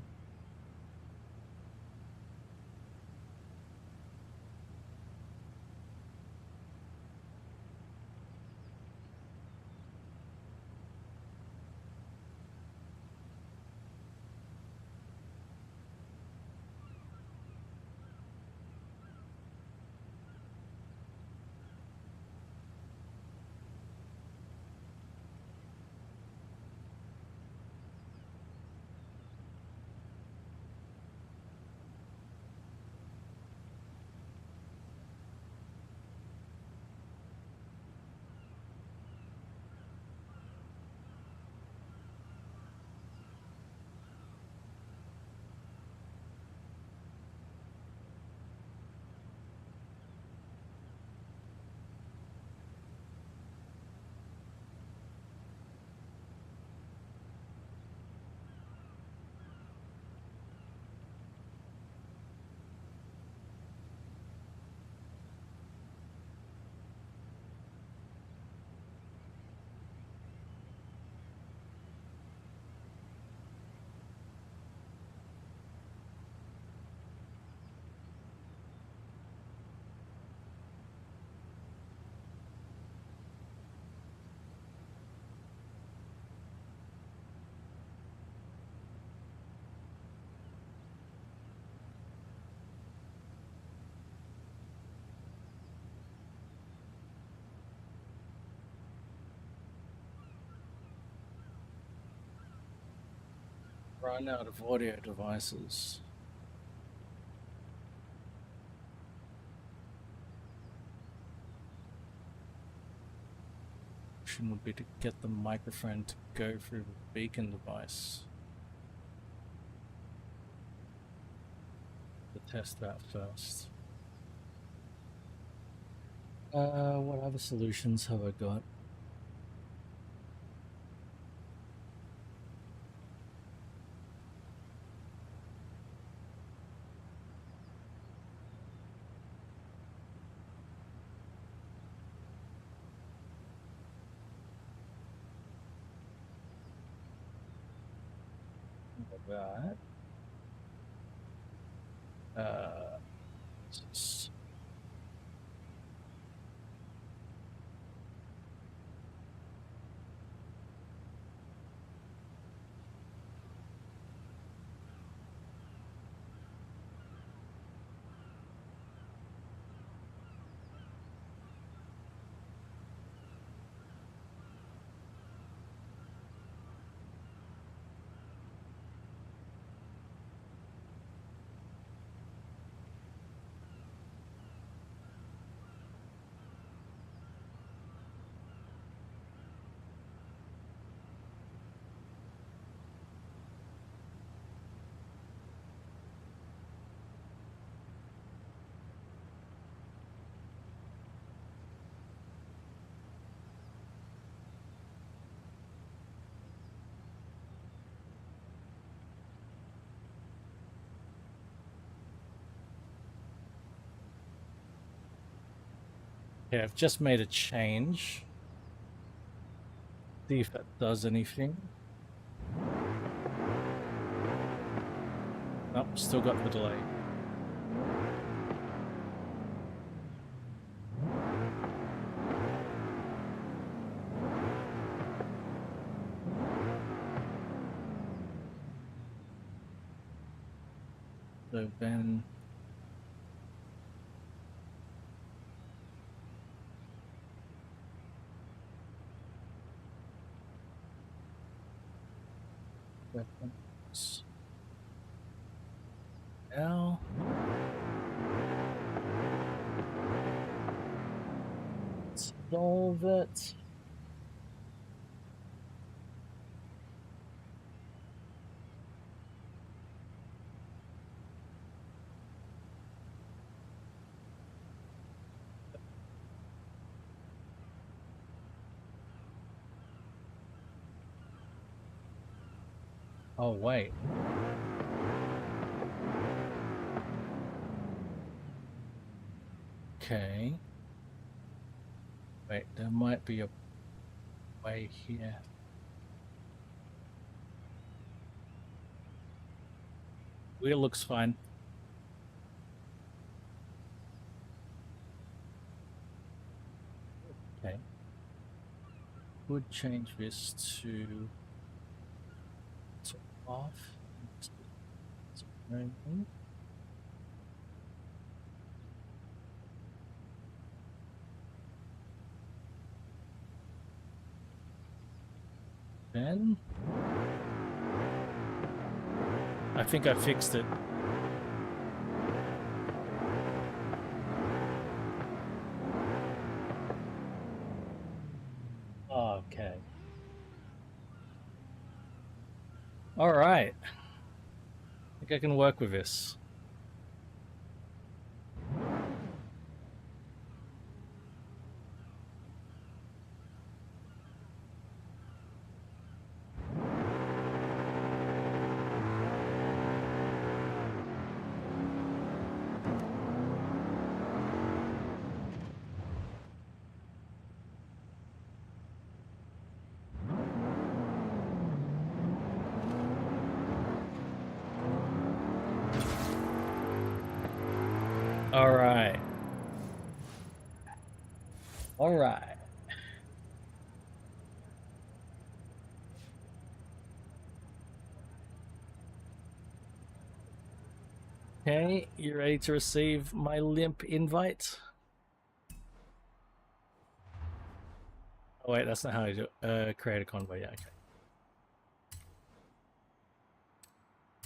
Run out of audio devices. Option would be to get the microphone to go through the beacon device. To test that first. What other solutions have I got? That. Yeah, I've just made a change. See if that does anything. Nope, still got the delay. So then weapons. Now solve it. Oh wait. Okay. Wait, there might be a way here. Wheel looks fine. Okay. Would change this to off. Then I think I fixed it. Okay. All right. I think I can work with this. All right. All right. Okay, you ready to receive my limp invite? Oh wait, that's not how I do it. Create a convoy, yeah, okay.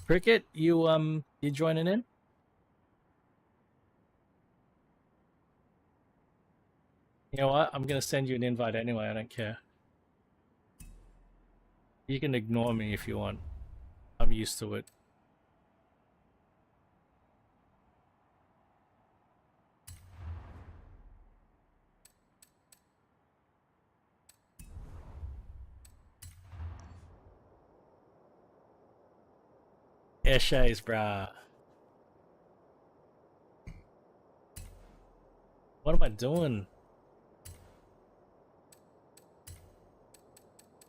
Cricket, you joining in? You know what? I'm gonna send you an invite anyway. I don't care. You can ignore me if you want. I'm used to it. Eshays, brah. What am I doing?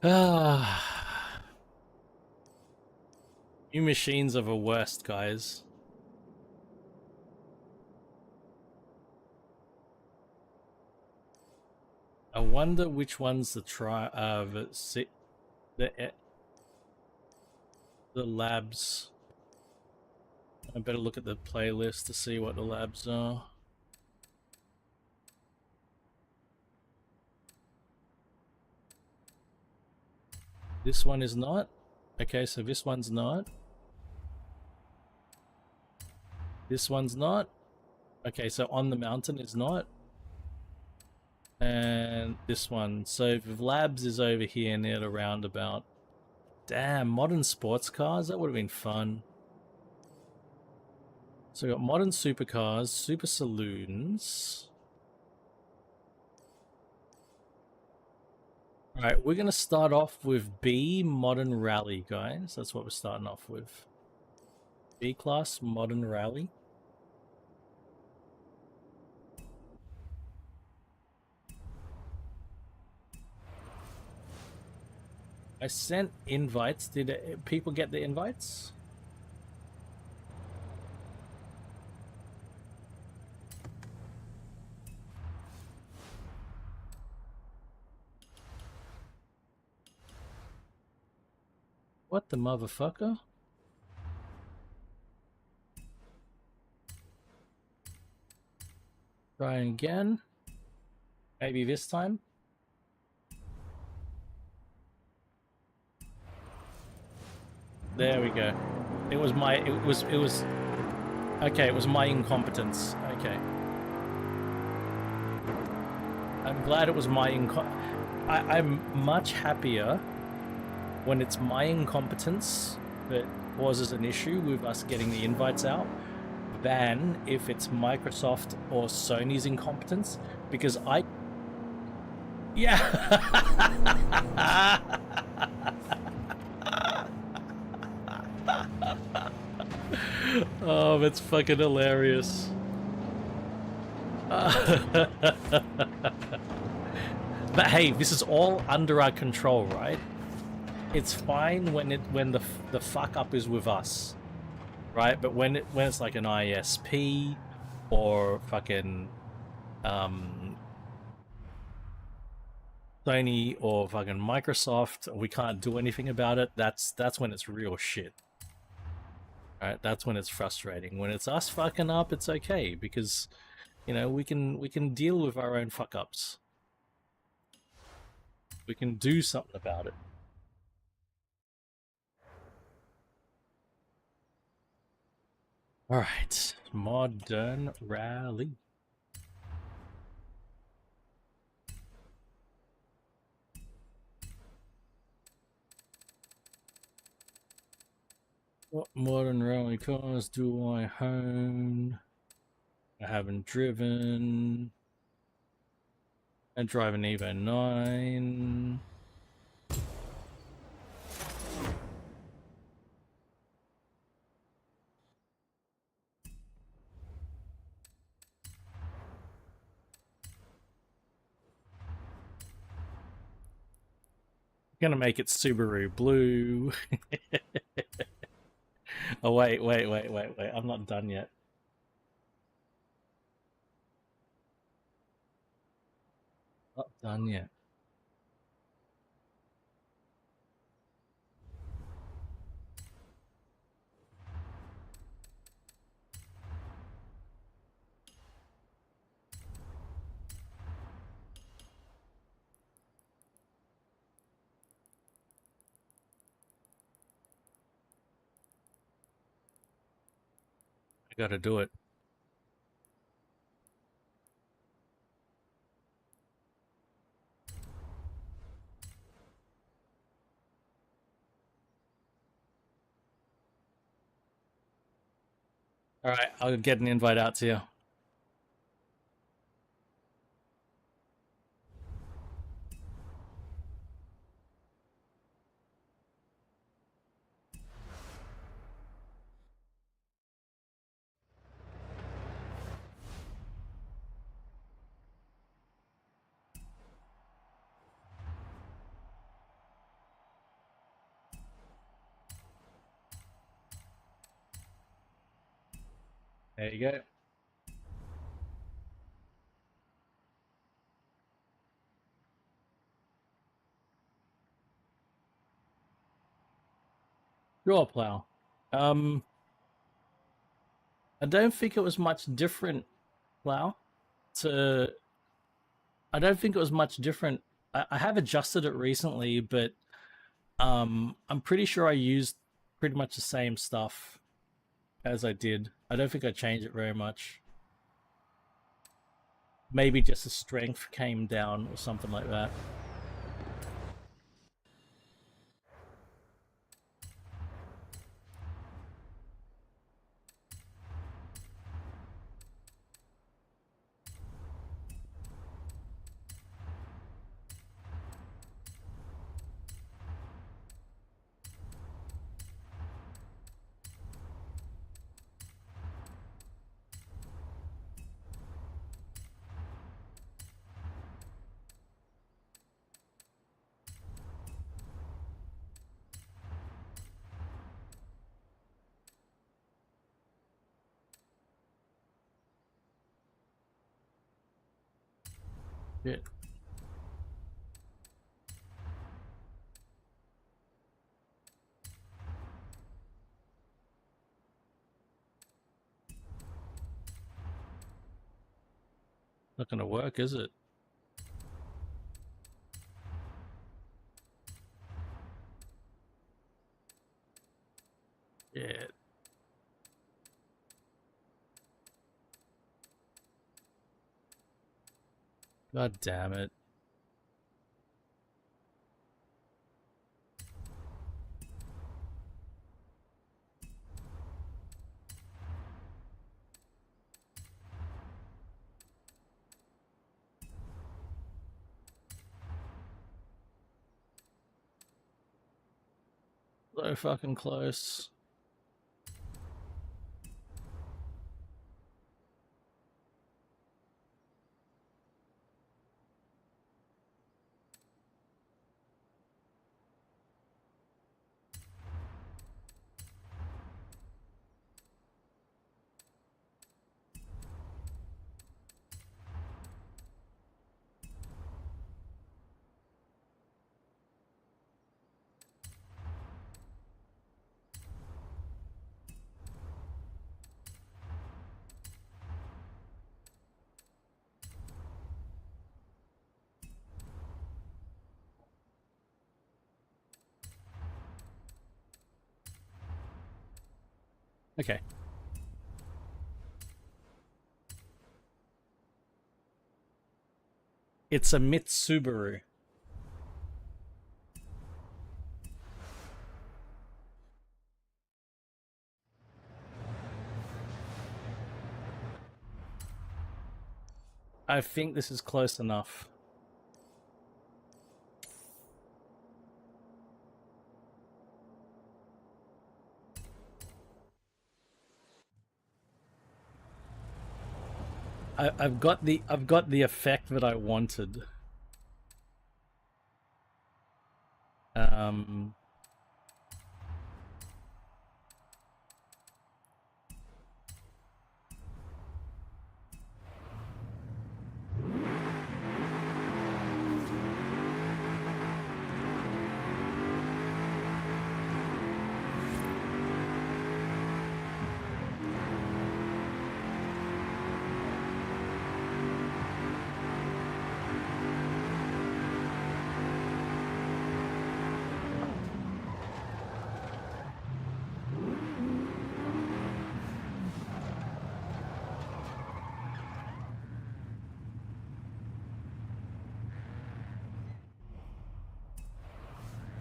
Ah. New machines are the worst, guys. I wonder which one's the the labs. I better look at the playlist to see what the labs are. This one is not. Okay, so this one's not. This one's not. Okay, so On the Mountain is not. And this one. So the labs is over here near the roundabout. Damn, modern sports cars? That would have been fun. So we got modern supercars, super saloons. Alright, we're gonna start off with B, modern rally, guys. That's what we're starting off with. B class, modern rally. I sent invites. Did people get the invites? What the motherfucker? Try again. Maybe this time. There we go. It was my okay, it was my incompetence. Okay. I'm glad it was my I'm much happier when it's my incompetence that causes an issue with us getting the invites out than if it's Microsoft or Sony's incompetence, because yeah. Oh, that's fucking hilarious. But hey, this is all under our control, right? It's fine when the fuck up is with us, right? But when it's like an ISP or fucking Sony or fucking Microsoft, we can't do anything about it. That's when it's real shit. Right? That's when it's frustrating. When it's us fucking up, it's okay because, you know, we can deal with our own fuck ups. We can do something about it. All right, modern rally. What modern rally cars do I own? I haven't driven. I drive an Evo 9. Gonna make it Subaru blue. Oh wait, I'm not done yet. Not done yet. Gotta do it. All right, I'll get an invite out to you. There you go. Draw plow. I don't think it was much different, plow. To I don't think it was much different. I have adjusted it recently, but I'm pretty sure I used pretty much the same stuff as I did. I don't think I changed it very much. Maybe just the strength came down or something like that. Yeah. Not gonna work, is it? Yeah. God damn it. So fucking close. Okay. It's a Mitsubaru. I think this is close enough. I've got the effect that I wanted. Um,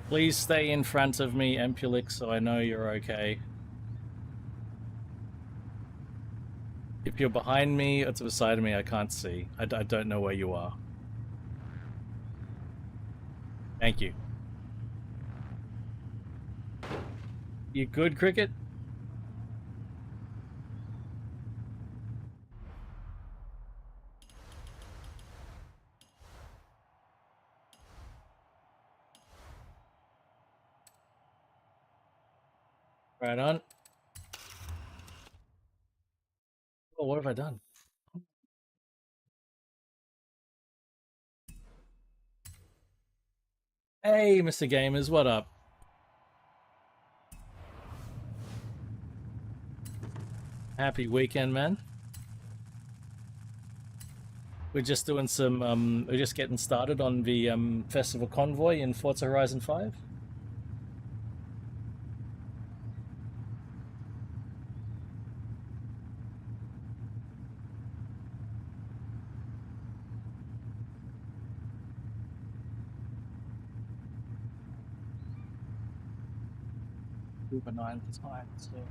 Please stay in front of me, Empulix, so I know you're okay. If you're behind me or to the side of me, I can't see. I don't know where you are. Thank you. You good, Cricket? Right on. Oh, what have I done? Hey, Mr. Gamers, what up? Happy weekend, man. We're just doing some, we're just getting started on the Festival Convoy in Forza Horizon 5. Uber 9 times, yeah.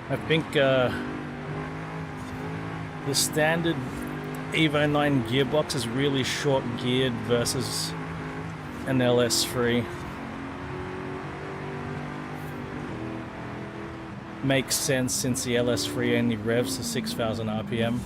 I think the standard Evo 9 gearbox is really short geared versus an LS3. Makes sense since the LS3 only revs to 6,000 RPM.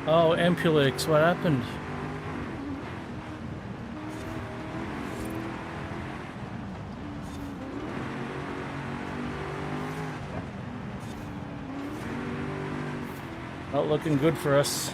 Oh, Ampulix, what happened? Not looking good for us.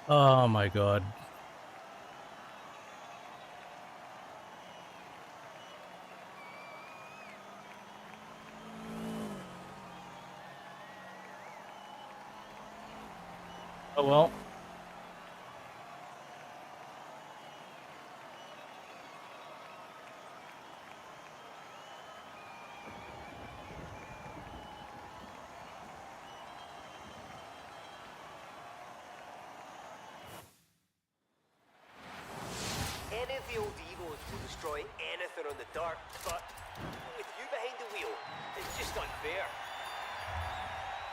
Oh my god. Oh well. Any of the old Evos will destroy anything on the dirt, but with you behind the wheel, it's just unfair.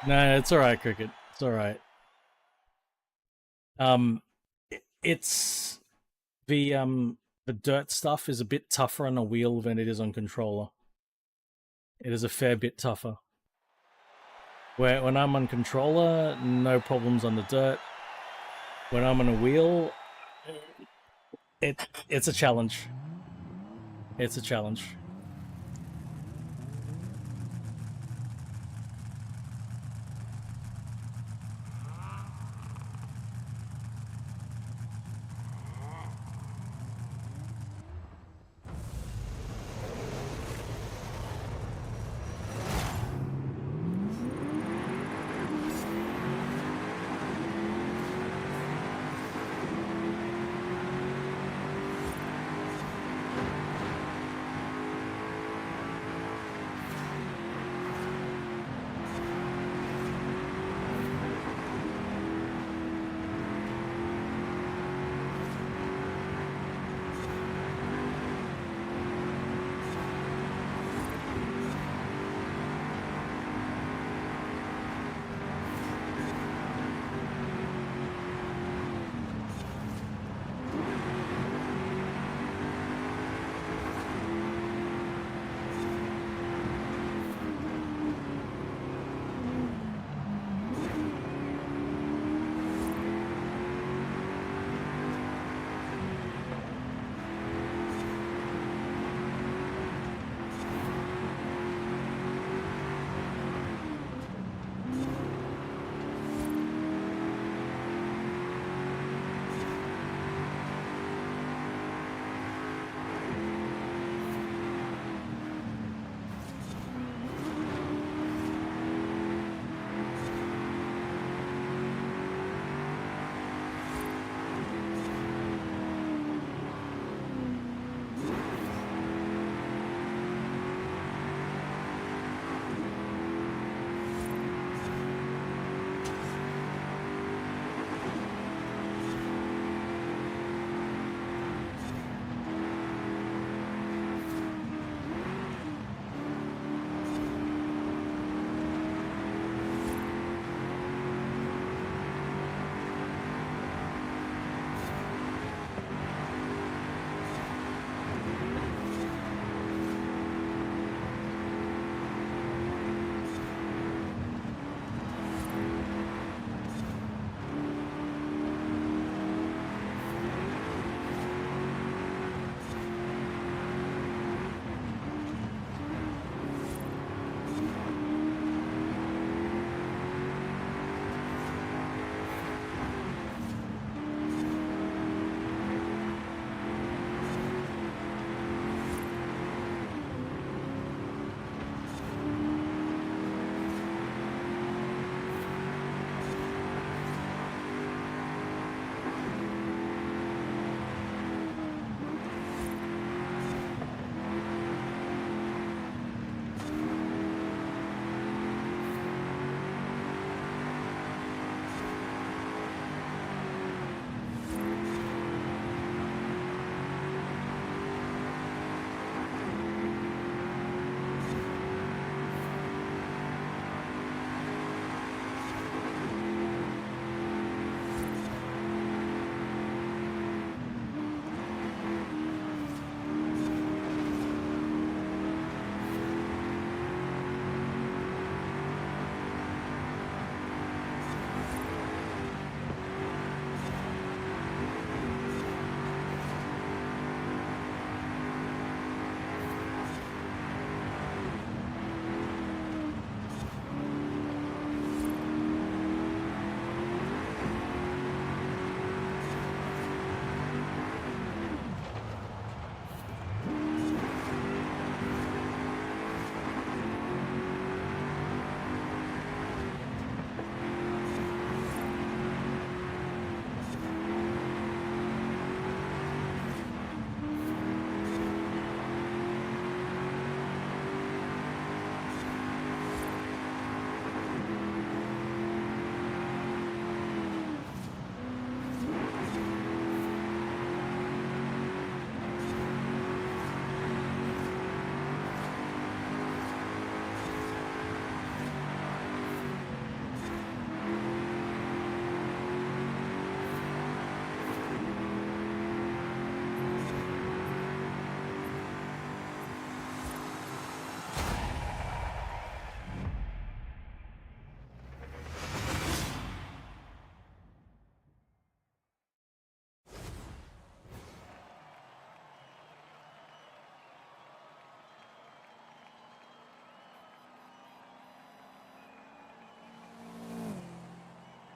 Nah, it's alright, Cricket. It's alright. It's the dirt stuff is a bit tougher on a wheel than it is on controller. It is a fair bit tougher. Where when I'm on controller, no problems on the dirt. When I'm on a wheel, it's a challenge. It's a challenge.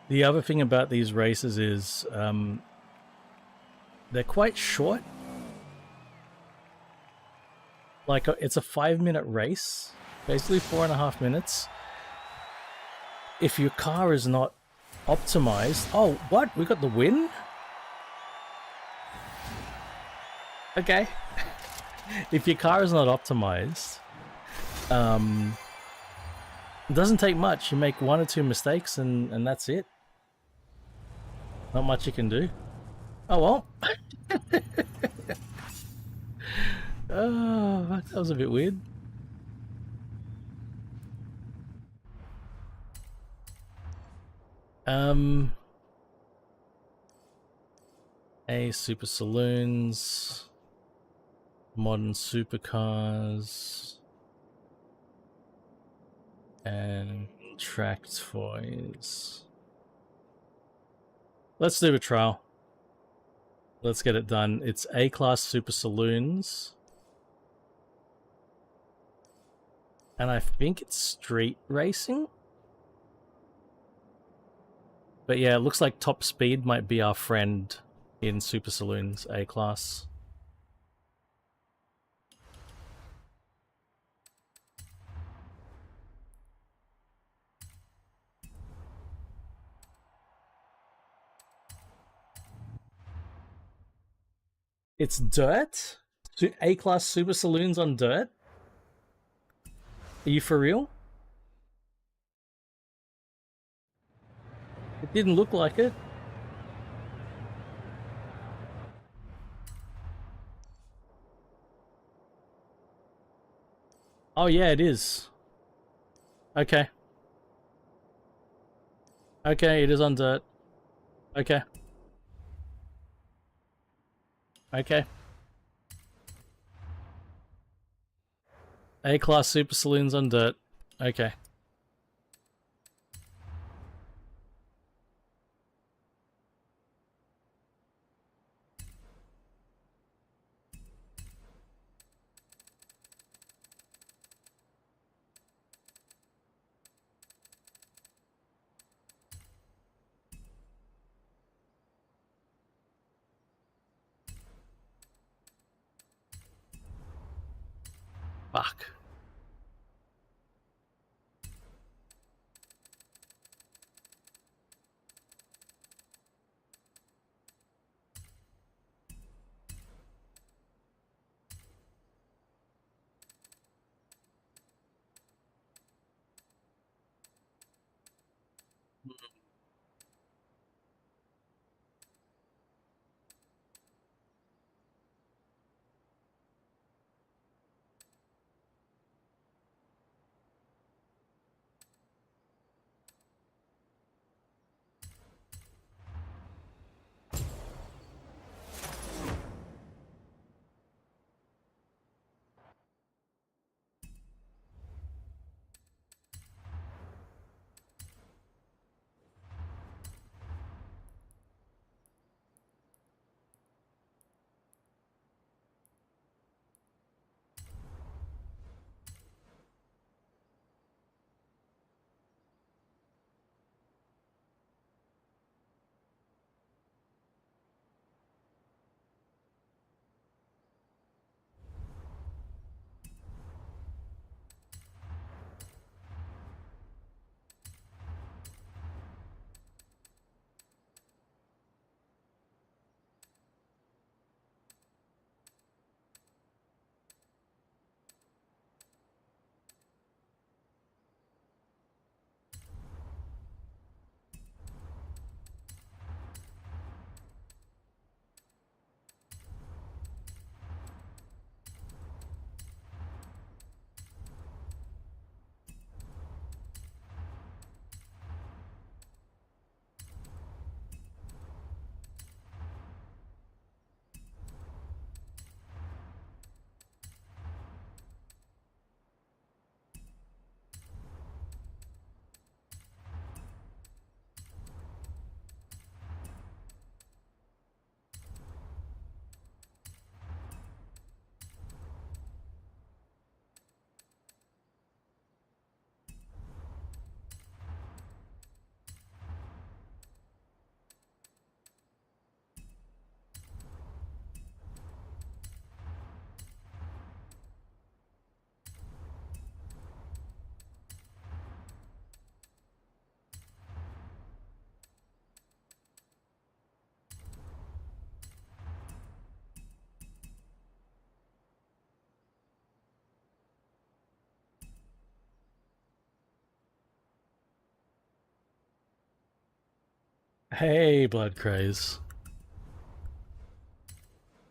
The other thing about these races is they're quite short. Like, it's a 5-minute race, basically 4.5 minutes. If your car is not optimized... Oh, what? We got the win? Okay. If your car is not optimized, it doesn't take much. You make 1 or 2 mistakes and that's it. Not much you can do. Oh well. Oh, that was a bit weird. Super saloons, modern supercars, and tracked toys. Let's do a trial. Let's get it done. It's A-class super saloons. And I think it's street racing. But yeah, it looks like top speed might be our friend in super saloons, A-class. It's dirt? A-class super saloons on dirt? Are you for real? It didn't look like it. Oh yeah, it is. Okay. Okay, it is on dirt. Okay. Okay. A-class super saloons on dirt. Okay. Fuck. Hey, Blood Craze.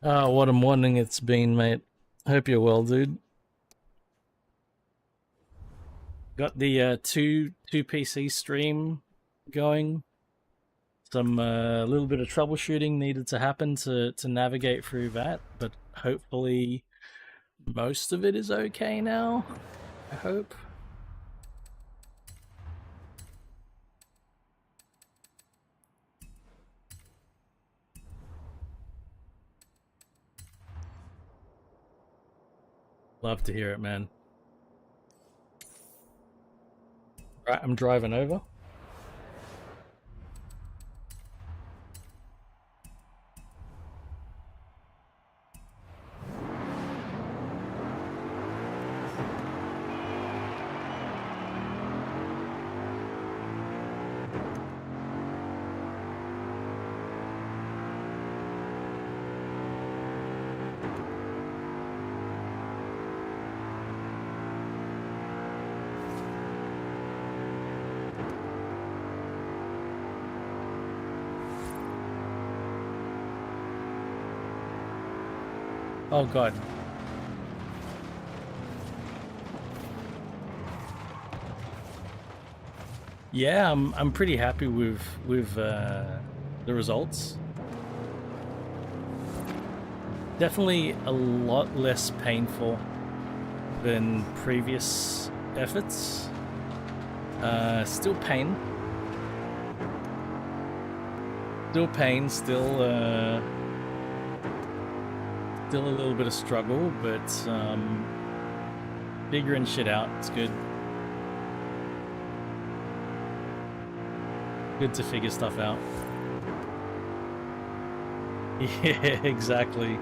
Oh, what a morning it's been, mate. Hope you're well, dude. Got the two PC stream going. Some little bit of troubleshooting needed to happen to navigate through that, but hopefully most of it is okay now. I hope. Love to hear it, man. Right, I'm driving over. Oh god. Yeah, I'm pretty happy with the results. Definitely a lot less painful than previous efforts. Still pain. Still pain, still a little bit of struggle, but figuring shit out. It's good. Good to figure stuff out. Yeah, exactly.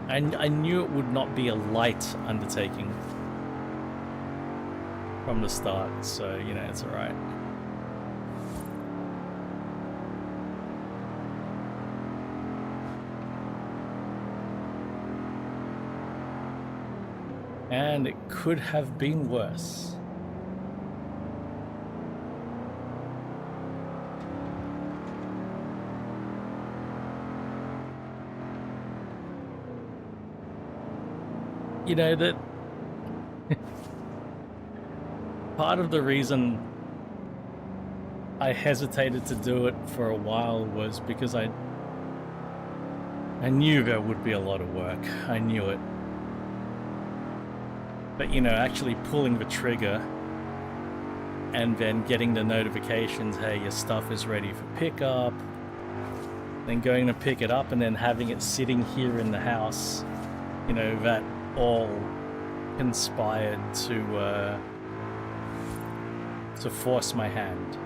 I knew it would not be a light undertaking from the start, so, you know, it's alright. And it could have been worse. You know, that part of the reason I hesitated to do it for a while was because I knew there would be a lot of work. I knew it. But, you know, actually pulling the trigger and then getting the notifications, hey, your stuff is ready for pickup, then going to pick it up and then having it sitting here in the house, you know, that all conspired to force my hand.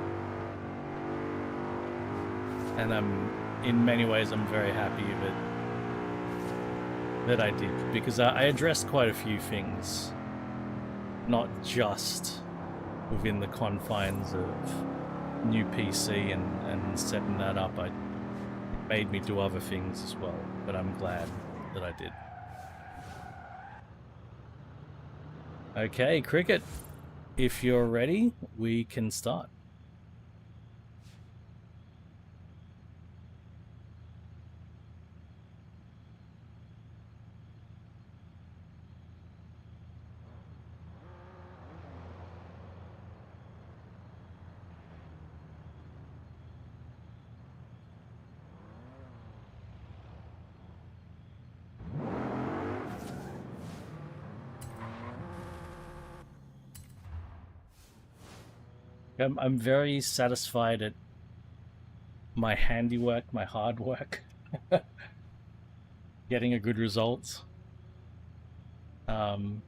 And in many ways, I'm very happy that I did, because I addressed quite a few things, not just within the confines of NewPC and setting that up. It made me do other things as well, but I'm glad that I did. Okay, Cricket, if you're ready, we can start. I'm very satisfied at my handiwork, my hard work, getting a good result. It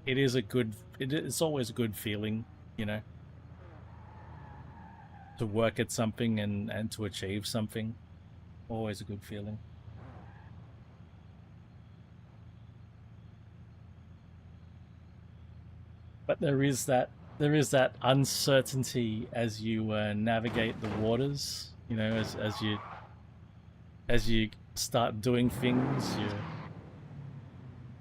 is it's always a good feeling, you know, to work at something and to achieve something. Always a good feeling. But there is that uncertainty as you navigate the waters, you know, as you start doing things,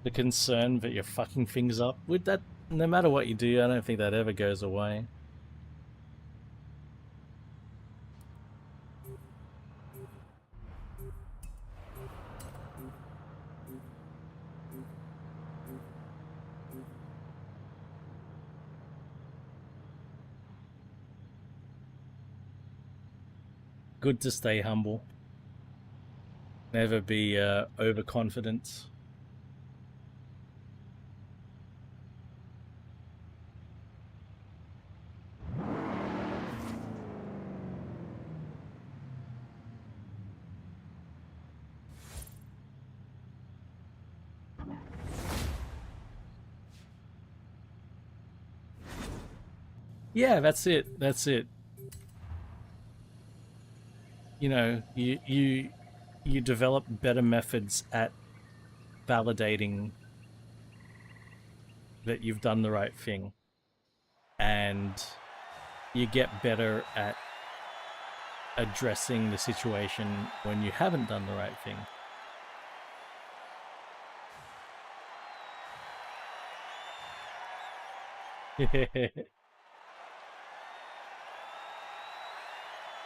the concern that you're fucking things up. With that, no matter what you do, I don't think that ever goes away. Good to stay humble. Never be overconfident. Yeah, that's it. That's it. You know, you develop better methods at validating that you've done the right thing, and you get better at addressing the situation when you haven't done the right thing.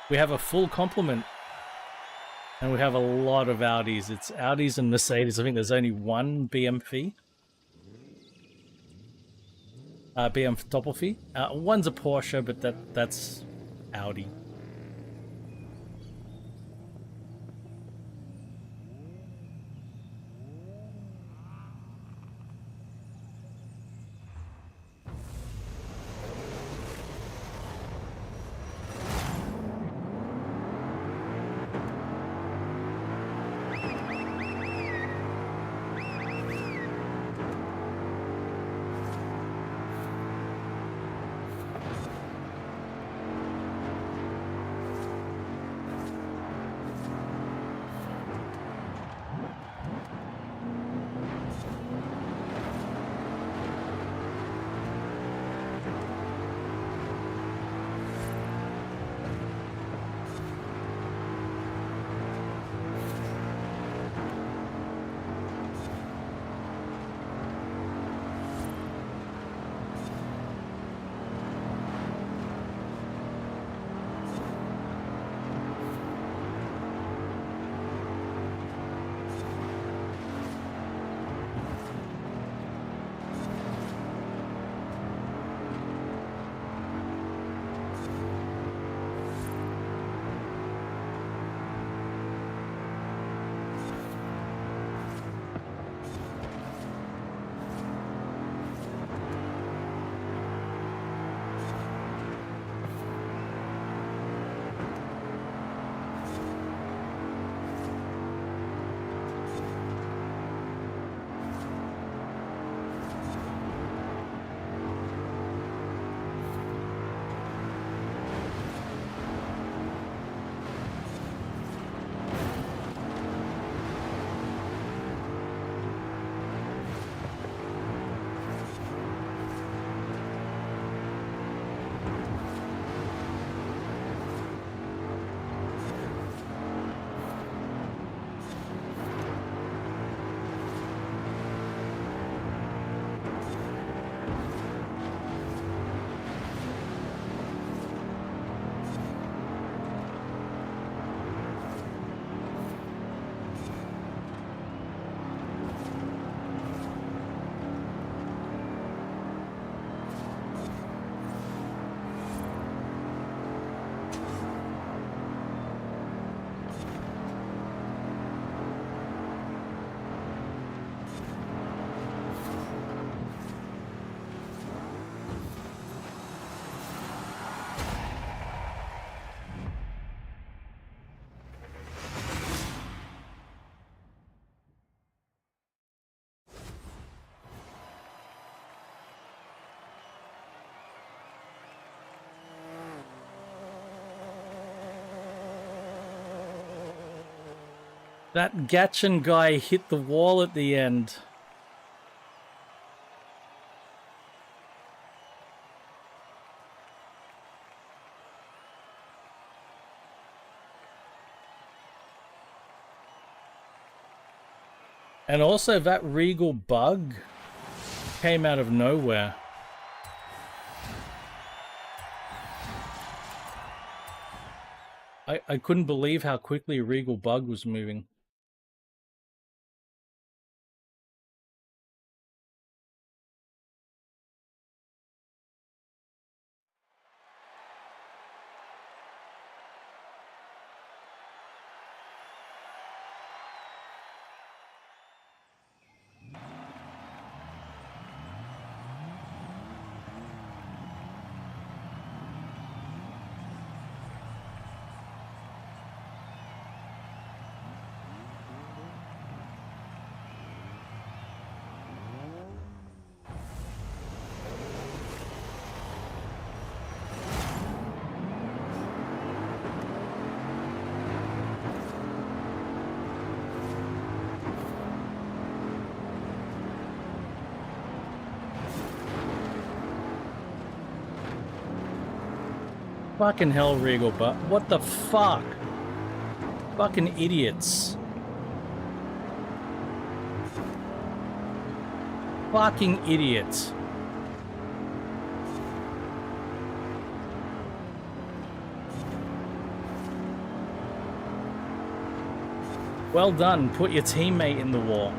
We have a full complement, and we have a lot of Audis. It's Audis and Mercedes. I think there's only one BMW. BM Doppelvieh. One's a Porsche, but that's Audi. That Gatchin guy hit the wall at the end. And also that Regal bug came out of nowhere. I couldn't believe how quickly Regal bug was moving. Fucking hell, Regal, but what the fuck? Fucking idiots. Fucking idiots. Well done, put your teammate in the wall.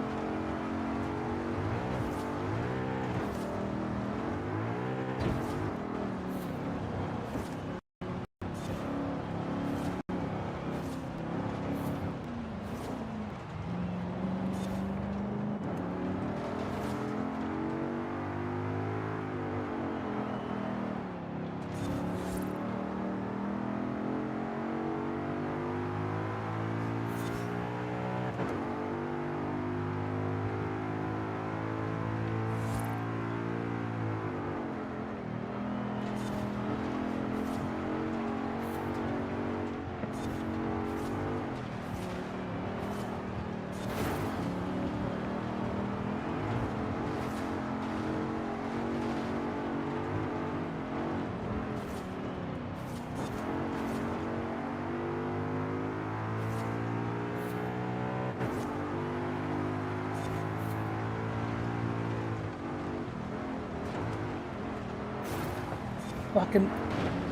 Fucking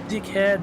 dickhead.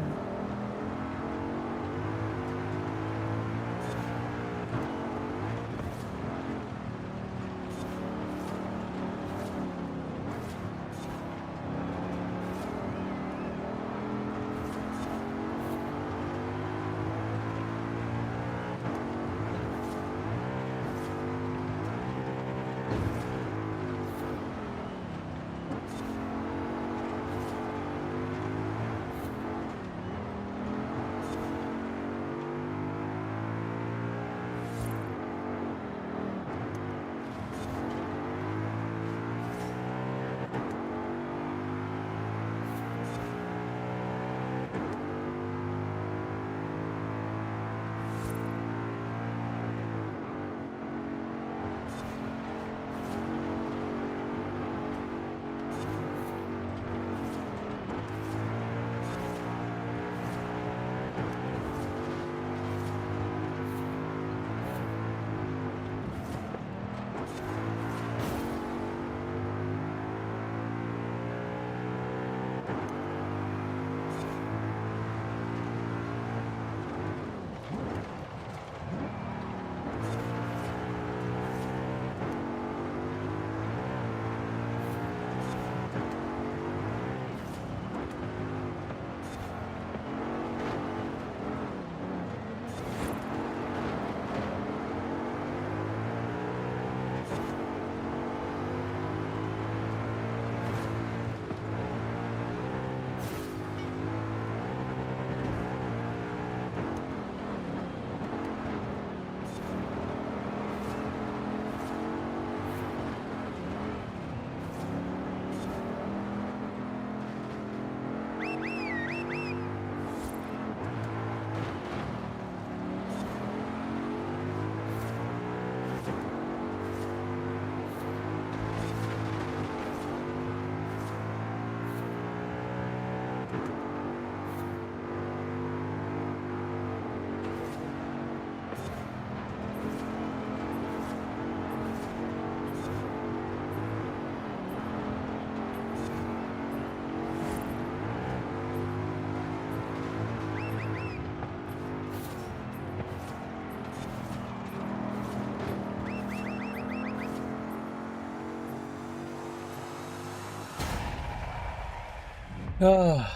Oh.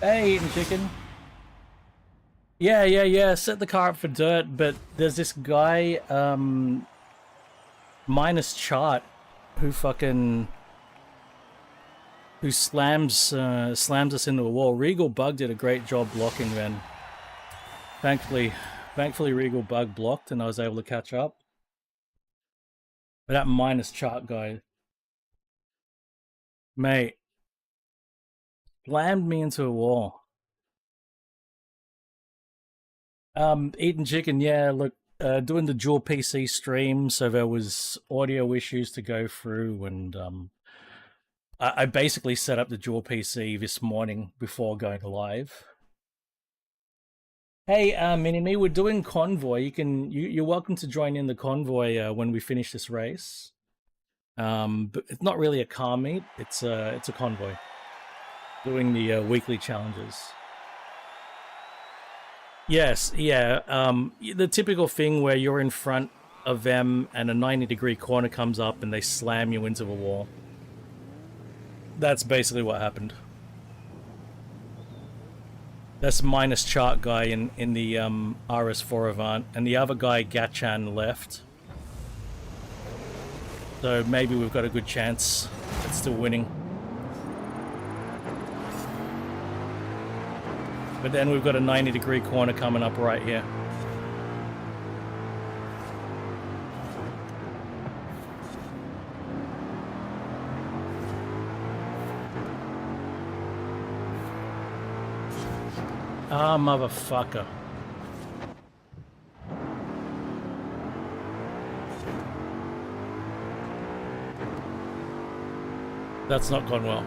Hey, eating chicken. Yeah. Set the car up for dirt, but there's this guy, minus chart, who slams us into a wall. Regal Bug did a great job blocking then. Thankfully Regal Bug blocked and I was able to catch up. But that minus chart guy, mate, slammed me into a wall. Eating chicken, yeah, look, doing the dual PC stream, so there was audio issues to go through, and I basically set up the dual PC this morning before going live. Hey, Mini-Me, we're doing convoy. You're welcome to join in the convoy when we finish this race. But it's not really a car meet; it's a convoy. Doing the weekly challenges. Yes, yeah. The typical thing where you're in front of them and a 90-degree corner comes up and they slam you into the wall. That's basically what happened. That's minus chart guy in the RS4 Avant, and the other guy, Gatchan, left. So maybe we've got a good chance at still winning. But then we've got a 90-degree corner coming up right here. Ah, motherfucker. That's not gone well.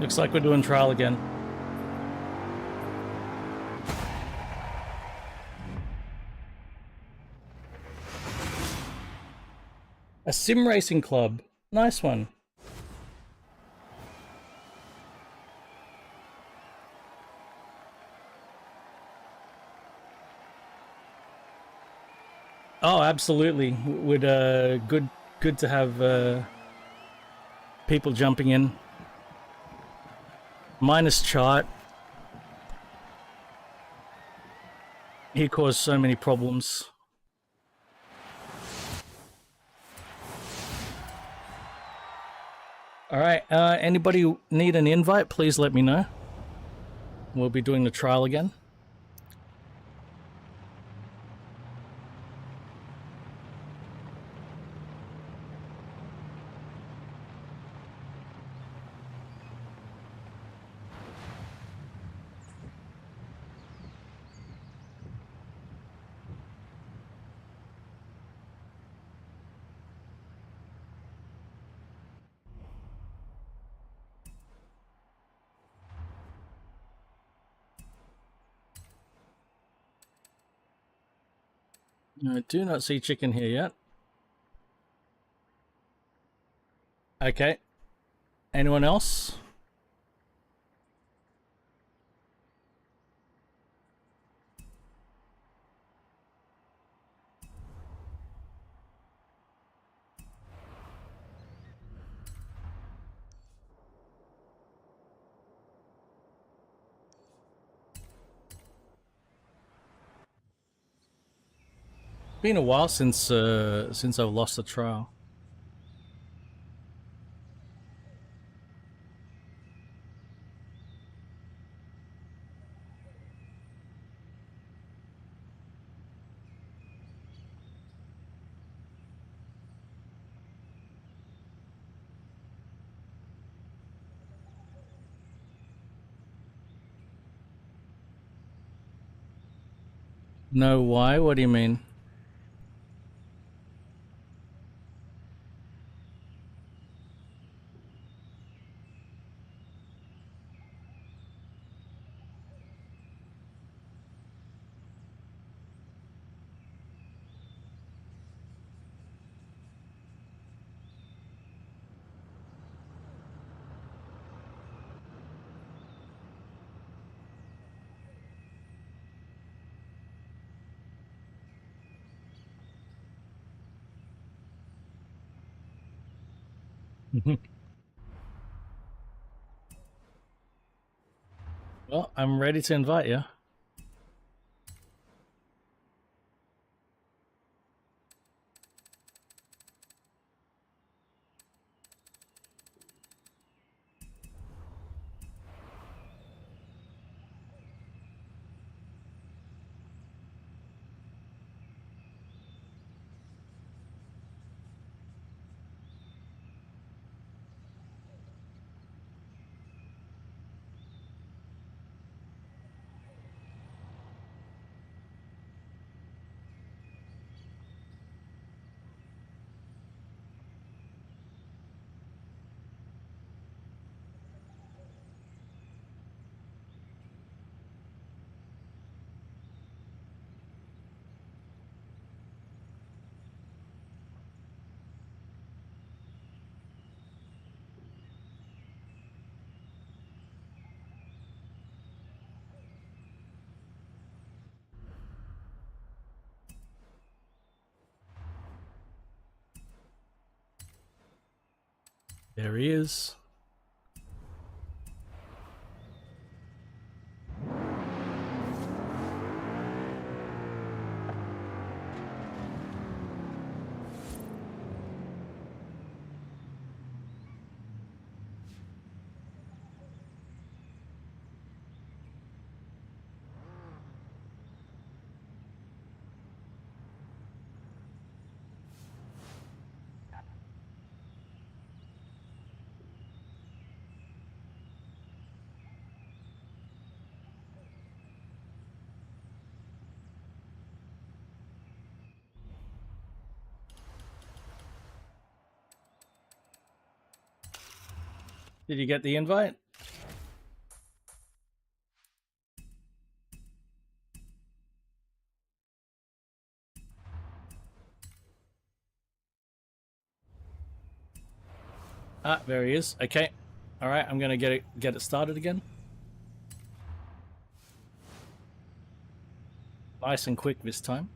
Looks like we're doing trial again. A sim racing club. Nice one. Oh, absolutely. Would good to have people jumping in. Minus Chart. He caused so many problems. All right. Anybody need an invite? Please let me know. We'll be doing the trial again. I do not see chicken here yet. Okay. Anyone else? Been a while since I've lost the trial. No, why? What do you mean? Well, I'm ready to invite you. There he is. Did you get the invite? Ah, there he is. Okay. All right, I'm gonna get it started again. Nice and quick this time.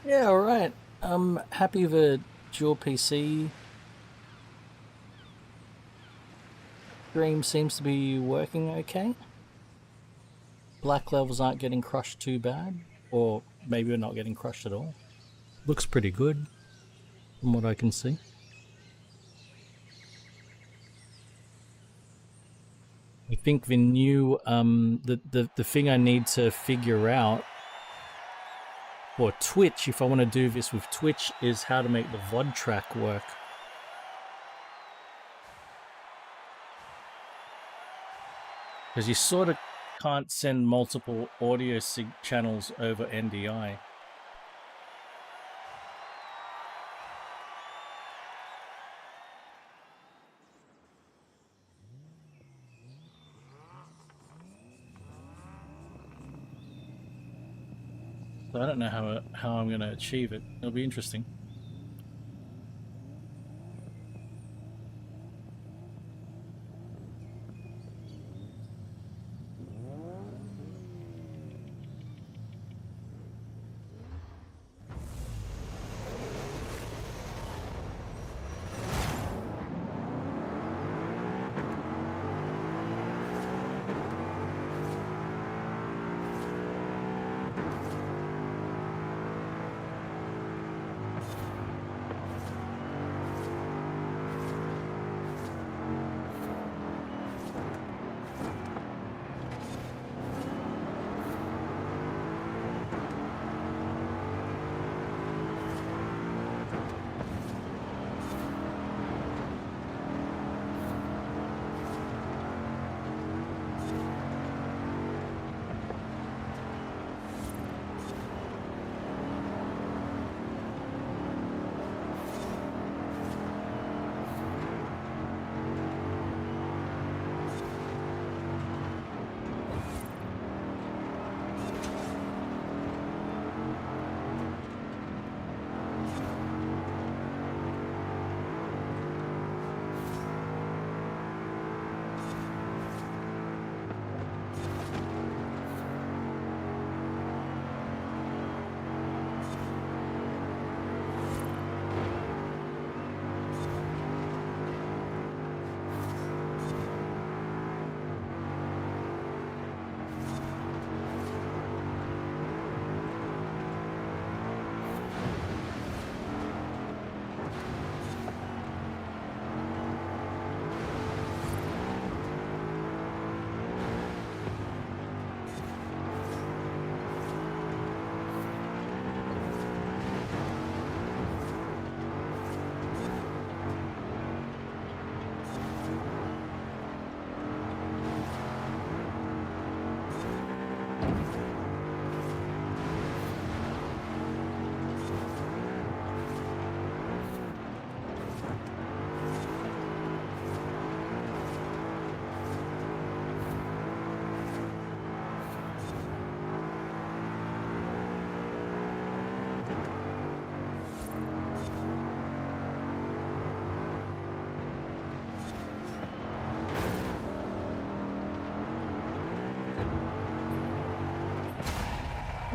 Yeah, all right. I'm happy the dual PC stream seems to be working okay. Black levels aren't getting crushed too bad, or maybe we're not getting crushed at all. Looks pretty good from what I can see. I think the new the thing I need to figure out for Twitch, if I want to do this with Twitch, is how to make the VOD track work. Because you sort of can't send multiple audio sync channels over NDI. So I don't know how I'm going to achieve it. It'll be interesting.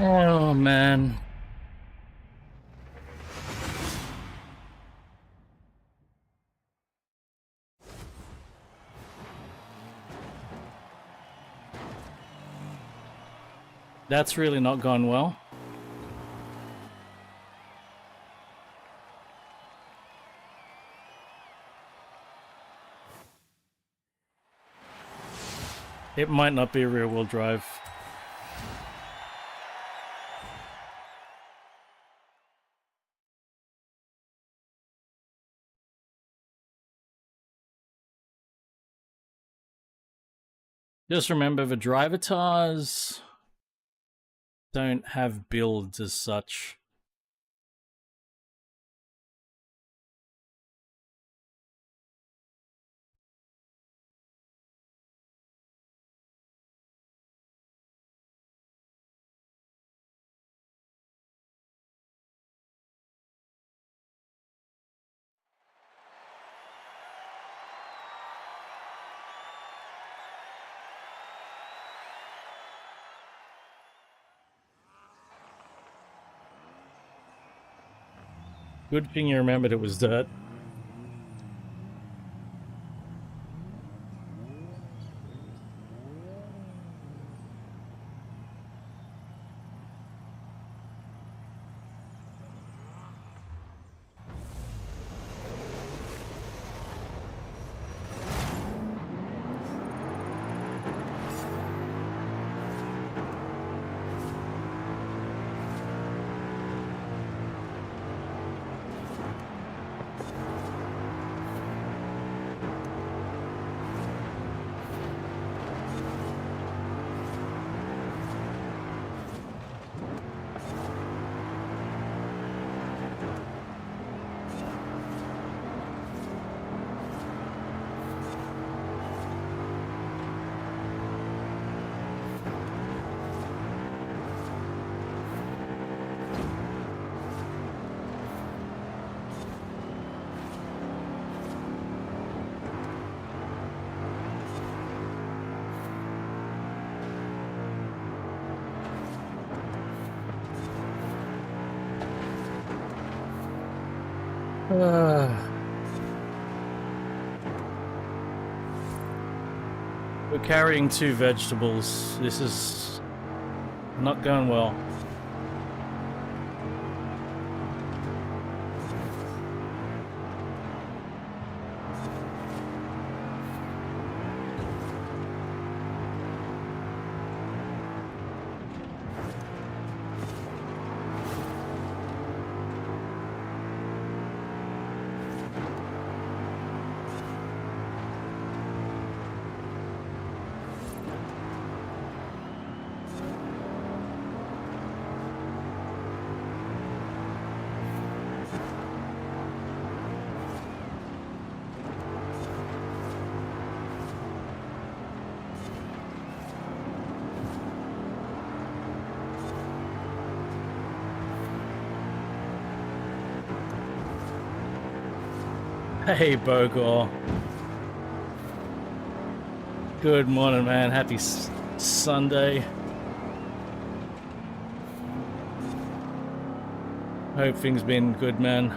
Oh, man. That's really not gone well. It might not be rear-wheel drive. Just remember, the drivatars don't have builds as such. Good thing you remembered it was dirt. We're carrying 2 vegetables. This is not going well. Hey, Bogor. Good morning, man. Happy Sunday. Hope things been good, man.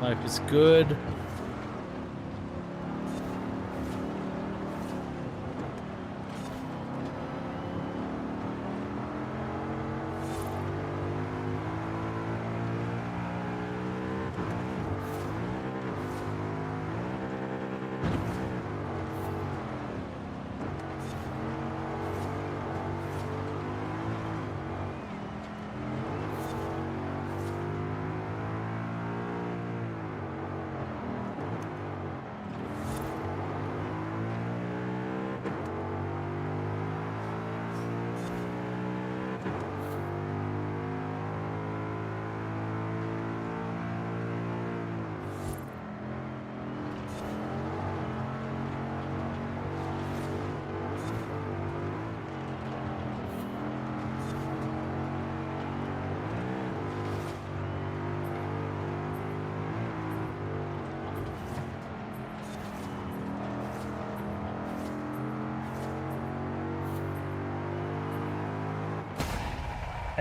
Life is good.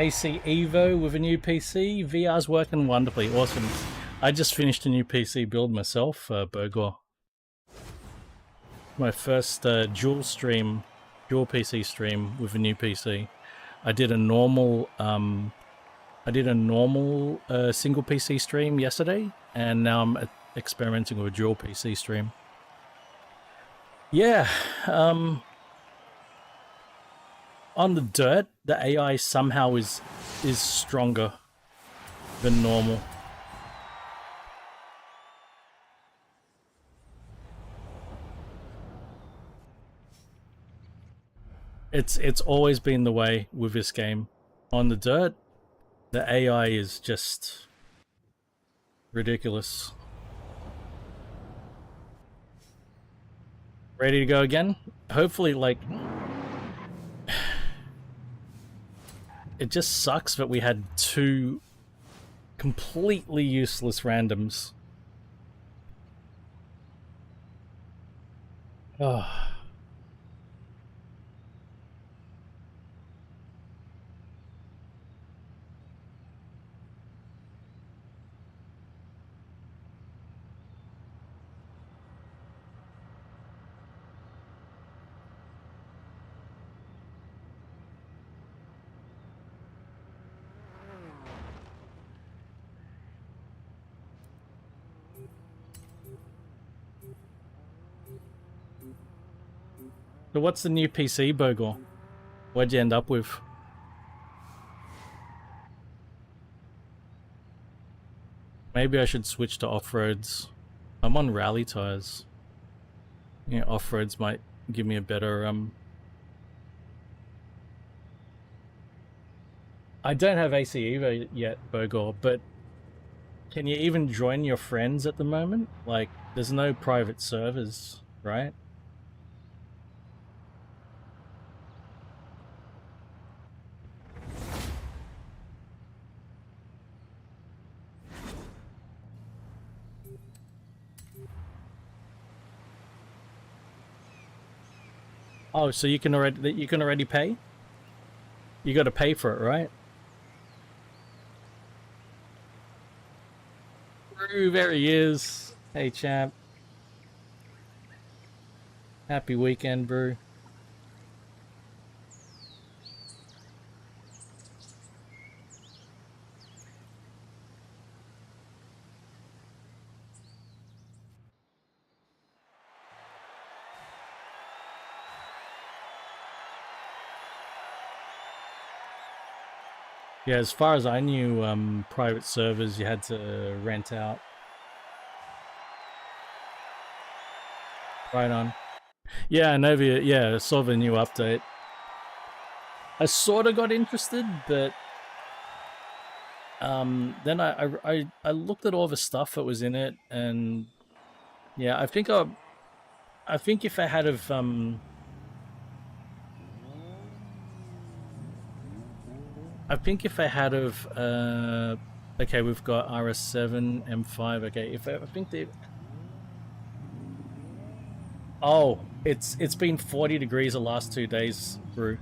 AC Evo with a new PC. VR's working wonderfully. Awesome. I just finished a new PC build myself, Burgor. My first dual PC stream with a new PC. I did a normal single PC stream yesterday, and now I'm experimenting with a dual PC stream. Yeah, on the dirt, the AI somehow is stronger than normal. It's always been the way with this game. On the dirt, the AI is just ridiculous. Ready to go again? Hopefully, like... It just sucks that we had 2 completely useless randoms. Oh. So what's the new PC, Bogle? What'd you end up with? Maybe I should switch to off-roads. I'm on rally tires. Yeah, off-roads might give me a better I don't have AC Evo yet, Bogle, but can you even join your friends at the moment? Like, there's no private servers, right? Oh, so you can already pay? You got to pay for it, right? Brew, there he is. Hey, champ. Happy weekend, Brew. Yeah, as far as I knew, private servers you had to rent out. Right on. Yeah, Novia, yeah, I saw the new update. I sort of got interested, but then I looked at all the stuff that was in it, and yeah, I think if I had of okay, we've got RS7, M5. Okay, I think they. Oh, it's been 40 degrees the last 2 days, Brew,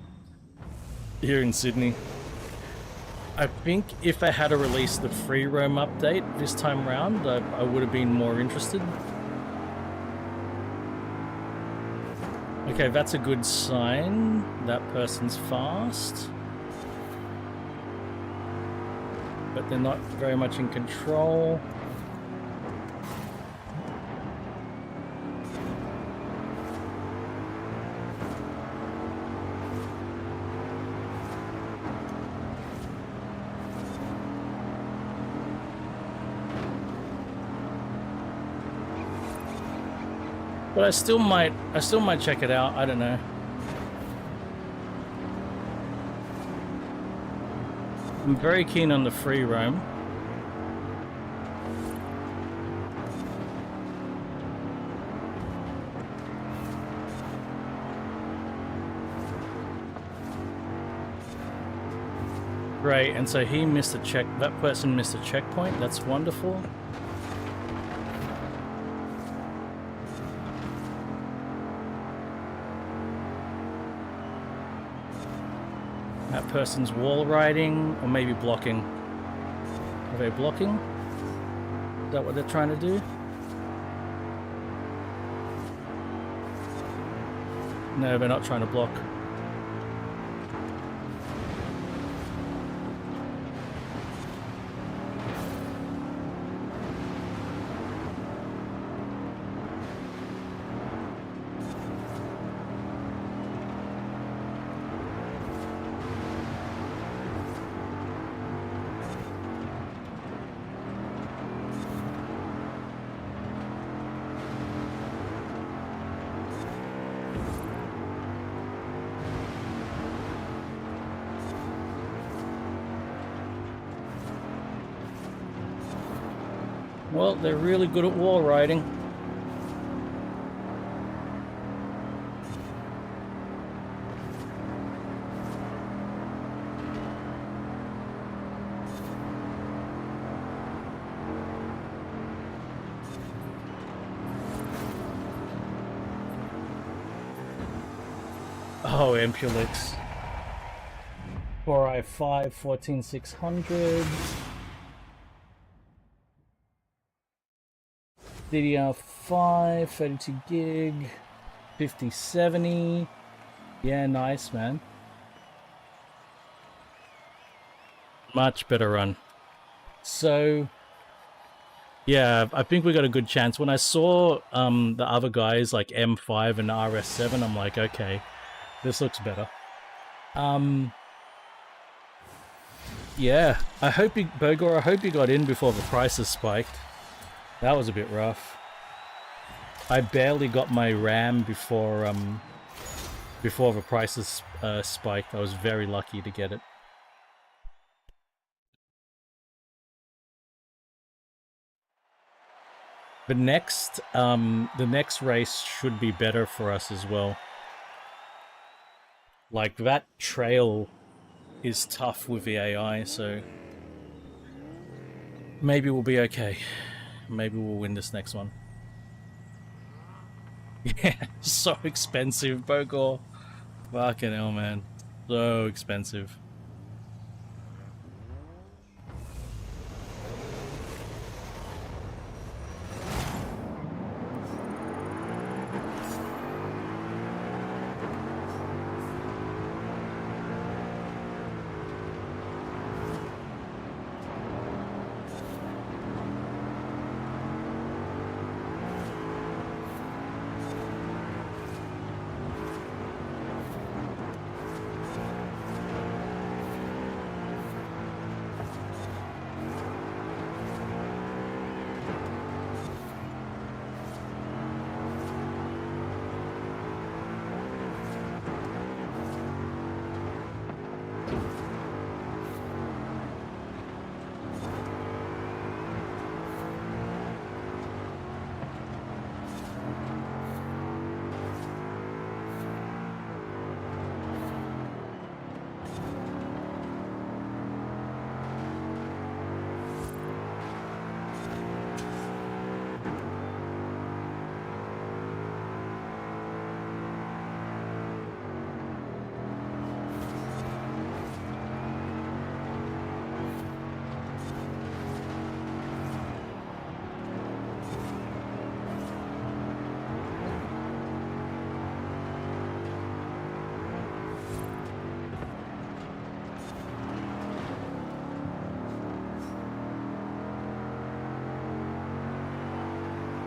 here in Sydney. I think if I had released the free roam update this time round, I would have been more interested. Okay, that's a good sign. That person's fast. But they're not very much in control. But I still might check it out. I don't know. I'm very keen on the free roam. Great, and so he missed a check. That person missed a checkpoint. That's wonderful. That person's wall riding, or maybe blocking. Are they blocking? Is that what they're trying to do? No, they're not trying to block. Well, they're really good at wall riding. Oh, Impulix. 4i5 14600. DDR5 32 gig 5070. Yeah, nice, man. Much better run. So yeah, I think we got a good chance. When I saw the other guys like M5 and RS7, I'm like, okay, this looks better. Yeah, I hope you, Bogor, I hope you got in before the prices spiked. That was a bit rough. I barely got my RAM before the prices spiked. I was very lucky to get it. The next race should be better for us as well. Like, that trail is tough with the AI, so maybe we'll be okay. Maybe we'll win this next one. Yeah, so expensive, Bogor. Fucking hell, man. So expensive.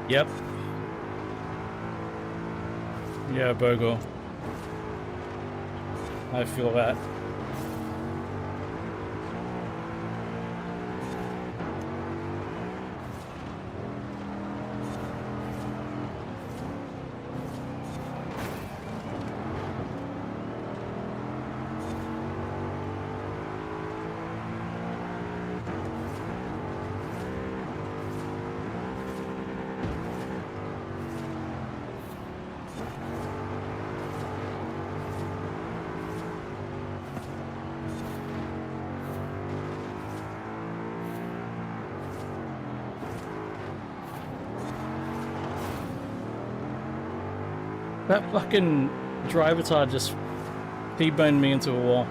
Yep. Yeah, Bogo. I feel that. That fucking driver just T-boned me into a wall.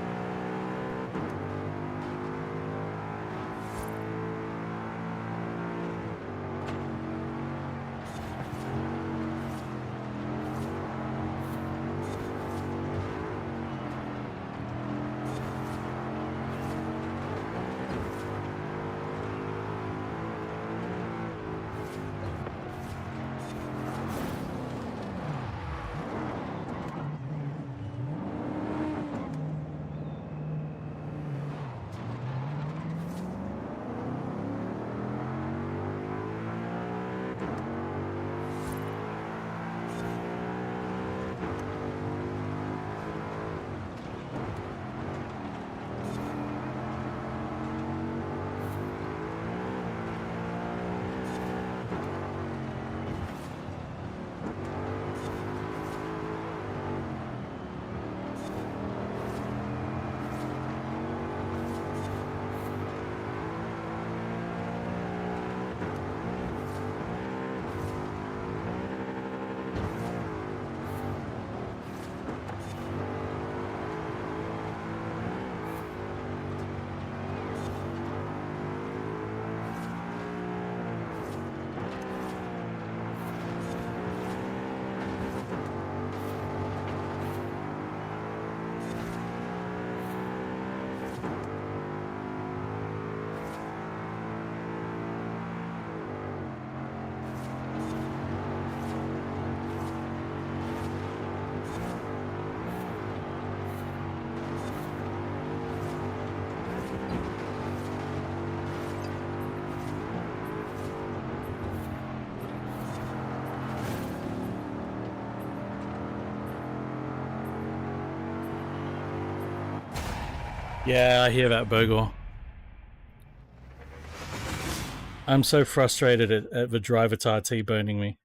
Yeah, I hear that, Bogle. I'm so frustrated at the driver tar T-boning me.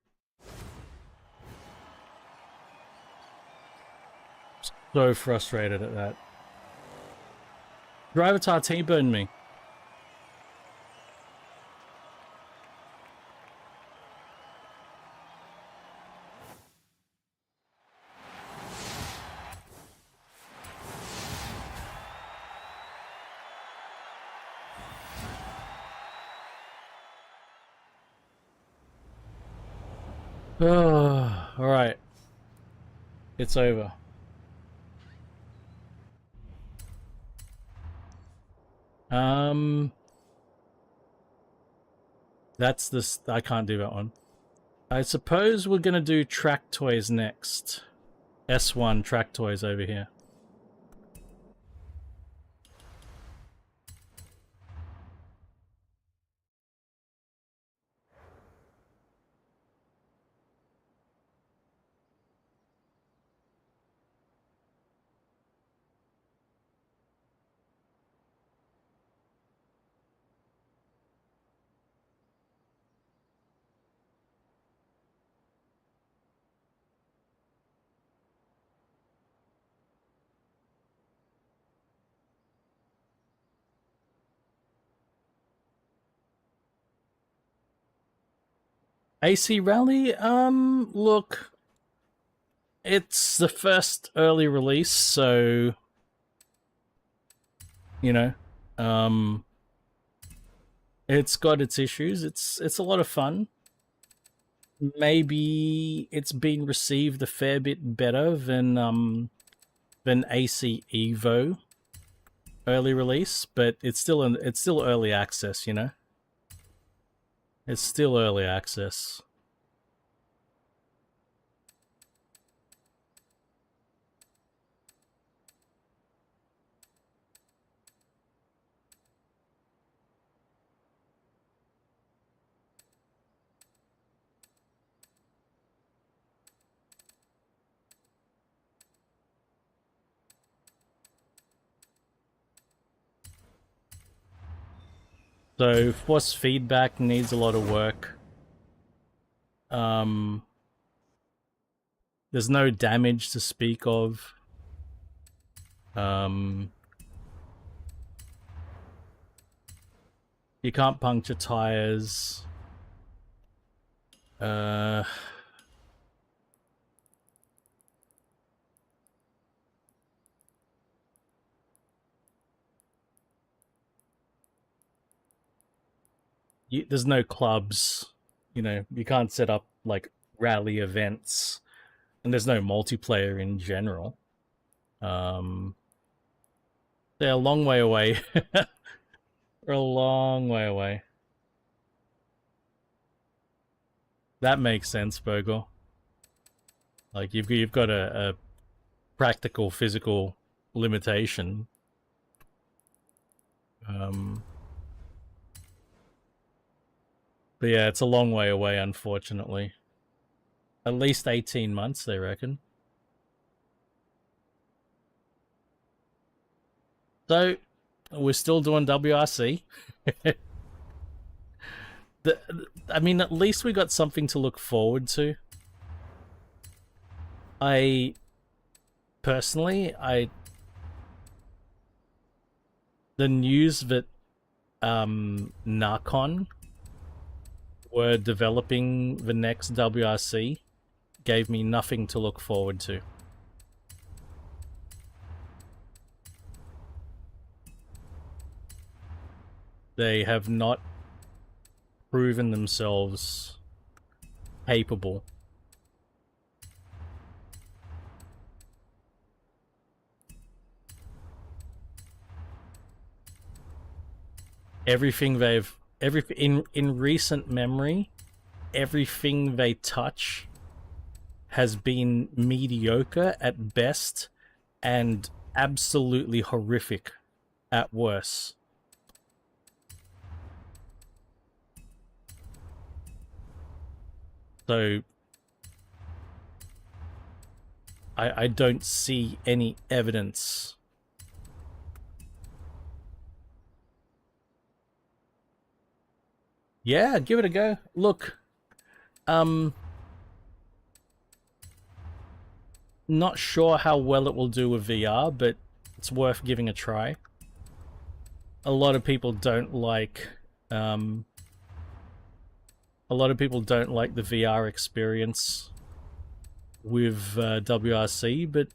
So frustrated at that. Driver tar T-boned me. Oh, all right. It's over. That's this. I can't do that one. I suppose we're gonna do track toys next. S1 track toys over here. AC Rally, look, it's the first early release, so, you know, it's got its issues. It's a lot of fun. Maybe it's been received a fair bit better than AC Evo early release, but it's still early access, you know? It's still early access. So force feedback needs a lot of work. There's no damage to speak of. You can't puncture tires. There's no clubs. You know, you can't set up like rally events, and there's no multiplayer in general. They're a long way away. They're a long way away. That makes sense, Bogle. Like you've got a practical physical limitation. But yeah, it's a long way away, unfortunately. At least 18 months, they reckon. So, we're still doing WRC. I mean, at least we got something to look forward to. Personally, the news that Narcon were developing the next WRC gave me nothing to look forward to. They have not proven themselves capable. Everything in recent memory, everything they touch has been mediocre at best and absolutely horrific at worst. So I don't see any evidence Yeah, give it a go. Look, not sure how well it will do with VR, but it's worth giving a try. A lot of people don't like, a lot of people don't like the VR experience with WRC, but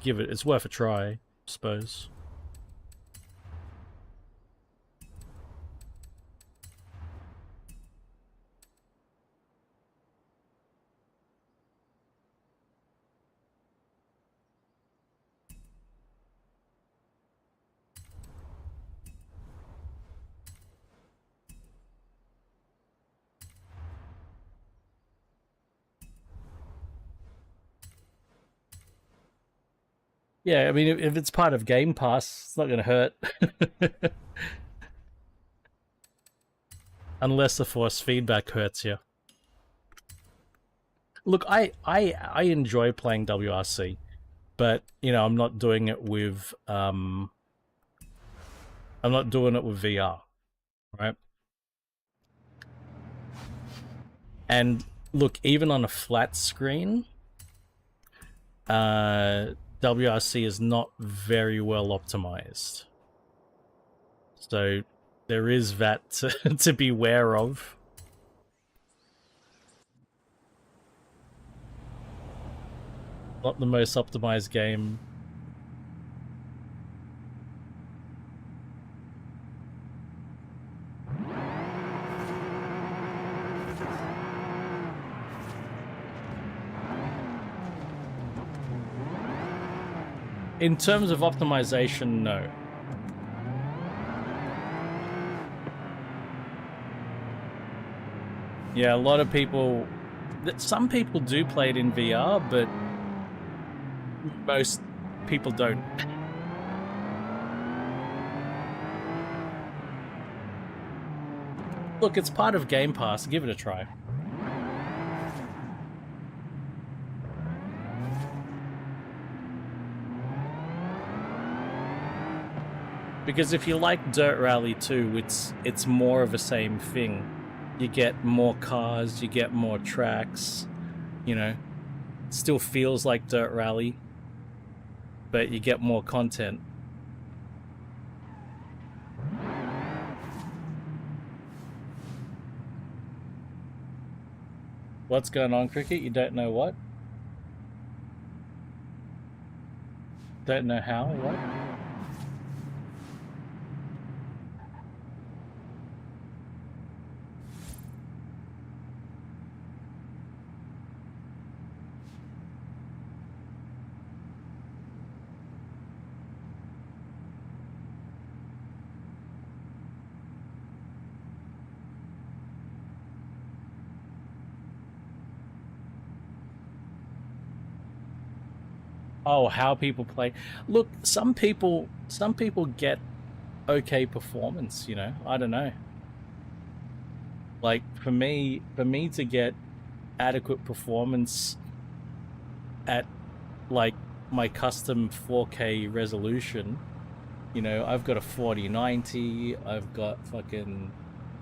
it's worth a try, I suppose. Yeah, I mean, if it's part of Game Pass, it's not going to hurt. Unless the force feedback hurts you. Look, I enjoy playing WRC, but you know, I'm not doing it with VR, right? And look, even on a flat screen, WRC is not very well optimized. So there is that to be aware of. Not the most optimized game. In terms of optimization, no. Yeah, a lot of people... Some people do play it in VR, but most people don't. Look, it's part of Game Pass. Give it a try. Because if you like Dirt Rally 2, it's more of the same thing. You get more cars, you get more tracks, you know. It still feels like Dirt Rally, but you get more content. What's going on, Cricket? You don't know what? Don't know how? What? Oh, how people play. Look, some people get okay performance, you know. I don't know. Like for me to get adequate performance at like my custom 4K resolution, you know, I've got a 4090, I've got fucking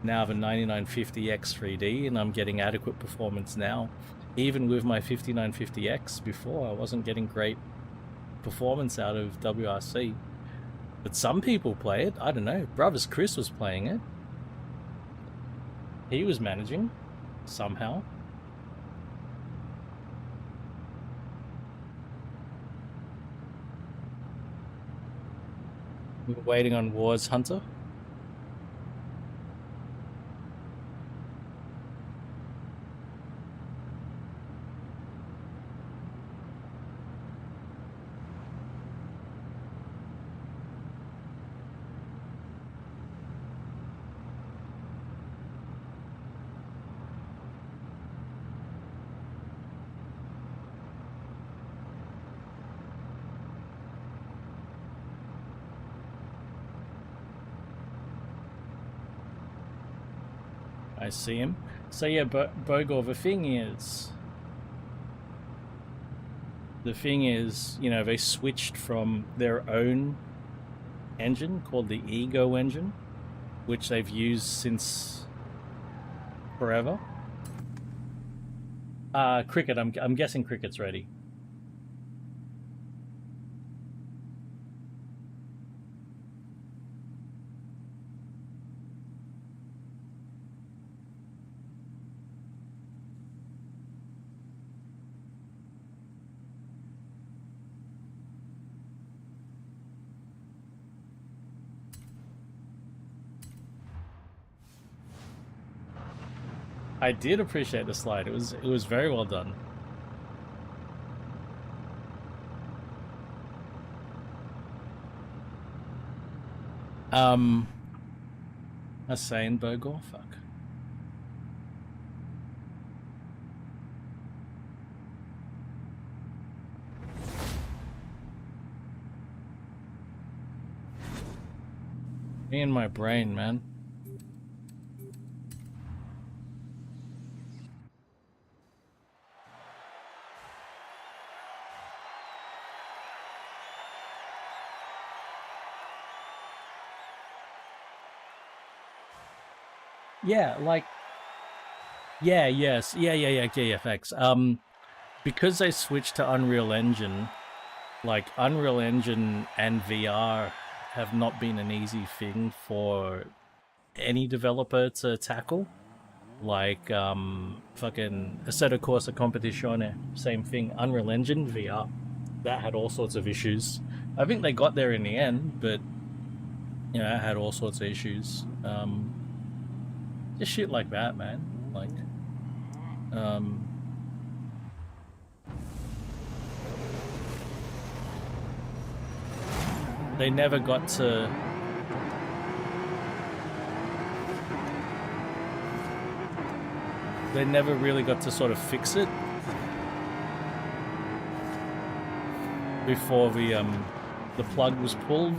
now the 9950X 3D, and I'm getting adequate performance now. Even with my 5950X before, I wasn't getting great performance out of WRC. But some people play it. I don't know. Brothers Chris was playing it. He was managing somehow. We're waiting on Wars Hunter. I see him. So yeah, but Bogor, the thing is, you know, they switched from their own engine called the Ego engine which they've used since forever. Cricket. I'm guessing Cricket's ready. I did appreciate the slide. It was very well done. A sane Bogor? Fuck. Me and my brain, man. Yeah, like, yeah, thanks. Because they switched to Unreal Engine, like, Unreal Engine and VR have not been an easy thing for any developer to tackle. Like, fucking Assetto Corsa Competizione, same thing. Unreal Engine, VR, that had all sorts of issues. I think they got there in the end, but, you know, it had all sorts of issues. Just shit like that, man. Like, they never got to... They never really got to sort of fix it before the plug was pulled.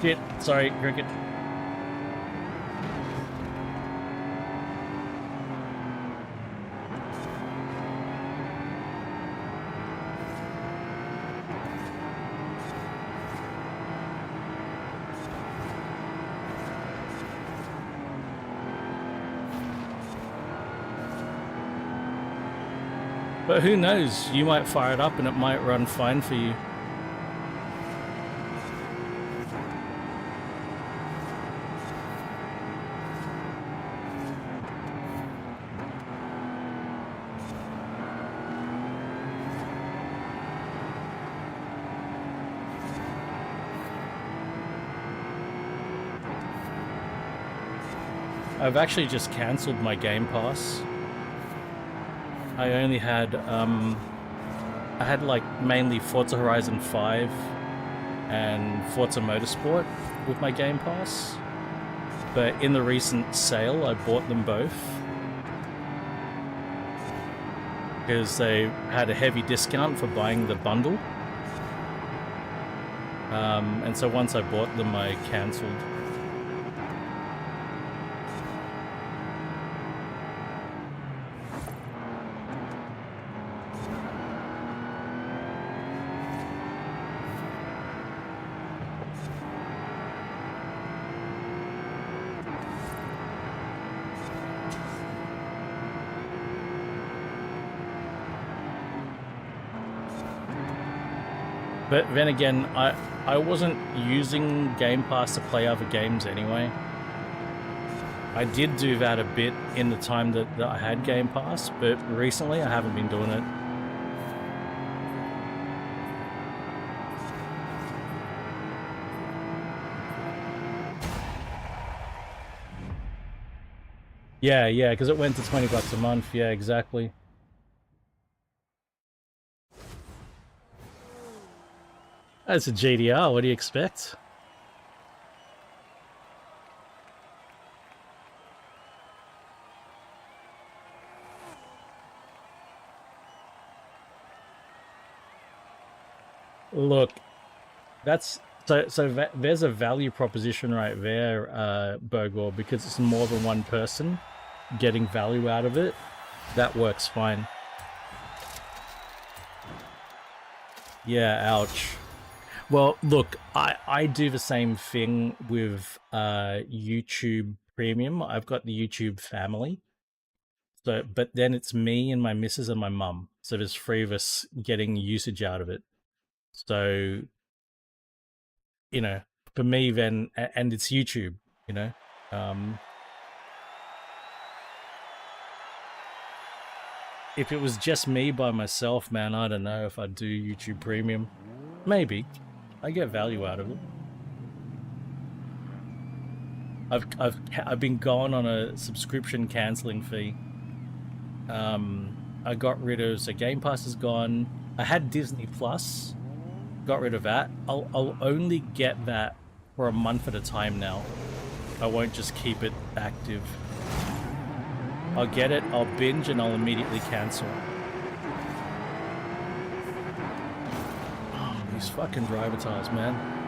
Shit, sorry, Cricket. But who knows, you might fire it up and it might run fine for you. I've actually just cancelled my Game Pass. I only had, I had like mainly Forza Horizon 5 and Forza Motorsport with my Game Pass. But in the recent sale, I bought them both. Because they had a heavy discount for buying the bundle. And so once I bought them, I cancelled. But then again, I wasn't using Game Pass to play other games anyway. I did do that a bit in the time that I had Game Pass, but recently I haven't been doing it. Yeah, because it went to $20 a month. Yeah, exactly. That's a GDR, what do you expect? Look, that's so there's a value proposition right there, Burgor, because it's more than one person. getting value out of it, that works fine. Yeah, ouch. Well, look, I do the same thing with YouTube Premium. I've got the YouTube family. So, but then it's me and my missus and my mum. So there's 3 of us getting usage out of it. So, you know, for me then, and it's YouTube, you know. If it was just me by myself, man, I don't know if I'd do YouTube Premium. Maybe. I get value out of it. I've been going on a subscription canceling fee. I got rid of, so Game Pass is gone. I had Disney Plus, got rid of that. I'll only get that for a month at a time now. I won't just keep it active. I'll get it, I'll binge, and I'll immediately cancel. Oh, these fucking driver tires, man.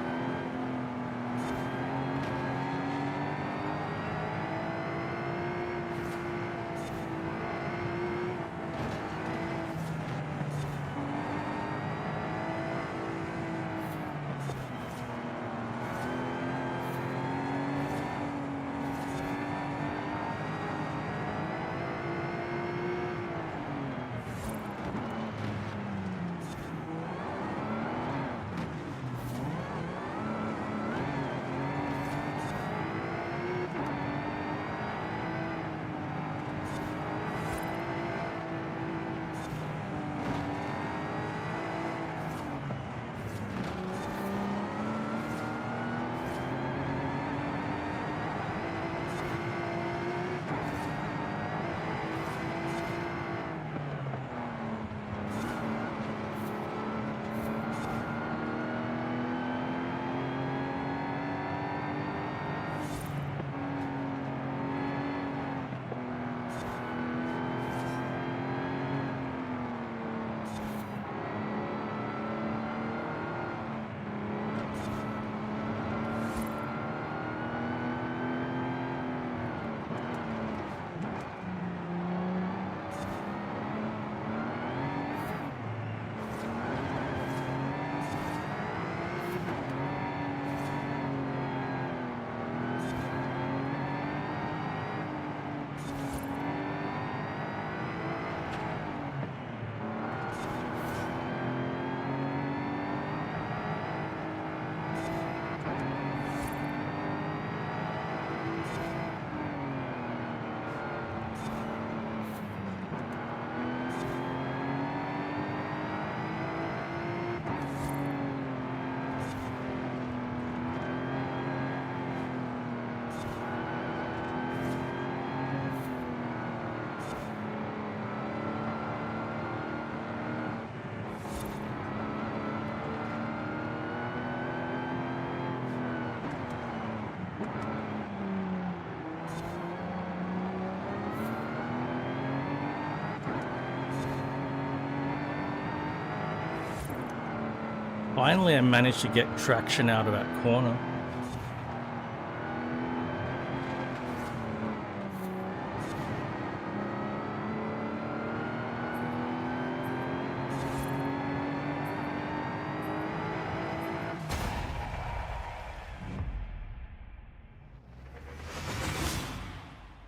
Finally, I managed to get traction out of that corner.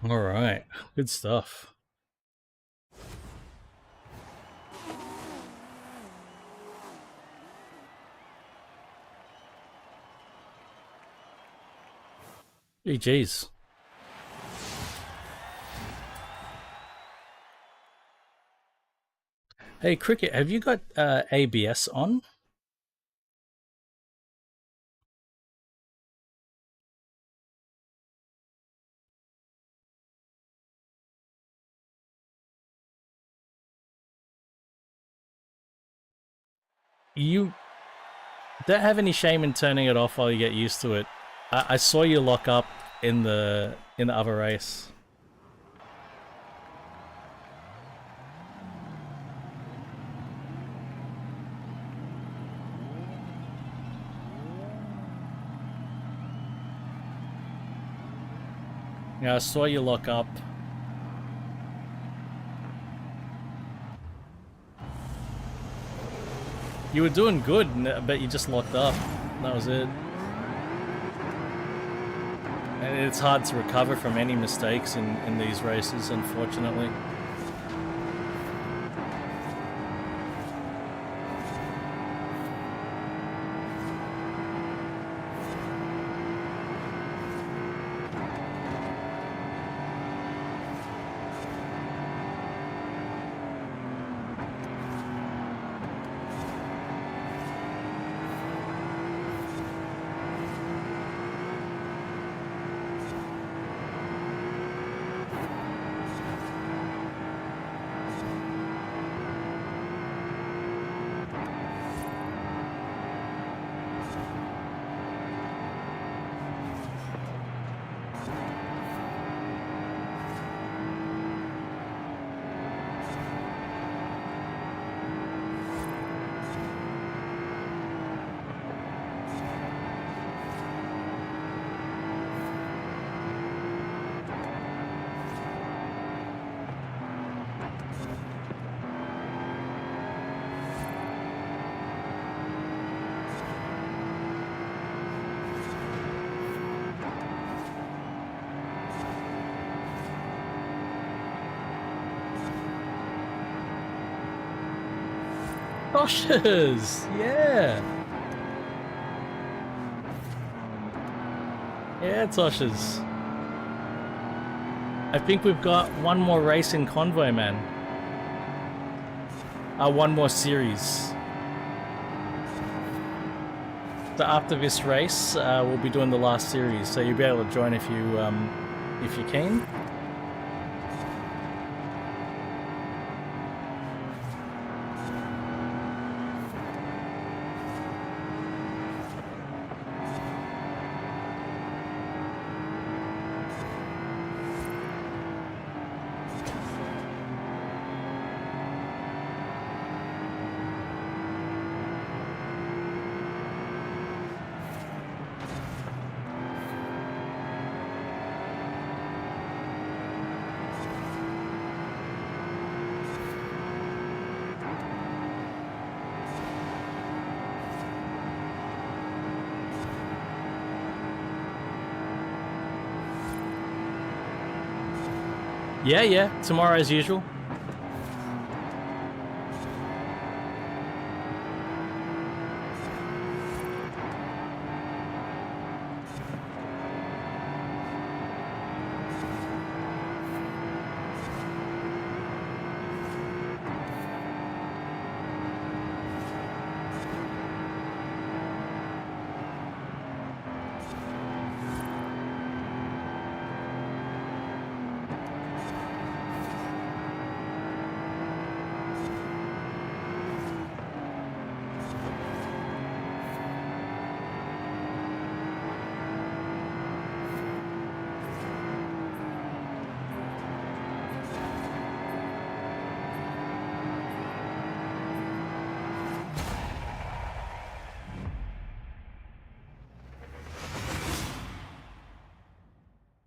All right, good stuff. Hey, geez. Hey, Cricket, have you got ABS on? You don't have any shame in turning it off while you get used to it. I saw you lock up in the other race. Yeah, I saw you lock up. You were doing good, but you just locked up. That was it. And it's hard to recover from any mistakes in these races, unfortunately. Toshers! Yeah! Yeah, Toshers. I think we've got one more race in Convoy, man. One more series. So after this race, we'll be doing the last series, so you'll be able to join if you're keen. Yeah, tomorrow as usual.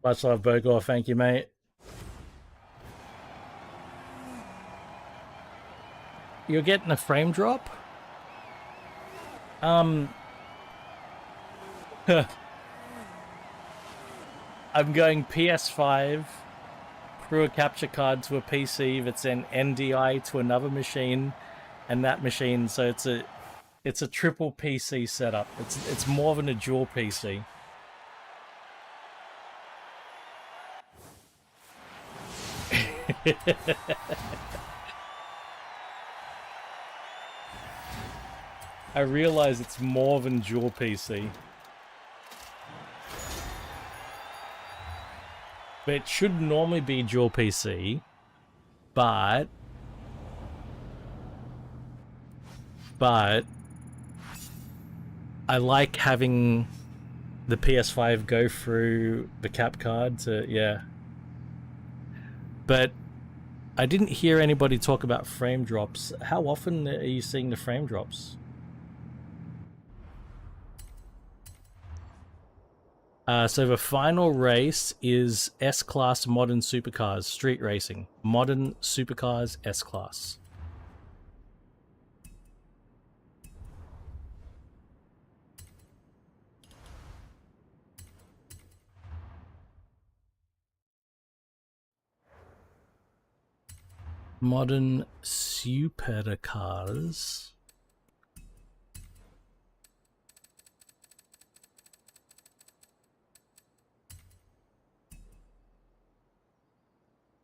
Much love, Bogor. Thank you, mate. You're getting a frame drop? I'm going PS5 through a capture card to a PC that's then NDI to another machine, and that machine. So it's a triple PC setup. It's more than a dual PC. I realize it's more than dual PC. But it should normally be dual PC, but I like having the PS5 go through the cap card to, yeah. But I didn't hear anybody talk about frame drops. How often are you seeing the frame drops? So the final race is S-Class Modern Supercars, Street Racing. Modern Supercars S-Class. Modern supercars.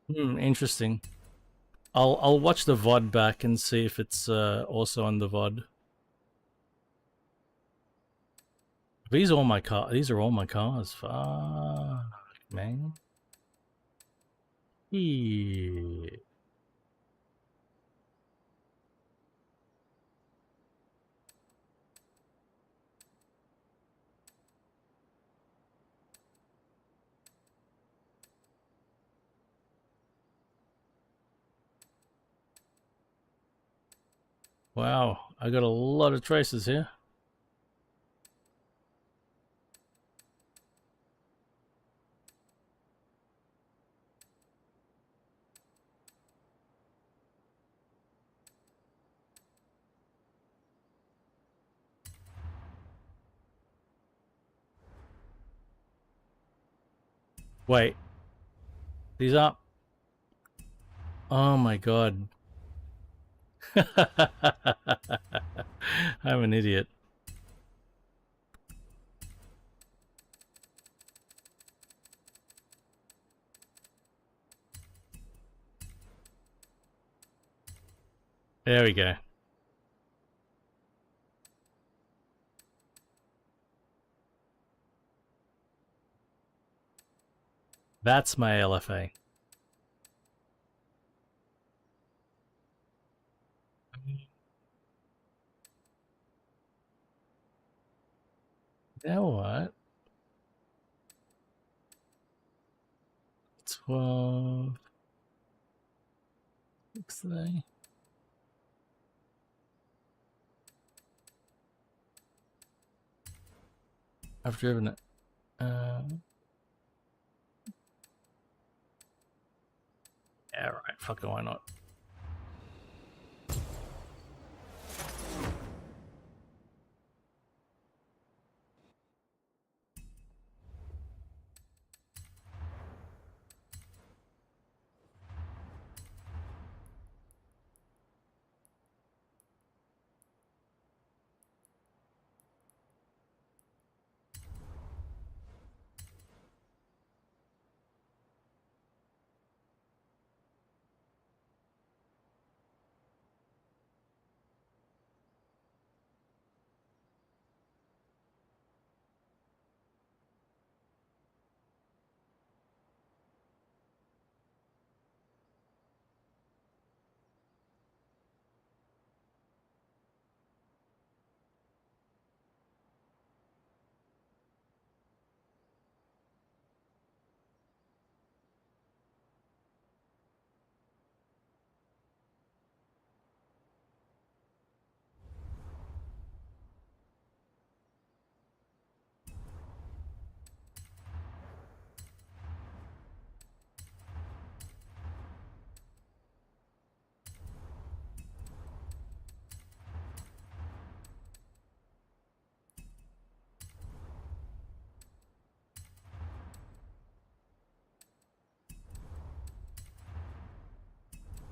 Interesting. I'll watch the VOD back and see if it's also on the VOD. These are all my cars. Fuck, man. Yeah. Wow, I got a lot of traces here. Wait, these are. Oh my god. I'm an idiot. There we go. That's my LFA. Now what? 12. Today. I've driven it. Yeah, right. Fucking why not?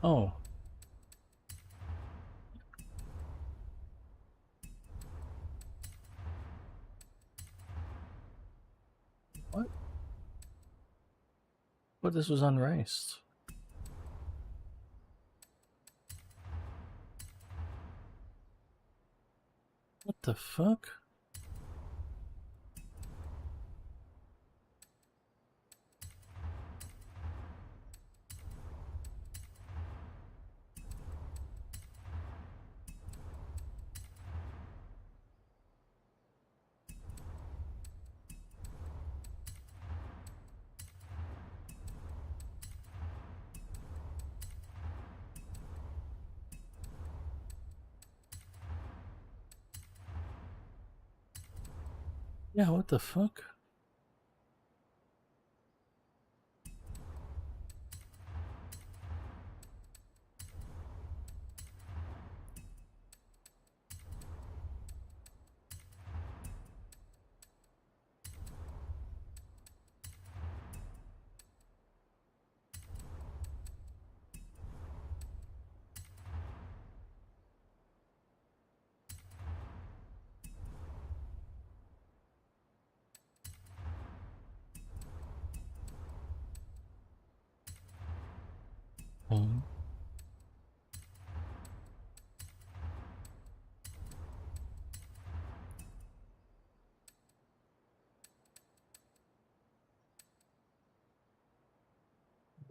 Oh. What? But this was unraced. What the fuck? Yeah, what the fuck?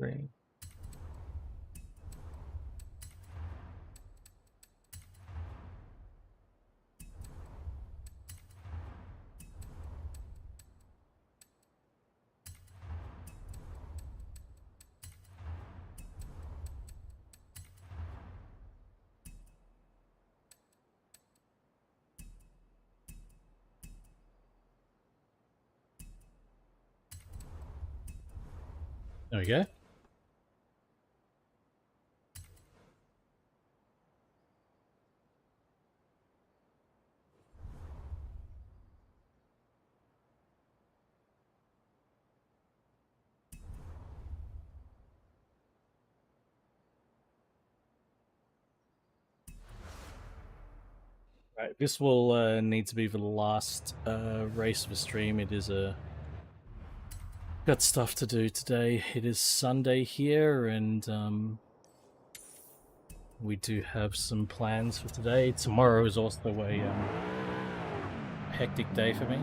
Green. There we go. Right, this will need to be the last race of the stream. It is got stuff to do today. It is Sunday here, and we do have some plans for today. Tomorrow is also a hectic day for me.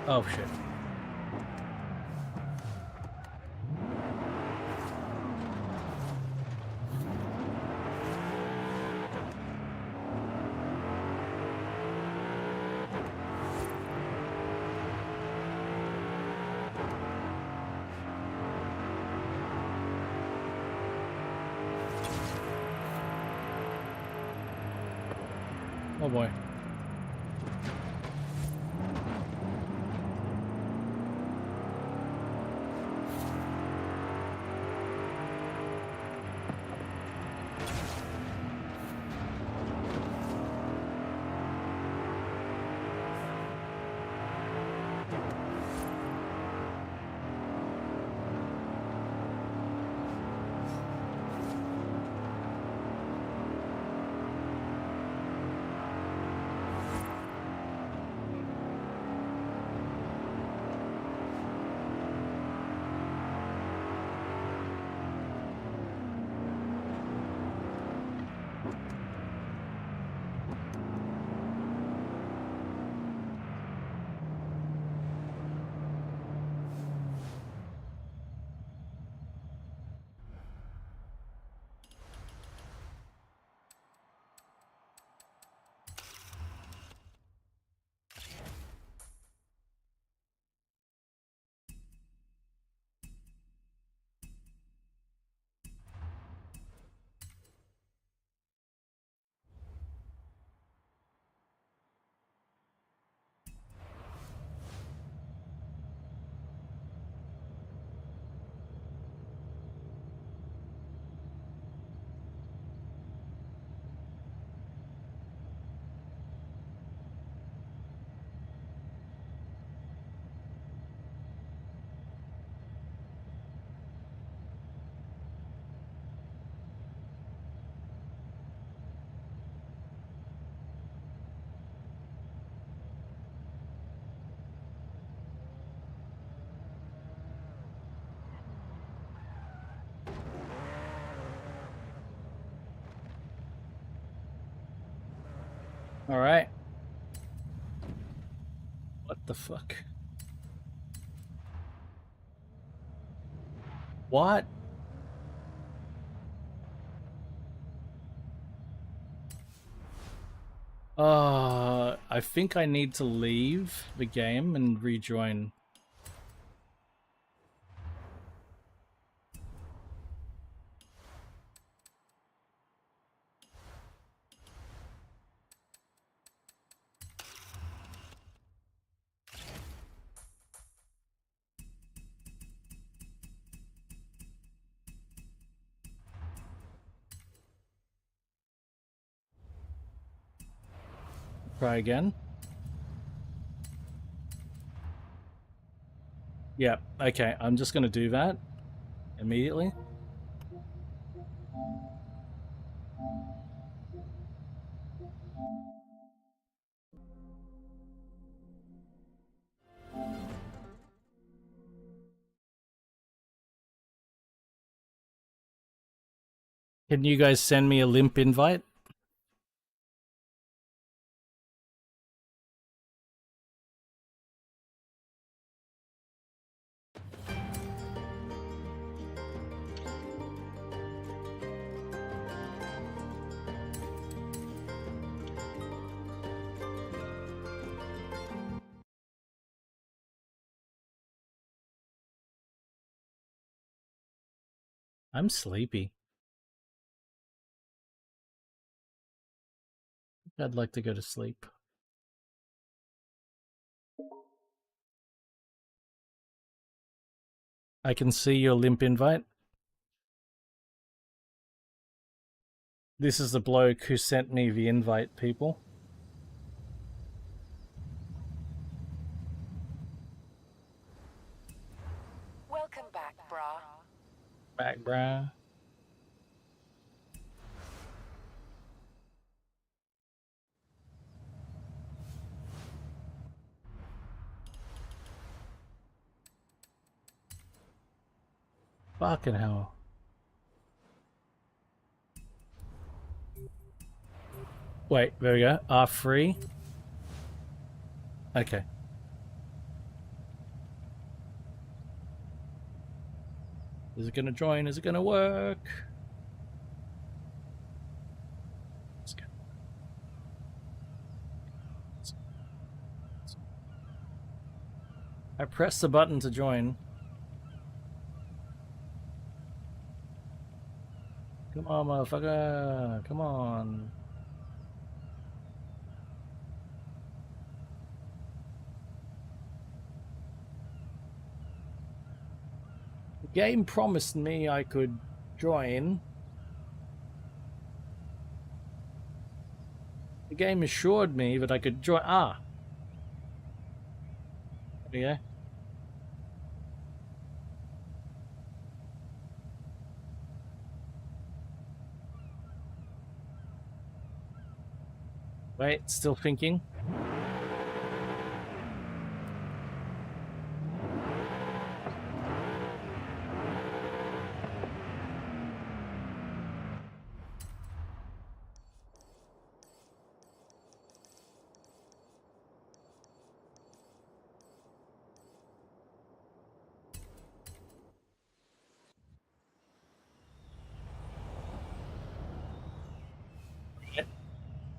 Oh shit. Oh boy. All right. What the fuck? What? I think I need to leave the game and rejoin. Try again. Yeah, okay, I'm just gonna do that immediately. Can you guys send me a limp invite? I'm sleepy. I'd like to go to sleep. I can see your limp invite. This is the bloke who sent me the invite, people. Welcome back, brah. Back, bruh. Fucking hell. Wait, there we go. R3. Okay. Is it gonna join? Is it gonna work? Let's go. I pressed the button to join. Come on, motherfucker. Come on. The game promised me I could join. The game assured me that I could join. Ah. There we go. Wait, still thinking.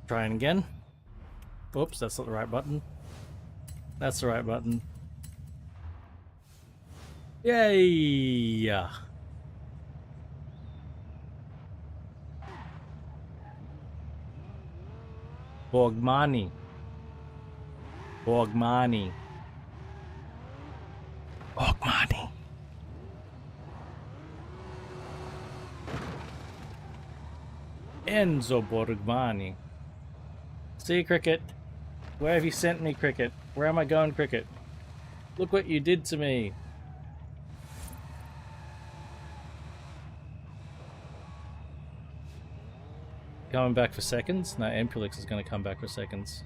Trying again. Oops, that's not the right button. That's the right button. Yay! Borgmani. Borgmani. Borgmani. Enzo Borgmani. See, Cricket. Where have you sent me, Cricket? Where am I going, Cricket? Look what you did to me. Coming back for seconds? No, Ampulix is going to come back for seconds.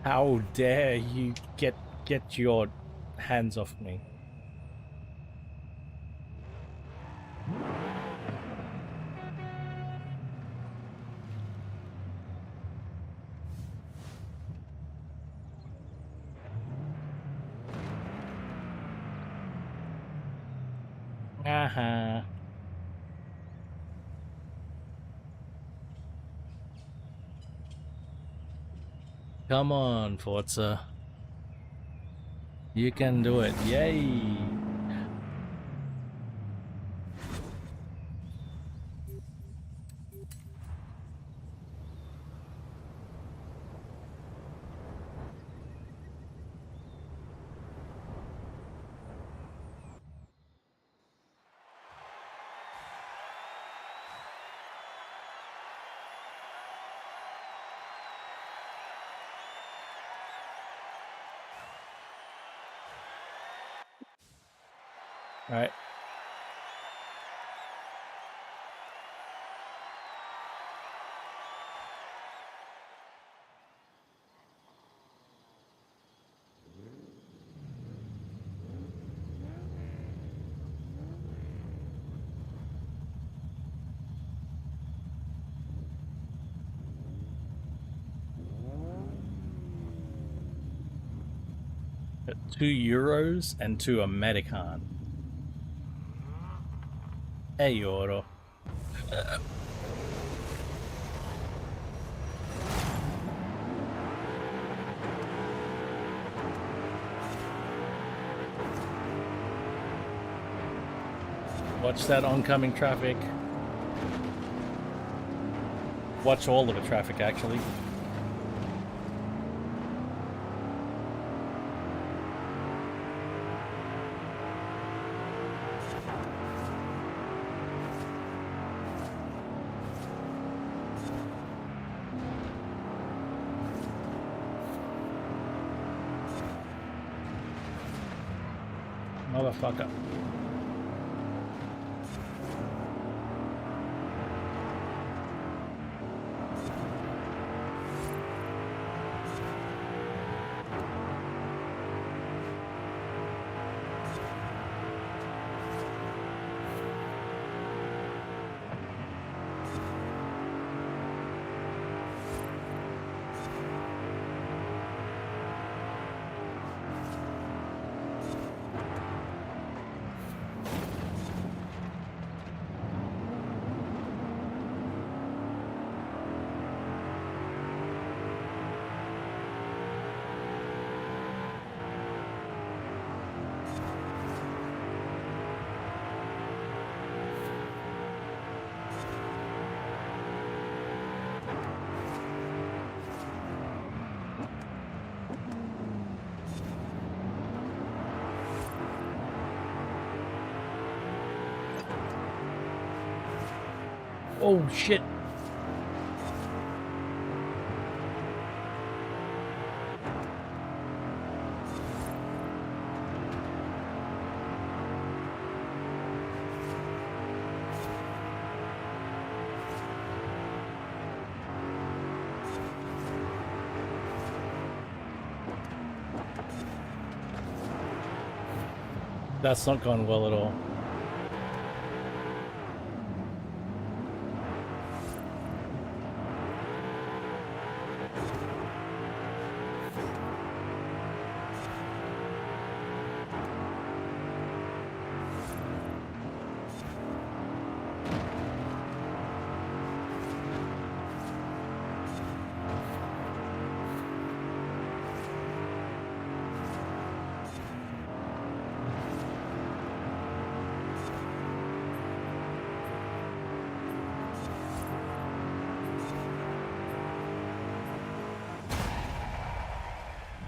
How dare you get your hands off me. Aha. Come on, Forza. You can do it. Yay! All right. €2 and 2 American. €1. Watch that oncoming traffic. Watch all of the traffic, actually. Motherfucker. Oh, shit. That's not gone well at all.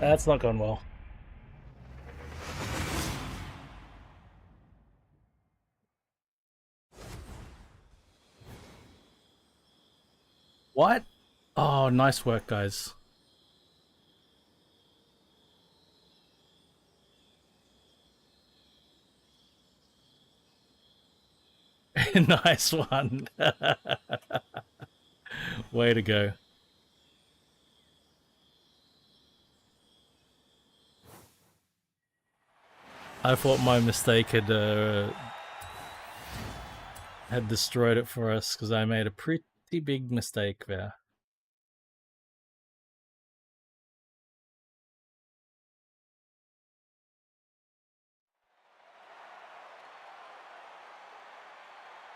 That's not gone well. What? Oh, nice work, guys. Nice one. Way to go. I thought my mistake had destroyed it for us because I made a pretty big mistake there.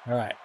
All right.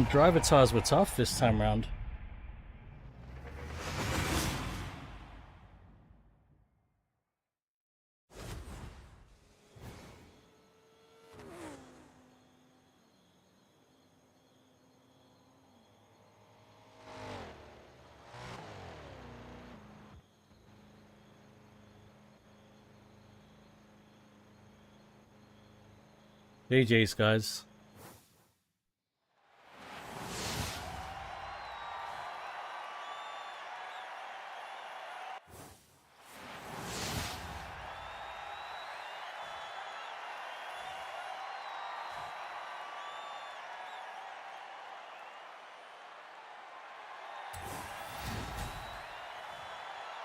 Driver tires were tough this time round. GG's, guys.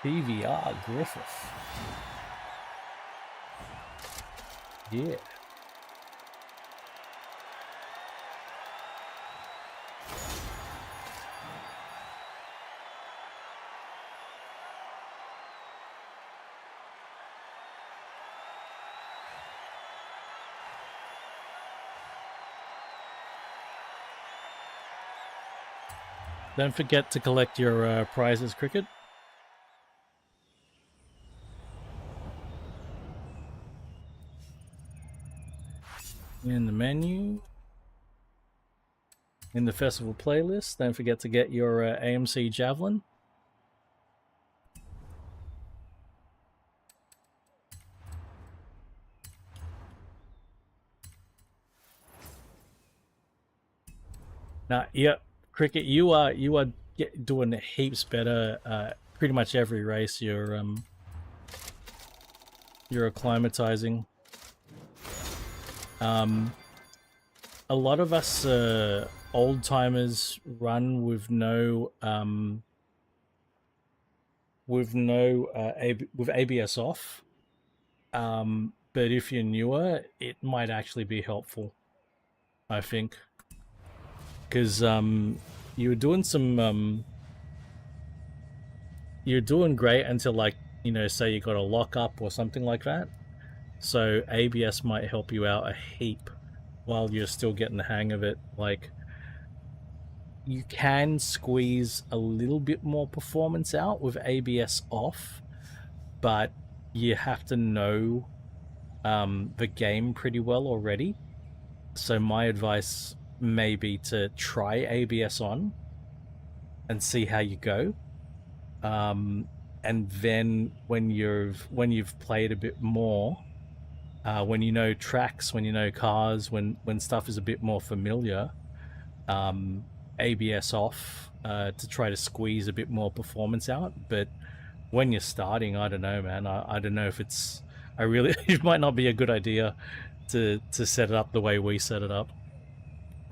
PVR Griffith. Yeah. Don't forget to collect your prizes, Cricket. In the menu. In the festival playlist, don't forget to get your AMC Javelin. Now, yeah, Cricket, you are doing heaps better. Pretty much every race you're acclimatizing. A lot of us old timers run with no with ABS off. But if you're newer, it might actually be helpful, I think, because you were doing some you're doing great until, like, you know, say you got a lock up or something like that. So ABS might help you out a heap while you're still getting the hang of it. Like, you can squeeze a little bit more performance out with ABS off, but you have to know the game pretty well already. So my advice may be to try ABS on and see how you go. And then when you've played a bit more, when you know tracks, when you know cars, when stuff is a bit more familiar, ABS off to try to squeeze a bit more performance out. But when you're starting, I don't know, man. I don't know if it's... it might not be a good idea to set it up the way we set it up,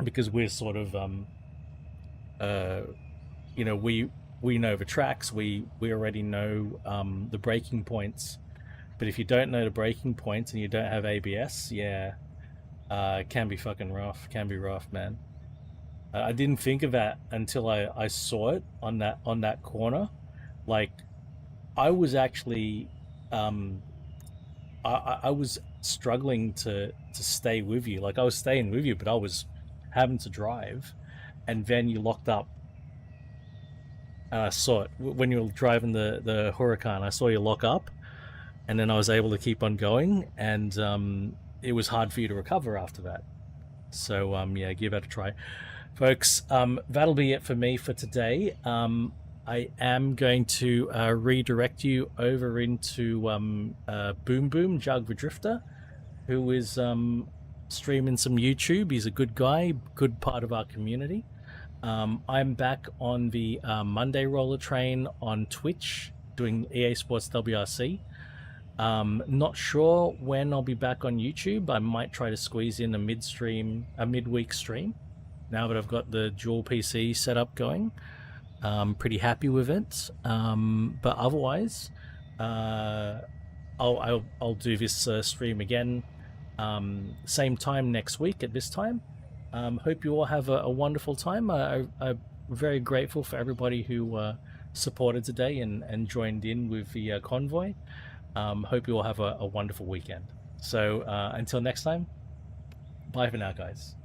because we're sort of you know, we know the tracks, we already know the braking points. But if you don't know the braking points and you don't have ABS, yeah, it can be fucking rough. Can be rough, man. I didn't think of that until I saw it on that corner. Like, I was actually I was struggling to stay with you. Like, I was staying with you, but I was having to drive. And then you locked up, and I saw it when you were driving the Huracan. I saw you lock up, and then I was able to keep on going, and it was hard for you to recover after that. So yeah, give it a try, folks. That'll be it for me for today. I am going to redirect you over into Boom Boom Jug the Drifter, who is streaming some YouTube. He's a good guy, good part of our community. I'm back on the Monday Roller Train on Twitch doing EA Sports WRC. Not sure when I'll be back on YouTube. I might try to squeeze in a midweek stream now that I've got the dual PC setup going. Pretty happy with it. But otherwise, I'll do this stream again, same time next week at this time. Hope you all have a wonderful time. I'm very grateful for everybody who supported today and joined in with the convoy. Hope you all have a wonderful weekend. So until next time, bye for now, guys.